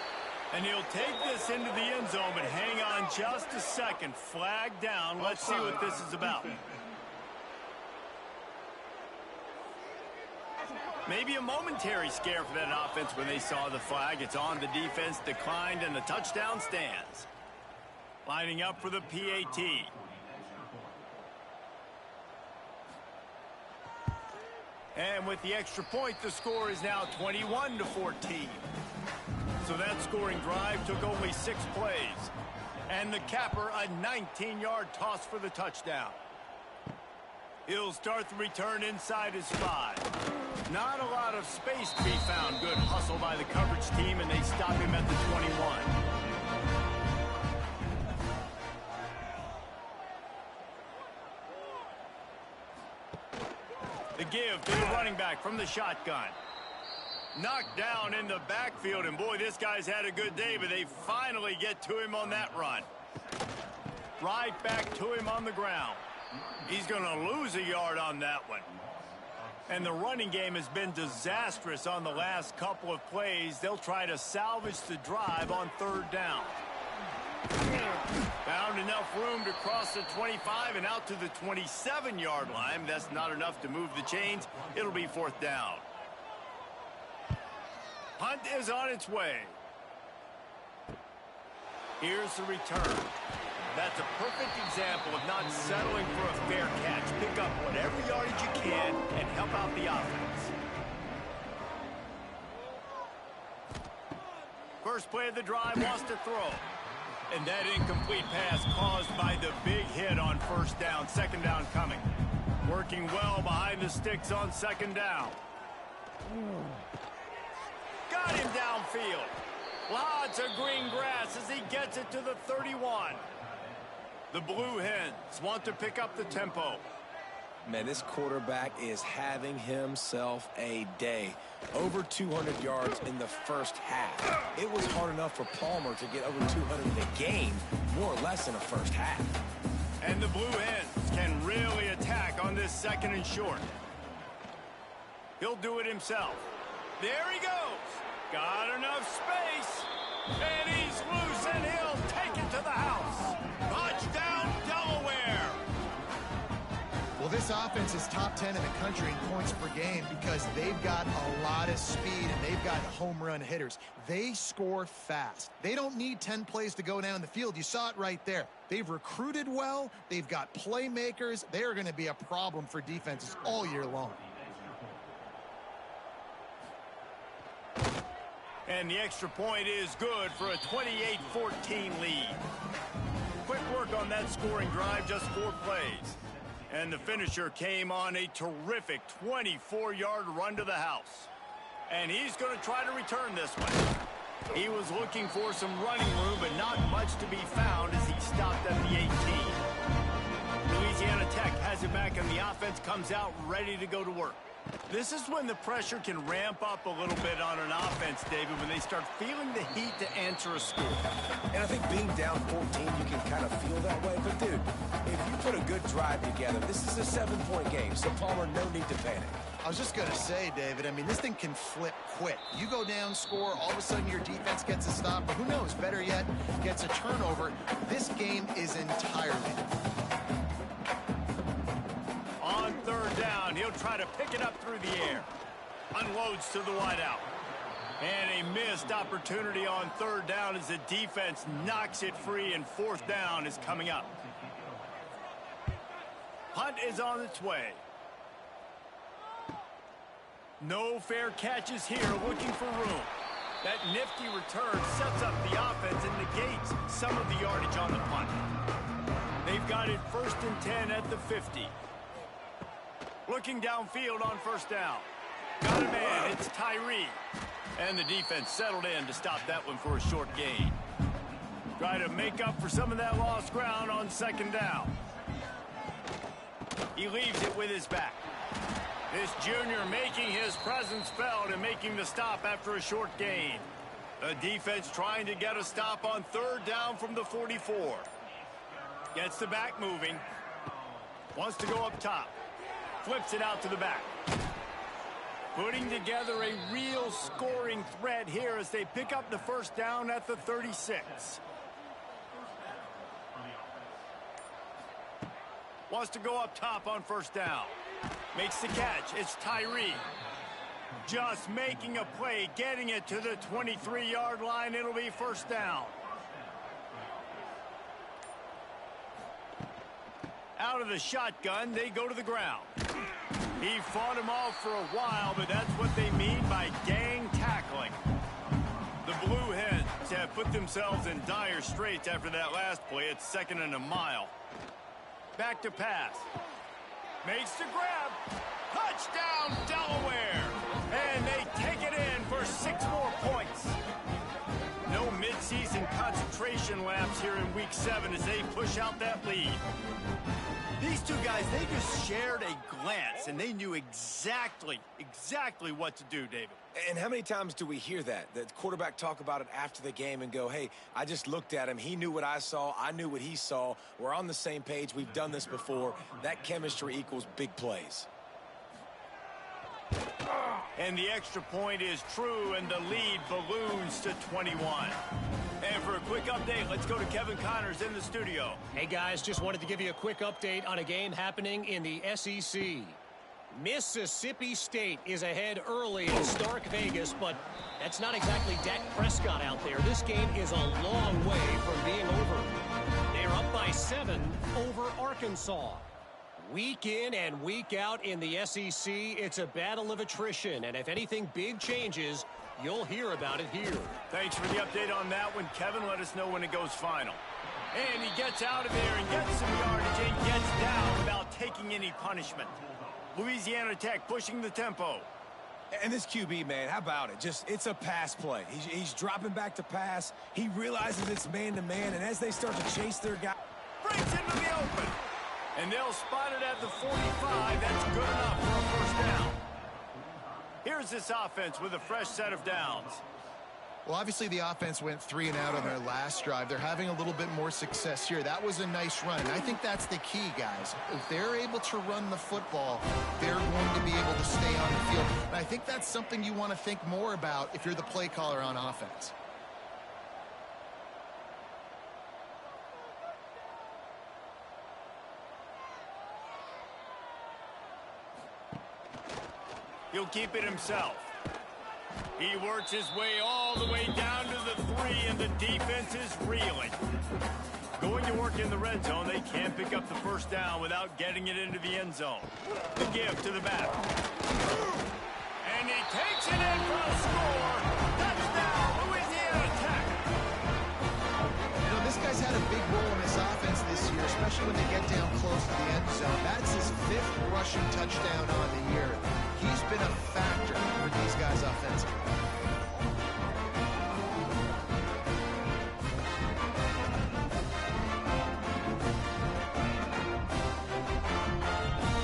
Speaker 2: And he'll take this into the end zone, but hang on just a second. Flag down. Let's see what this is about. Maybe a momentary scare for that offense when they saw the flag. It's on. The defense declined, and the touchdown stands. Lining up for the PAT. And with the extra point, the score is now 21-14. So that scoring drive took only 6 plays. And the capper, a 19-yard toss for the touchdown. He'll start the return inside his 5. Not a lot of space to be found. Good hustle by the coverage team, and they stop him at the 21. The give to the running back from the shotgun. Knocked down in the backfield, and boy, this guy's had a good day, but they finally get to him on that run. Right back to him on the ground. He's going to lose a yard on that one. And the running game has been disastrous on the last couple of plays. They'll try to salvage the drive on third down. Found enough room to cross the 25 and out to the 27-yard line. That's not enough to move the chains. It'll be fourth down. Punt is on its way. Here's the return. That's a perfect example of not settling for a fair catch. Pick up whatever yardage you can and help out the offense. First play of the drive wants to throw. And that incomplete pass caused by the big hit on first down. Second down coming. Working well behind the sticks on second down. Got him downfield. Lots of green grass as he gets it to the 31. The Blue Hens want to pick up the tempo.
Speaker 1: Man, this quarterback is having himself a day. Over 200 yards in the first half. It was hard enough for Palmer to get over 200 in the game, more or less in the first half.
Speaker 2: And the Blue Hens can really attack on this second and short. He'll do it himself. There he goes. Got enough space. And he's loose, and he'll take it to the house. Touchdown, Delaware.
Speaker 3: Well, this offense is top 10 in the country in points per game because they've got a lot of speed and they've got home run hitters. They score fast. They don't need 10 plays to go down the field. You saw it right there. They've recruited well. They've got playmakers. They are going to be a problem for defenses all year long.
Speaker 2: And the extra point is good for a 28-14 lead. Quick work on that scoring drive, just 4 plays. And the finisher came on a terrific 24-yard run to the house. And he's going to try to return this one. He was looking for some running room, but not much to be found as he stopped at the 18. Louisiana Tech has it back, and the offense comes out ready to go to work. This is when the pressure can ramp up a little bit on an offense, David, when they start feeling the heat to answer a score.
Speaker 1: And I think being down 14, you can kind of feel that way. But, dude, if you put a good drive together, this is a 7-point game, so Palmer, no need to panic.
Speaker 3: I was just going to say, David, I mean, this thing can flip quick. You go down, score, all of a sudden your defense gets a stop, but who knows, better yet, gets a turnover. This game is entirely
Speaker 2: on third down, he'll try to pick it up through the air. Unloads to the wideout. And a missed opportunity on third down as the defense knocks it free, and fourth down is coming up. Punt is on its way. No fair catches here, looking for room. That nifty return sets up the offense and negates some of the yardage on the punt. They've got it 1st and 10 at the 50. Looking downfield on first down. Got a man, it's Tyree. And the defense settled in to stop that one for a short gain. Try to make up for some of that lost ground on second down. He leaves it with his back. This junior making his presence felt and making the stop after a short gain. The defense trying to get a stop on third down from the 44. Gets the back moving. Wants to go up top. Flips it out to the back. Putting together a real scoring threat here as they pick up the first down at the 36. Wants to go up top on first down. Makes the catch. It's Tyree. Just making a play, getting it to the 23-yard line. It'll be first down. Out of the shotgun, they go to the ground. He fought him off for a while, but that's what they mean by gang tackling. The Blue Hens have put themselves in dire straits after that last play. It's 2nd and a mile. Back to pass. Makes the grab. Touchdown, Delaware. And they take it in for 6 more points. No mid-season concentration laps here in Week 7 as they push out that lead. These two guys, they just shared a glance, and they knew exactly what to do, David.
Speaker 1: And how many times do we hear that? The quarterback talk about it after the game and go, hey, I just looked at him. He knew what I saw. I knew what he saw. We're on the same page. We've done this before. That chemistry equals big plays.
Speaker 2: And the extra point is true, and the lead balloons to 21. And for a quick update, let's go to Kevin Connors in the studio.
Speaker 4: Hey, guys, just wanted to give you a quick update on a game happening in the SEC. Mississippi State is ahead early in Stark Vegas, but that's not exactly Dak Prescott out there. This game is a long way from being over. They're up by 7 over Arkansas. Week in and week out in the SEC, it's a battle of attrition, and if anything big changes, you'll hear about it here.
Speaker 2: Thanks for the update on that one, Kevin. Let us know when it goes final. And he gets out of there and gets some yardage and gets down without taking any punishment. Louisiana Tech pushing the tempo.
Speaker 1: And this QB, man, how about it? It's a pass play. He's dropping back to pass. He realizes it's man-to-man, and as they start to chase their guy,
Speaker 2: breaks into the open. And they'll spot it at the 45. That's good enough for a first down. Here's this offense with a fresh set of downs.
Speaker 3: Well, obviously the offense went 3 and out on their last drive. They're having a little bit more success here. That was a nice run, and I think that's the key, guys. If they're able to run the football, they're going to be able to stay on the field. And I think that's something you want to think more about if you're the play caller on offense.
Speaker 2: He'll keep it himself. He works his way all the way down to the 3, and the defense is reeling. Going to work in the red zone, they can't pick up the first down without getting it into the end zone. The give to the back. And he takes it in for a score. Touchdown, Louisiana Tech.
Speaker 3: You know, this guy's had a big role in this offense this year, especially when they get down close to the end zone. That's his 5th rushing touchdown on the year. He's been a factor for these guys offensively.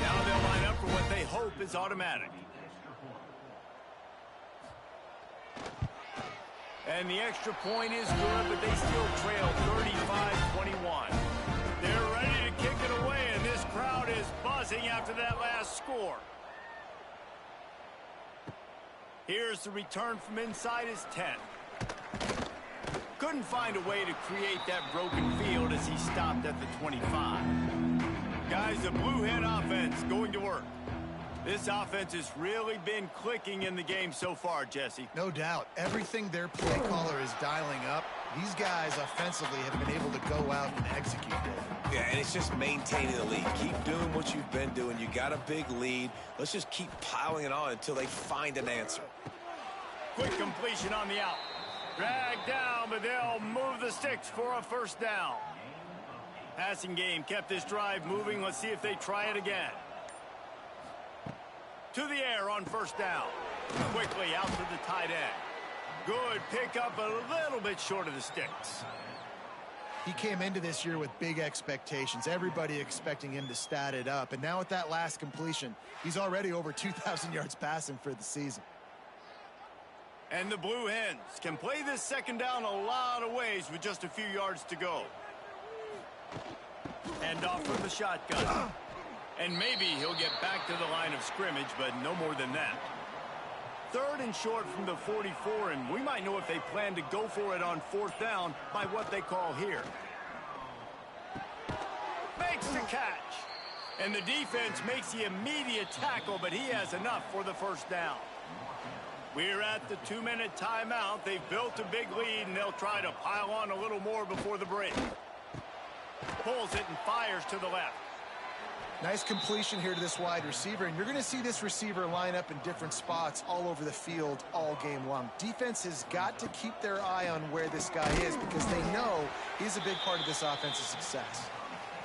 Speaker 2: Now they'll line up for what they hope is automatic. And the extra point is good, but they still trail 35-21. They're ready to kick it away, and this crowd is buzzing after that last score. Here's the return from inside his 10. Couldn't find a way to create that broken field as he stopped at the 25. Guys, the Blue Hen offense going to work. This offense has really been clicking in the game so far, Jesse.
Speaker 3: No doubt. Everything their play caller is dialing up, these guys offensively have been able to go out and execute it.
Speaker 1: yeah, and it's just maintaining the lead. Keep doing what you've been doing. You got a big lead. Let's just keep piling it on until they find an answer.
Speaker 2: Quick completion on the out. Dragged down, but they'll move the sticks for a first down. Passing game kept this drive moving. Let's see if they try it again. To the air on first down. Quickly out to the tight end. Good pickup, a little bit short of the sticks.
Speaker 3: He came into this year with big expectations. Everybody expecting him to stat it up. And now with that last completion, he's already over 2,000 yards passing for the season.
Speaker 2: And the Blue Hens can play this second down a lot of ways with just a few yards to go. And off from the shotgun. And maybe he'll get back to the line of scrimmage, but no more than that. 3rd and short from the 44, and we might know if they plan to go for it on 4th down by what they call here. Makes the catch. And the defense makes the immediate tackle, but he has enough for the first down. We're at the 2-minute timeout. They've built a big lead, and they'll try to pile on a little more before the break. Pulls it and fires to the left.
Speaker 3: Nice completion here to this wide receiver, and you're going to see this receiver line up in different spots all over the field all game long. Defense has got to keep their eye on where this guy is because they know he's a big part of this offense's success.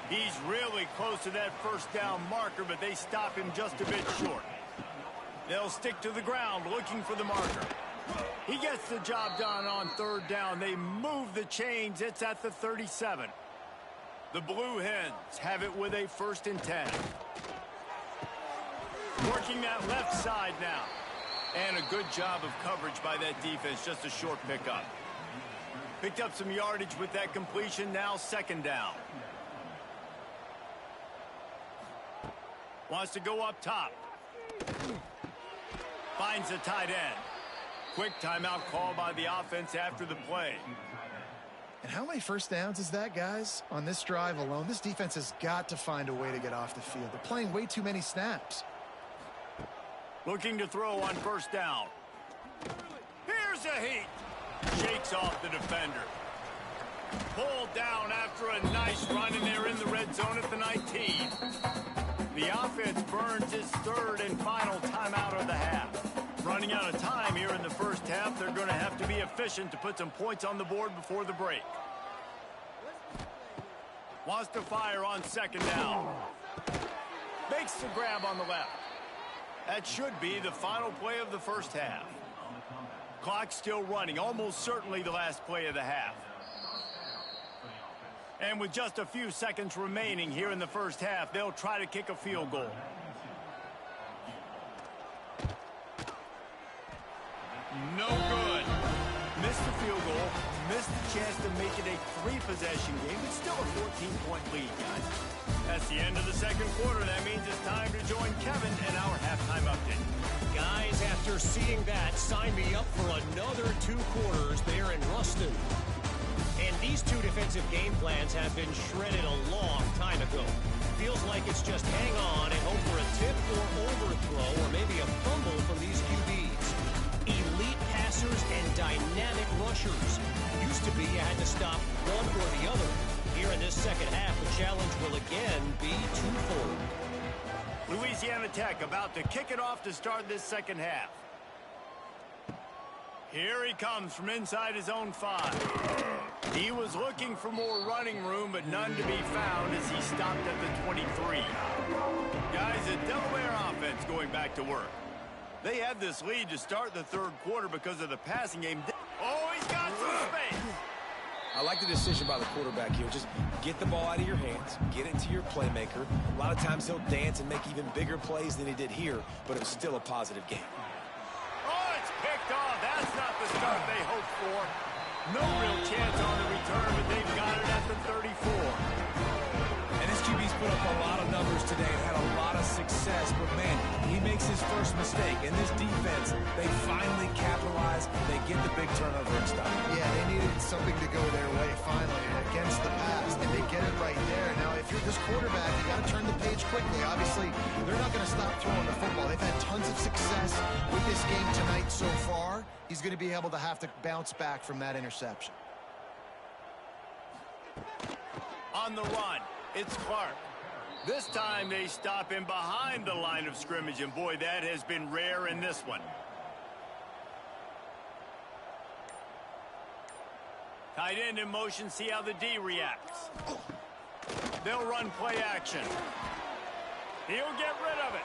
Speaker 2: He's really close to that first down marker, but they stop him just a bit short. They'll stick to the ground looking for the marker. He gets the job done on third down. They move the chains. It's at the 37. The Blue Hens have it with a 1st and 10. Working that left side now. And a good job of coverage by that defense. Just a short pickup. Picked up some yardage with that completion. Now 2nd down. Wants to go up top. Finds the tight end. Quick timeout call by the offense after the play.
Speaker 3: And how many first downs is that, guys? On this drive alone, this defense has got to find a way to get off the field. They're playing way too many snaps.
Speaker 2: Looking to throw on 1st down. Here's a heat. Shakes off the defender. Pulled down after a nice run, and they're in the red zone at the 19. The offense burns its 3rd and final timeout of the half. Running out of time here in the 1st half. They're going to have to be efficient to put some points on the board before the break. Wants to fire on 2nd down. Makes the grab on the left. That should be the final play of the 1st half. Clock still running, almost certainly the last play of the half. And with just a few seconds remaining here in the 1st half, they'll try to kick a field goal. No good. Missed the field goal, missed the chance to make it a 3-possession game, but still a 14-point lead, guys. That's the end of the 2nd quarter. That means it's time to join Kevin in our halftime update.
Speaker 4: Guys, after seeing that, sign me up for another 2 quarters there in Ruston. And these 2 defensive game plans have been shredded a long time ago. Feels like it's just hang on and hope for a tip or overthrow or maybe a fumble from these QBs. Elite passers and dynamic rushers. Used to be you had to stop one or the other. Here in this 2nd half, the challenge will again be twofold.
Speaker 2: Louisiana Tech about to kick it off to start this 2nd half. Here he comes from inside his own 5. He was looking for more running room, but none to be found as he stopped at the 23. Guys, the Delaware offense going back to work. They had this lead to start the 3rd quarter because of the passing game. Oh, he's got some space.
Speaker 1: I like the decision by the quarterback here. Just get the ball out of your hands, get it to your playmaker. A lot of times he'll dance and make even bigger plays than he did here, but it was still a positive game.
Speaker 2: Oh, it's picked off. That's not the start they hoped for. No real chance on the return, but they've got it at the 34.
Speaker 1: And this QB's put up a lot of numbers today and had a lot of success, but man, he makes his first mistake. And this defense, they finally capitalize. They get the big turnover and stop.
Speaker 3: Yeah, they needed something to go their way finally against the pass, and they get it right there. Now, if you're this quarterback, you got to turn the page quickly. Obviously, they're not going to stop throwing the football. They've had tons of success with this game tonight so far. He's going to be able to have to bounce back from that interception.
Speaker 2: On the run, it's Clark. This time they stop him behind the line of scrimmage, and boy, that has been rare in this one. Tight end in motion, see how the D reacts. They'll run play action. He'll get rid of it.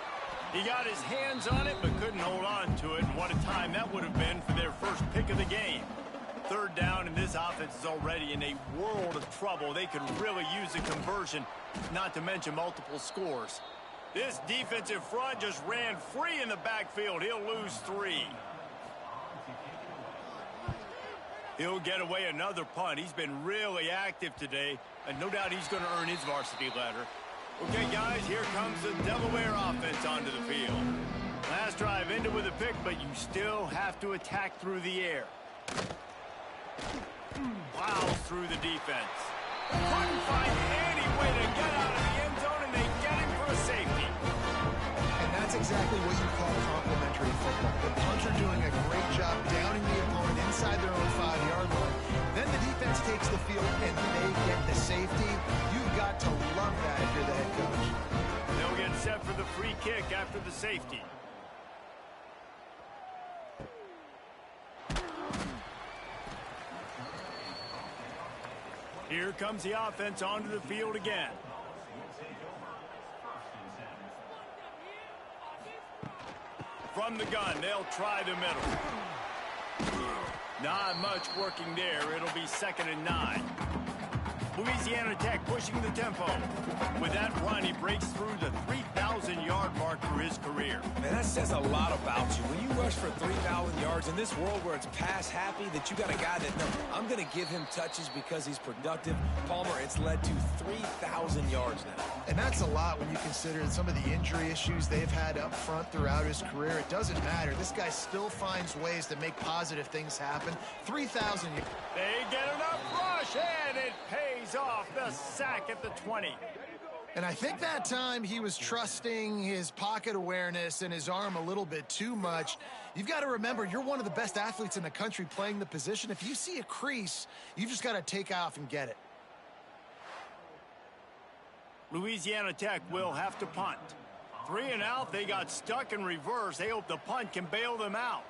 Speaker 2: He got his hands on it, but couldn't hold on to it. And what a time that would have been for their first pick of the game. 3rd down, and this offense is already in a world of trouble. They could really use a conversion, not to mention multiple scores. This defensive front just ran free in the backfield. He'll lose 3. He'll get away another punt. He's been really active today, and no doubt he's going to earn his varsity ladder. Okay, guys, here comes the Delaware offense onto the field. Last drive ended with a pick, but you still have to attack through the air. Plows through the defense. Couldn't find any way to get out of the end zone, and they get him for a safety.
Speaker 3: And that's exactly what you call complementary football. The punter doing a great job downing the opponent inside their own 5-yard line. Then the defense takes the field, and they get the safety. You've got to love that if you're the head coach.
Speaker 2: They'll get set for the free kick after the safety. Here comes the offense onto the field again. From the gun, they'll try the middle. Not much working there. It'll be 2nd and 9. Louisiana Tech pushing the tempo. With that run, he breaks through the 3,000-yard mark for his career.
Speaker 1: Man, that says a lot about you. When you rush for 3,000 yards in this world where it's pass happy, that you got a guy that, no, I'm going to give him touches because he's productive. Palmer, it's led to 3,000 yards now.
Speaker 3: And that's a lot when you consider some of the injury issues they've had up front throughout his career. It doesn't matter. This guy still finds ways to make positive things happen. 3,000.
Speaker 2: They get enough rush, and it pays off. The sack at the 20.
Speaker 3: And I think that time he was trusting his pocket awareness and his arm a little bit too much. You've got to remember, you're one of the best athletes in the country playing the position. If you see a crease, you've just got to take off and get it.
Speaker 2: Louisiana Tech will have to punt. 3 and out. They got stuck in reverse. They hope the punt can bail them out.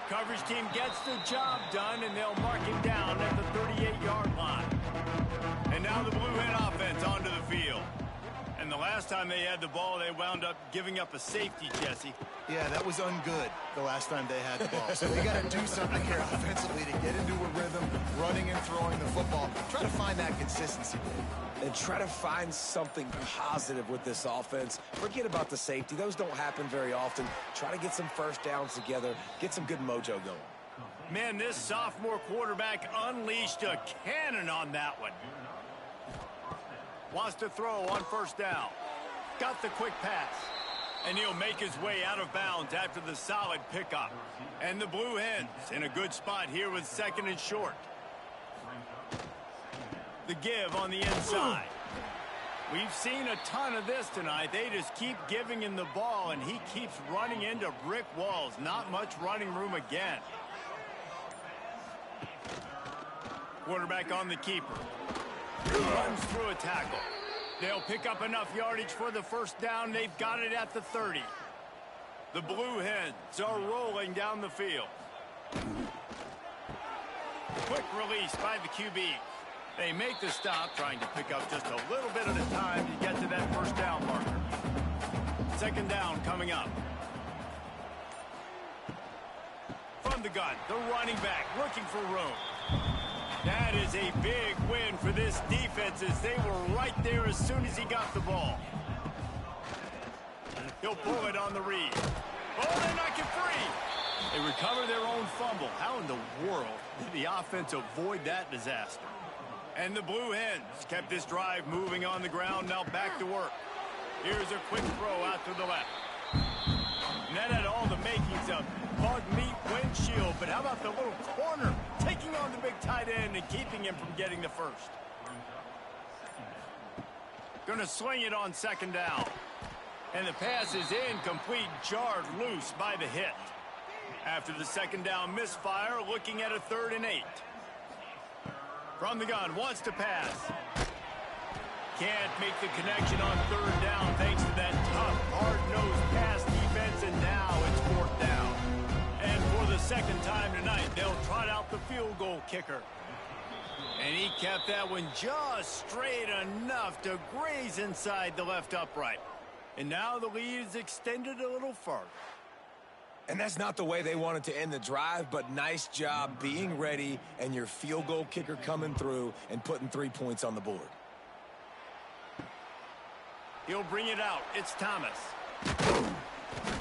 Speaker 2: Coverage team gets the job done, and they'll mark him down at the 38-yard line. And now the Blue Hen offense onto the field. And the last time they had the ball, they wound up giving up a safety, Jesse.
Speaker 3: Yeah, that was ungood the last time they had the ball. So they got to do something here offensively to get into a rhythm, running and throwing the football. Try to find that consistency.
Speaker 1: And try to find something positive with this offense. Forget about the safety. Those don't happen very often. Try to get some first downs together. Get some good mojo going.
Speaker 2: Man, this sophomore quarterback unleashed a cannon on that one. Wants to throw on 1st down. Got the quick pass. And he'll make his way out of bounds after the solid pickup. And the Blue Hens in a good spot here with 2nd and short. The give on the inside. We've seen a ton of this tonight. They just keep giving him the ball, and he keeps running into brick walls. Not much running room again. Quarterback on the keeper. Runs through a tackle. They'll pick up enough yardage for the 1st down. They've got it at the 30. The Blue Hens are rolling down the field. Quick release by the QB. They make the stop, trying to pick up just a little bit at a time to get to that 1st down marker. 2nd down coming up. From the gun, the running back looking for room. That is a big win for this defense as they were right there as soon as he got the ball. He'll pull it on the read. Oh, they knock it free. They recover their own fumble. How in the world did the offense avoid that disaster? And the Blue Hens kept this drive moving on the ground. Now back to work. Here's a quick throw out to the left. And that had all the makings of bug meat windshield. But how about the little corner taking on the big tight end and keeping him from getting the 1st? Gonna swing it on 2nd down. And the pass is incomplete, jarred loose by the hit. After the 2nd down misfire, looking at a 3rd and 8. From the gun, wants to pass. Can't make the connection on 3rd down thanks to that tough, hard-nosed pass defense, and now it's 4th down. And for the 2nd time tonight, they'll trot out the field goal kicker. And he kept that one just straight enough to graze inside the left upright. And now the lead is extended a little further.
Speaker 1: And that's not the way they wanted to end the drive, but nice job being ready and your field goal kicker coming through and putting 3 points on the board.
Speaker 2: He'll bring it out. It's Thomas.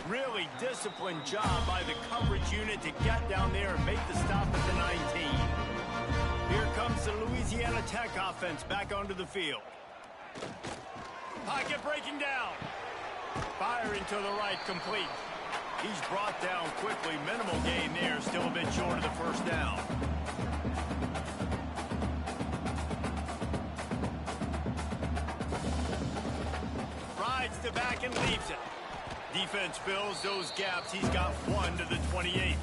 Speaker 2: Really disciplined job by the coverage unit to get down there and make the stop at the 19. Here comes the Louisiana Tech offense back onto the field. Pocket breaking down. Firing to the right, complete. He's brought down quickly. Minimal gain there. Still a bit short of the 1st down. Rides the back and leaves it. Defense fills those gaps. He's got 1 to the 28.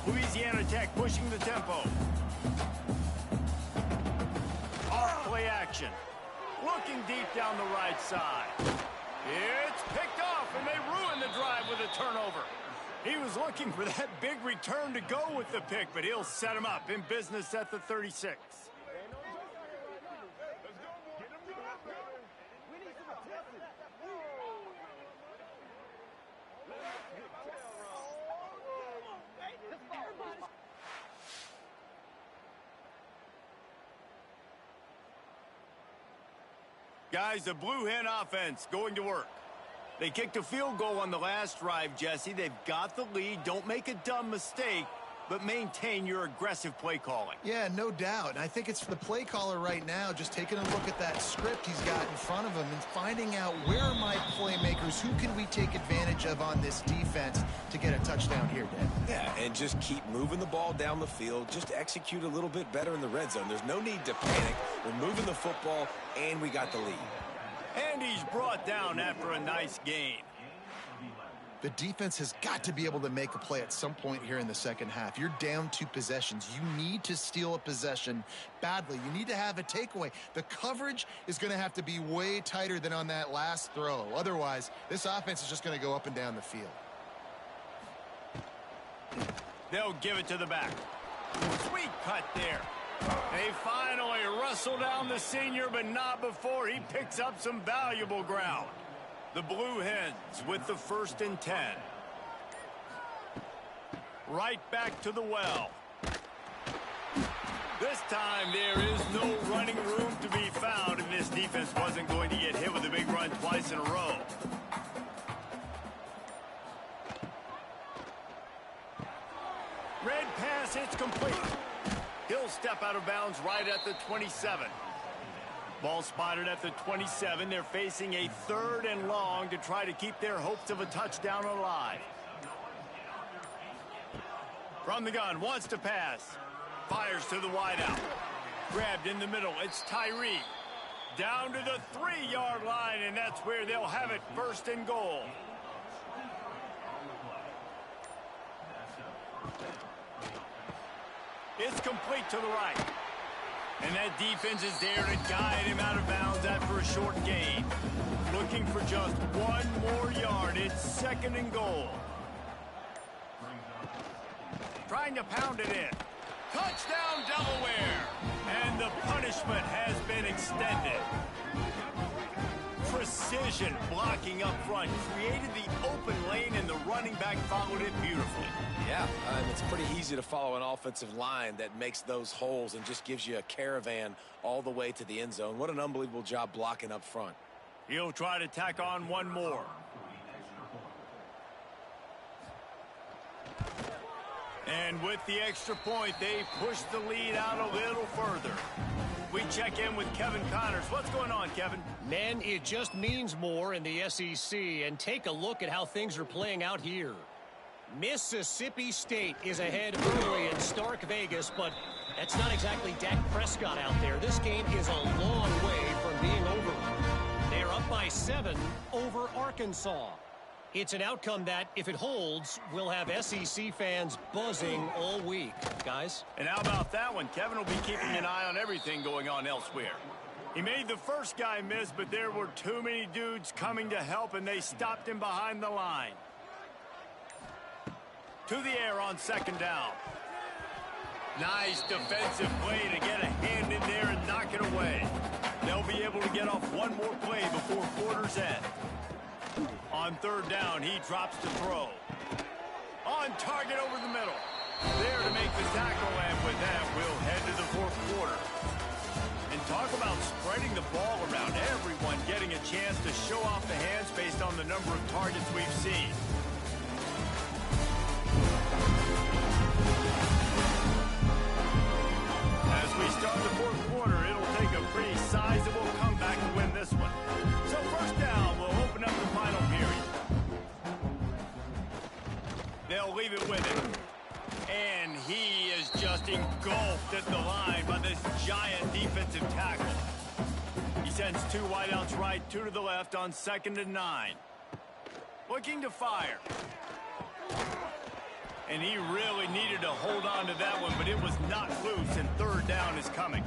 Speaker 2: Louisiana Tech pushing the tempo. Off play action. Looking deep down the right side. It's picked off, and they ruin the drive with a turnover. He was looking for that big return to go with the pick, but he'll set him up in business at the 36. guys, the Blue Hen offense going to work. They kicked a field goal on the last drive, Jesse. They've got the lead. Don't make a dumb mistake, but maintain your aggressive play calling.
Speaker 3: Yeah, no doubt. And I think it's for the play caller right now, just taking a look at that script he's got in front of him and finding out where are my playmakers, who can we take advantage of on this defense to get a touchdown here, Dan.
Speaker 1: Yeah, and just keep moving the ball down the field. Just execute a little bit better in the red zone. There's no need to panic. We're moving the football, and we got the lead.
Speaker 2: And he's brought down after a nice gain.
Speaker 3: The defense has got to be able to make a play at some point here in the second half. You're down 2 possessions. You need to steal a possession badly. You need to have a takeaway. The coverage is going to have to be way tighter than on that last throw. Otherwise, this offense is just going to go up and down the field.
Speaker 2: They'll give it to the back. Sweet cut there. They finally wrestle down the senior, but not before he picks up some valuable ground. The Blue Hens with the 1st and 10. Right back to the well. This time there is no running room to be found, and this defense wasn't going to get hit with a big run twice in a row. Red pass, it's complete. He'll step out of bounds right at the 27. Ball spotted at the 27. They're facing a 3rd and long to try to keep their hopes of a touchdown alive. From the gun, wants to pass. Fires to the wideout. Grabbed in the middle, it's Tyree. Down to the 3-yard line, and that's where they'll have it, 1st and goal. It's complete to the right. And that defense is there to guide him out of bounds after a short gain. Looking for just 1 more yard. It's 2nd and goal. Trying to pound it in. Touchdown, Delaware. And the punishment has been extended. Precision blocking up front created the open lane, and the running back followed it beautifully.
Speaker 1: Yeah, it's pretty easy to follow an offensive line that makes those holes and just gives you a caravan all the way to the end zone. What an unbelievable job blocking up front.
Speaker 2: He'll try to tack on 1 more. And with the extra point, they push the lead out a little further. We check in with Kevin Connors. What's going on, Kevin?
Speaker 4: Men, it just means more in the SEC, and take a look at how things are playing out here. Mississippi State is ahead early in Stark Vegas, but that's not exactly Dak Prescott out there. This game is a long way from being over. They're up by 7 over Arkansas. It's an outcome that, if it holds, will have SEC fans buzzing all week. Guys?
Speaker 2: And how about that one? Kevin will be keeping an eye on everything going on elsewhere. He made the first guy miss, but there were too many dudes coming to help, and they stopped him behind the line. To the air on 2nd down. Nice defensive play to get a hand in there and knock it away. They'll be able to get off 1 more play before quarter's end. On 3rd down, he drops to throw. On target over the middle. There to make the tackle, and with that, we'll head to the 4th quarter. And talk about spreading the ball around. Everyone getting a chance to show off the hands based on the number of targets we've seen. As we start the 4th quarter, it'll take a pretty sizable comeback to win this one. So 1st down will open up the final period. They'll leave it with him. And he is just engulfed at the line by this giant defensive tackle. He sends 2 wideouts right, 2 to the left on 2nd and 9. Looking to fire. And he really needed to hold on to that one, but it was not loose, and 3rd down is coming.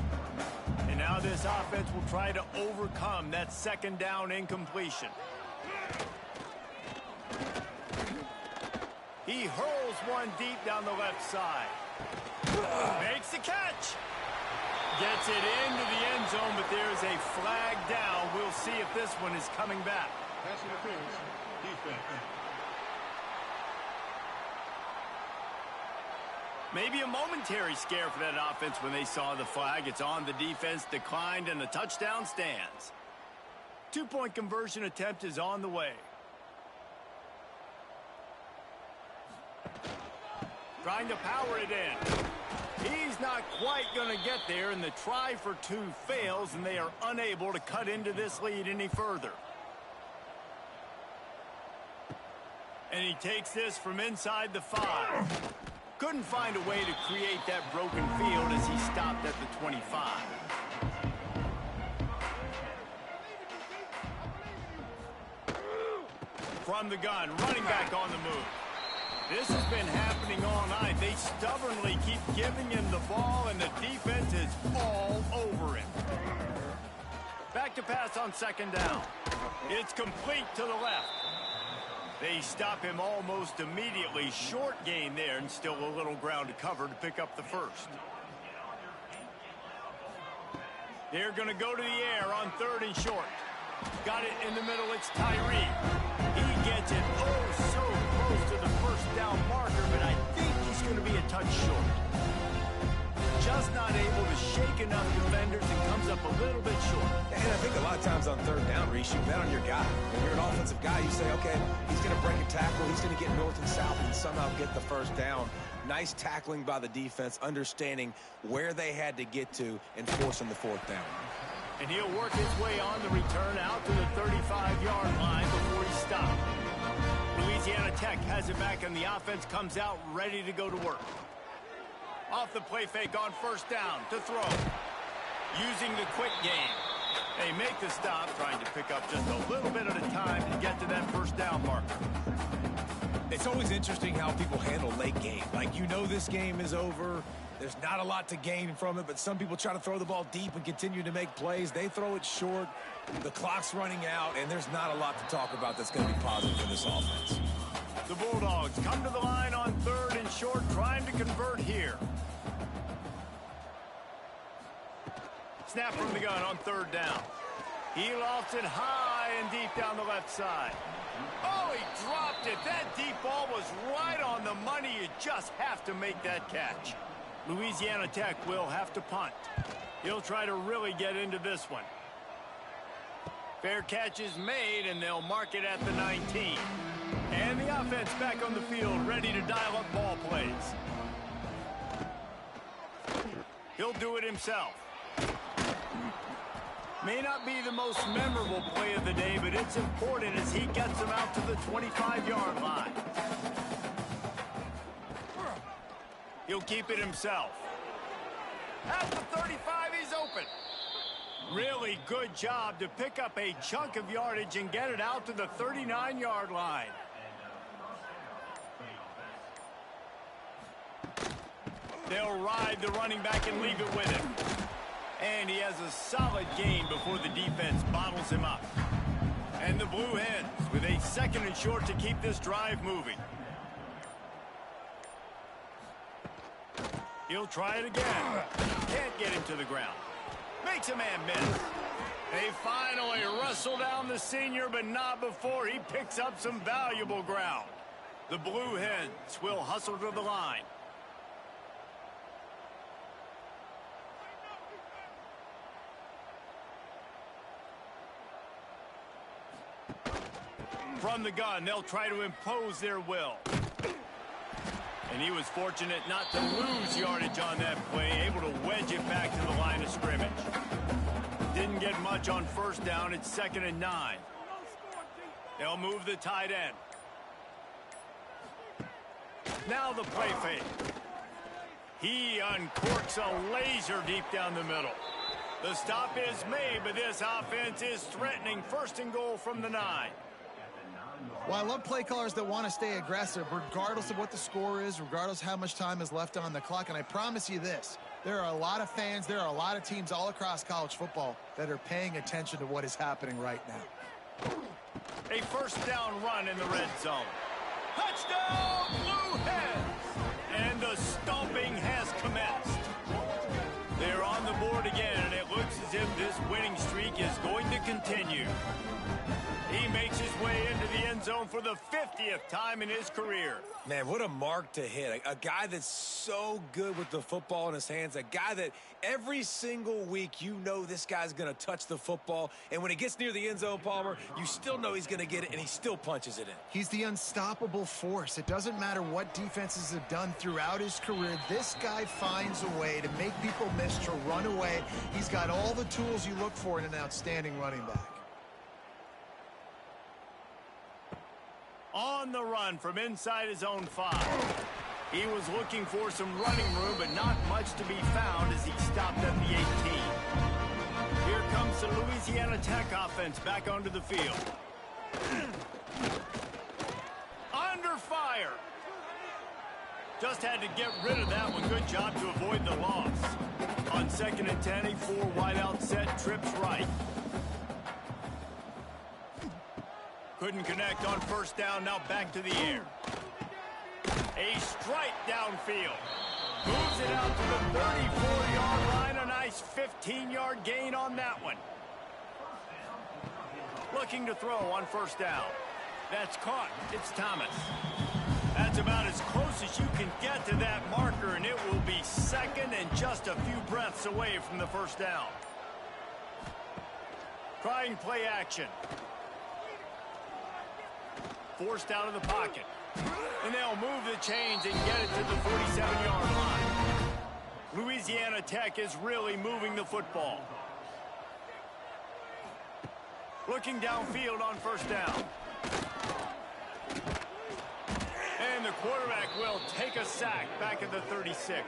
Speaker 2: And now this offense will try to overcome that 2nd down incompletion. He hurls one deep down the left side. Makes the catch. Gets it into the end zone, but there's a flag down. We'll see if this one is coming back.
Speaker 5: Pass interference. Defense.
Speaker 2: Maybe a momentary scare for that offense when they saw the flag. It's on, the defense declined, and the touchdown stands. Two-point conversion attempt is on the way. Trying to power it in. He's not quite going to get there, and the try for two fails, and they are unable to cut into this lead any further. And he takes this from inside the 5. Couldn't find a way to create that broken field as he stopped at the 25. From the gun, running back on the move. This has been happening all night. They stubbornly keep giving him the ball, and the defense is all over him. Back to pass on second down. It's complete to the left. They stop him almost immediately. Short gain there, and still a little ground to cover to pick up the first. They're going to go to the air on third and short. Got it in the middle. It's Tyree. He gets it so close to the first down marker, but I think he's going to be a touch short. Just not able to shake enough defenders and comes up a little bit short.
Speaker 1: And I think a lot of times on third down, Reese, you bet on your guy. When you're an offensive guy, you say, okay, he's going to break a tackle, he's going to get north and south and somehow get the first down. Nice tackling by the defense, understanding where they had to get to and forcing the fourth down.
Speaker 2: And he'll work his way on the return out to the 35-yard line before he stopped. Louisiana Tech has it back, and the offense comes out ready to go to work. Off the play fake on first down to throw. Using the quick game. They make the stop, trying to pick up just a little bit at a time to get to that first down marker.
Speaker 1: It's always interesting how people handle late game. Like, you know this game is over. There's not a lot to gain from it, but some people try to throw the ball deep and continue to make plays. They throw it short. The clock's running out, and there's not a lot to talk about that's going to be positive for this offense.
Speaker 2: The Bulldogs come to the line on third and short, trying to convert here. Snap from the gun on third down. He lofts it high and deep down the left side. Oh, he dropped it. That deep ball was right on the money. You just have to make that catch. Louisiana Tech will have to punt. He'll try to really get into this one. Fair catch is made, and they'll mark it at the 19. And the offense back on the field, ready to dial up ball plays. He'll do it himself. May not be the most memorable play of the day, but it's important as he gets them out to the 25-yard line. He'll keep it himself. At the 35, he's open. Really good job to pick up a chunk of yardage and get it out to the 39-yard line. They'll ride the running back and leave it with him. And he has a solid gain before the defense bottles him up. And the Blue Hens with a second and short to keep this drive moving. He'll try it again. Can't get him to the ground. Makes a man miss. They finally wrestle down the senior, but not before he picks up some valuable ground. The Blue Hens will hustle to the line. From the gun, they'll try to impose their will. And he was fortunate not to lose yardage on that play, able to wedge it back to the line of scrimmage. Didn't get much on first down. It's 2nd and 9. They'll move the tight end. Now the play fake. He uncorks a laser deep down the middle. The stop is made, but this offense is threatening 1st and goal from the 9.
Speaker 3: Well, I love play callers that want to stay aggressive, regardless of what the score is, regardless of how much time is left on the clock. And I promise you this, there are a lot of fans, there are a lot of teams all across college football that are paying attention to what is happening right now.
Speaker 2: A first down run in the red zone. Touchdown, Blue Hens! And the stomping has commenced. They're on the board again, and it looks as if this winning streak is going to continue. He makes his way into the end zone for the 50th time in his career.
Speaker 1: Man, what a mark to hit. A guy that's so good with the football in his hands, a guy that every single week you know this guy's going to touch the football, and when it gets near the end zone, Palmer, you still know he's going to get it, and he still punches it in.
Speaker 3: He's the unstoppable force. It doesn't matter what defenses have done throughout his career. This guy finds a way to make people miss, to run away. He's got all the tools you look for in an outstanding running back.
Speaker 2: On the run from inside his own 5. He was looking for some running room, but not much to be found as he stopped at the 18. Here comes the Louisiana Tech offense back onto the field. Under fire. Just had to get rid of that one. Good job to avoid the loss. On 2nd and 10, a 4 wideout set, trips right. Couldn't connect on 1st down, now back to the air. A strike downfield. Moves it out to the 34-yard line. A nice 15-yard gain on that one. Looking to throw on 1st down. That's caught. It's Thomas. That's about as close as you can get to that marker, and it will be 2nd and just a few breaths away from the 1st down. Trying play action. Forced out of the pocket. And they'll move the chains and get it to the 47-yard line. Louisiana Tech is really moving the football. Looking downfield on 1st down. And the quarterback will take a sack back at the 36.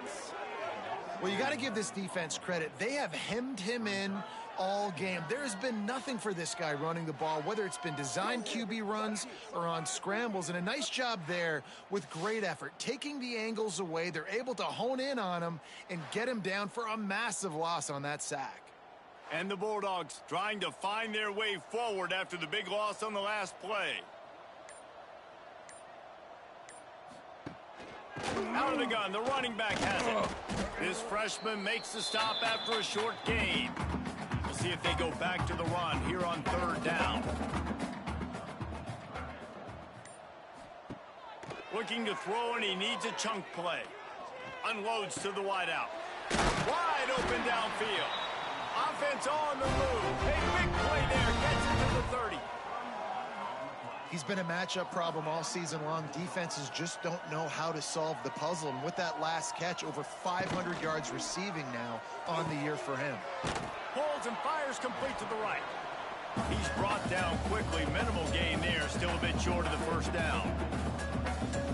Speaker 3: Well, you got to give this defense credit. They have hemmed him in all game. There has been nothing for this guy running the ball, whether it's been designed QB runs or on scrambles, and a nice job there with great effort. Taking the angles away, they're able to hone in on him and get him down for a massive loss on that sack.
Speaker 2: And the Bulldogs trying to find their way forward after the big loss on the last play. Out of the gun, the running back has it. This freshman makes the stop after a short gain. We'll see if they go back to the run here on 3rd down. Looking to throw, and he needs a chunk play. Unloads to the wideout. Wide open downfield. Offense on the move. A big play there. Gets it to the 30.
Speaker 3: He's been a matchup problem all season long. Defenses just don't know how to solve the puzzle. And with that last catch, over 500 yards receiving now on the year for him.
Speaker 2: Pulls and fires complete to the right. He's brought down quickly. Minimal gain there. Still a bit short of the 1st down.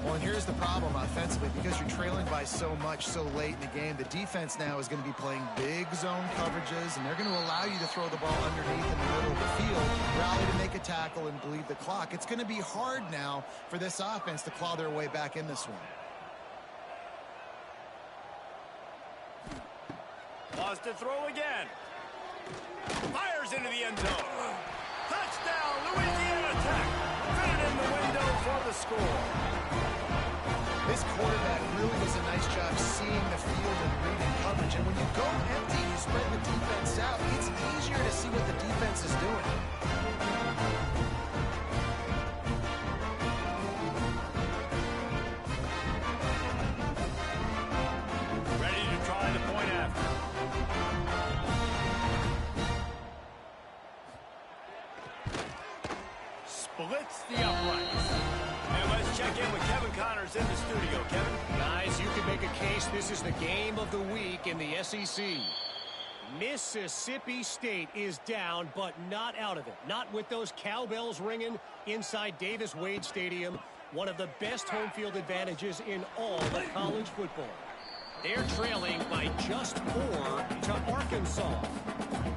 Speaker 3: Well, and here's the problem offensively. Because you're trailing by so much so late in the game, the defense now is going to be playing big zone coverages, and they're going to allow you to throw the ball underneath in the middle of the field, rally to make a tackle, and bleed the clock. It's going to be hard now for this offense to claw their way back in this one.
Speaker 2: Lost to throw again. Fires into the end zone. Touchdown, Louisiana Tech. Fit it in the window for the score.
Speaker 3: This quarterback really does a nice job seeing the field and reading coverage. And when you go empty, you spread the defense out, it's easier to see what the defense is doing.
Speaker 2: Ready to try the point after. Splits the uprights. And let's check in with Kevin Connors in the studio. Kevin?
Speaker 4: Guys, you can make a case this is the game of the week in the SEC. Mississippi State is down, but not out of it. Not with those cowbells ringing inside Davis-Wade Stadium, one of the best home field advantages in all of college football. They're trailing by just 4 to Arkansas.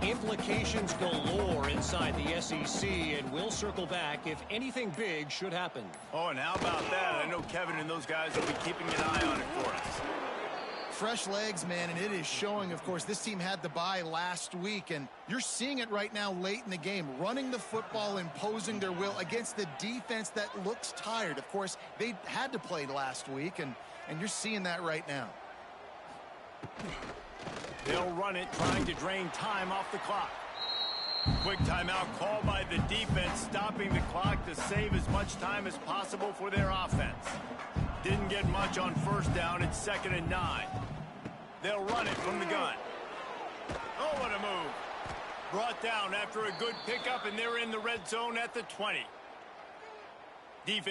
Speaker 4: Implications galore inside the SEC, and we'll circle back if anything big should happen.
Speaker 2: Oh, and how about that? I know Kevin and those guys will be keeping an eye on it for us.
Speaker 3: Fresh legs, man, and it is showing. Of course, this team had the bye last week, and you're seeing it right now late in the game, running the football, imposing their will against the defense that looks tired. Of course, they had to play last week, and you're seeing that right now.
Speaker 2: They'll run it, trying to drain time off the clock. Quick timeout called by the defense, stopping the clock to save as much time as possible for their offense. Didn't get much on first down. It's 2nd and 9. They'll run it from the gun. Oh, what a move. Brought down after a good pickup, and they're in the red zone at the 20. Defense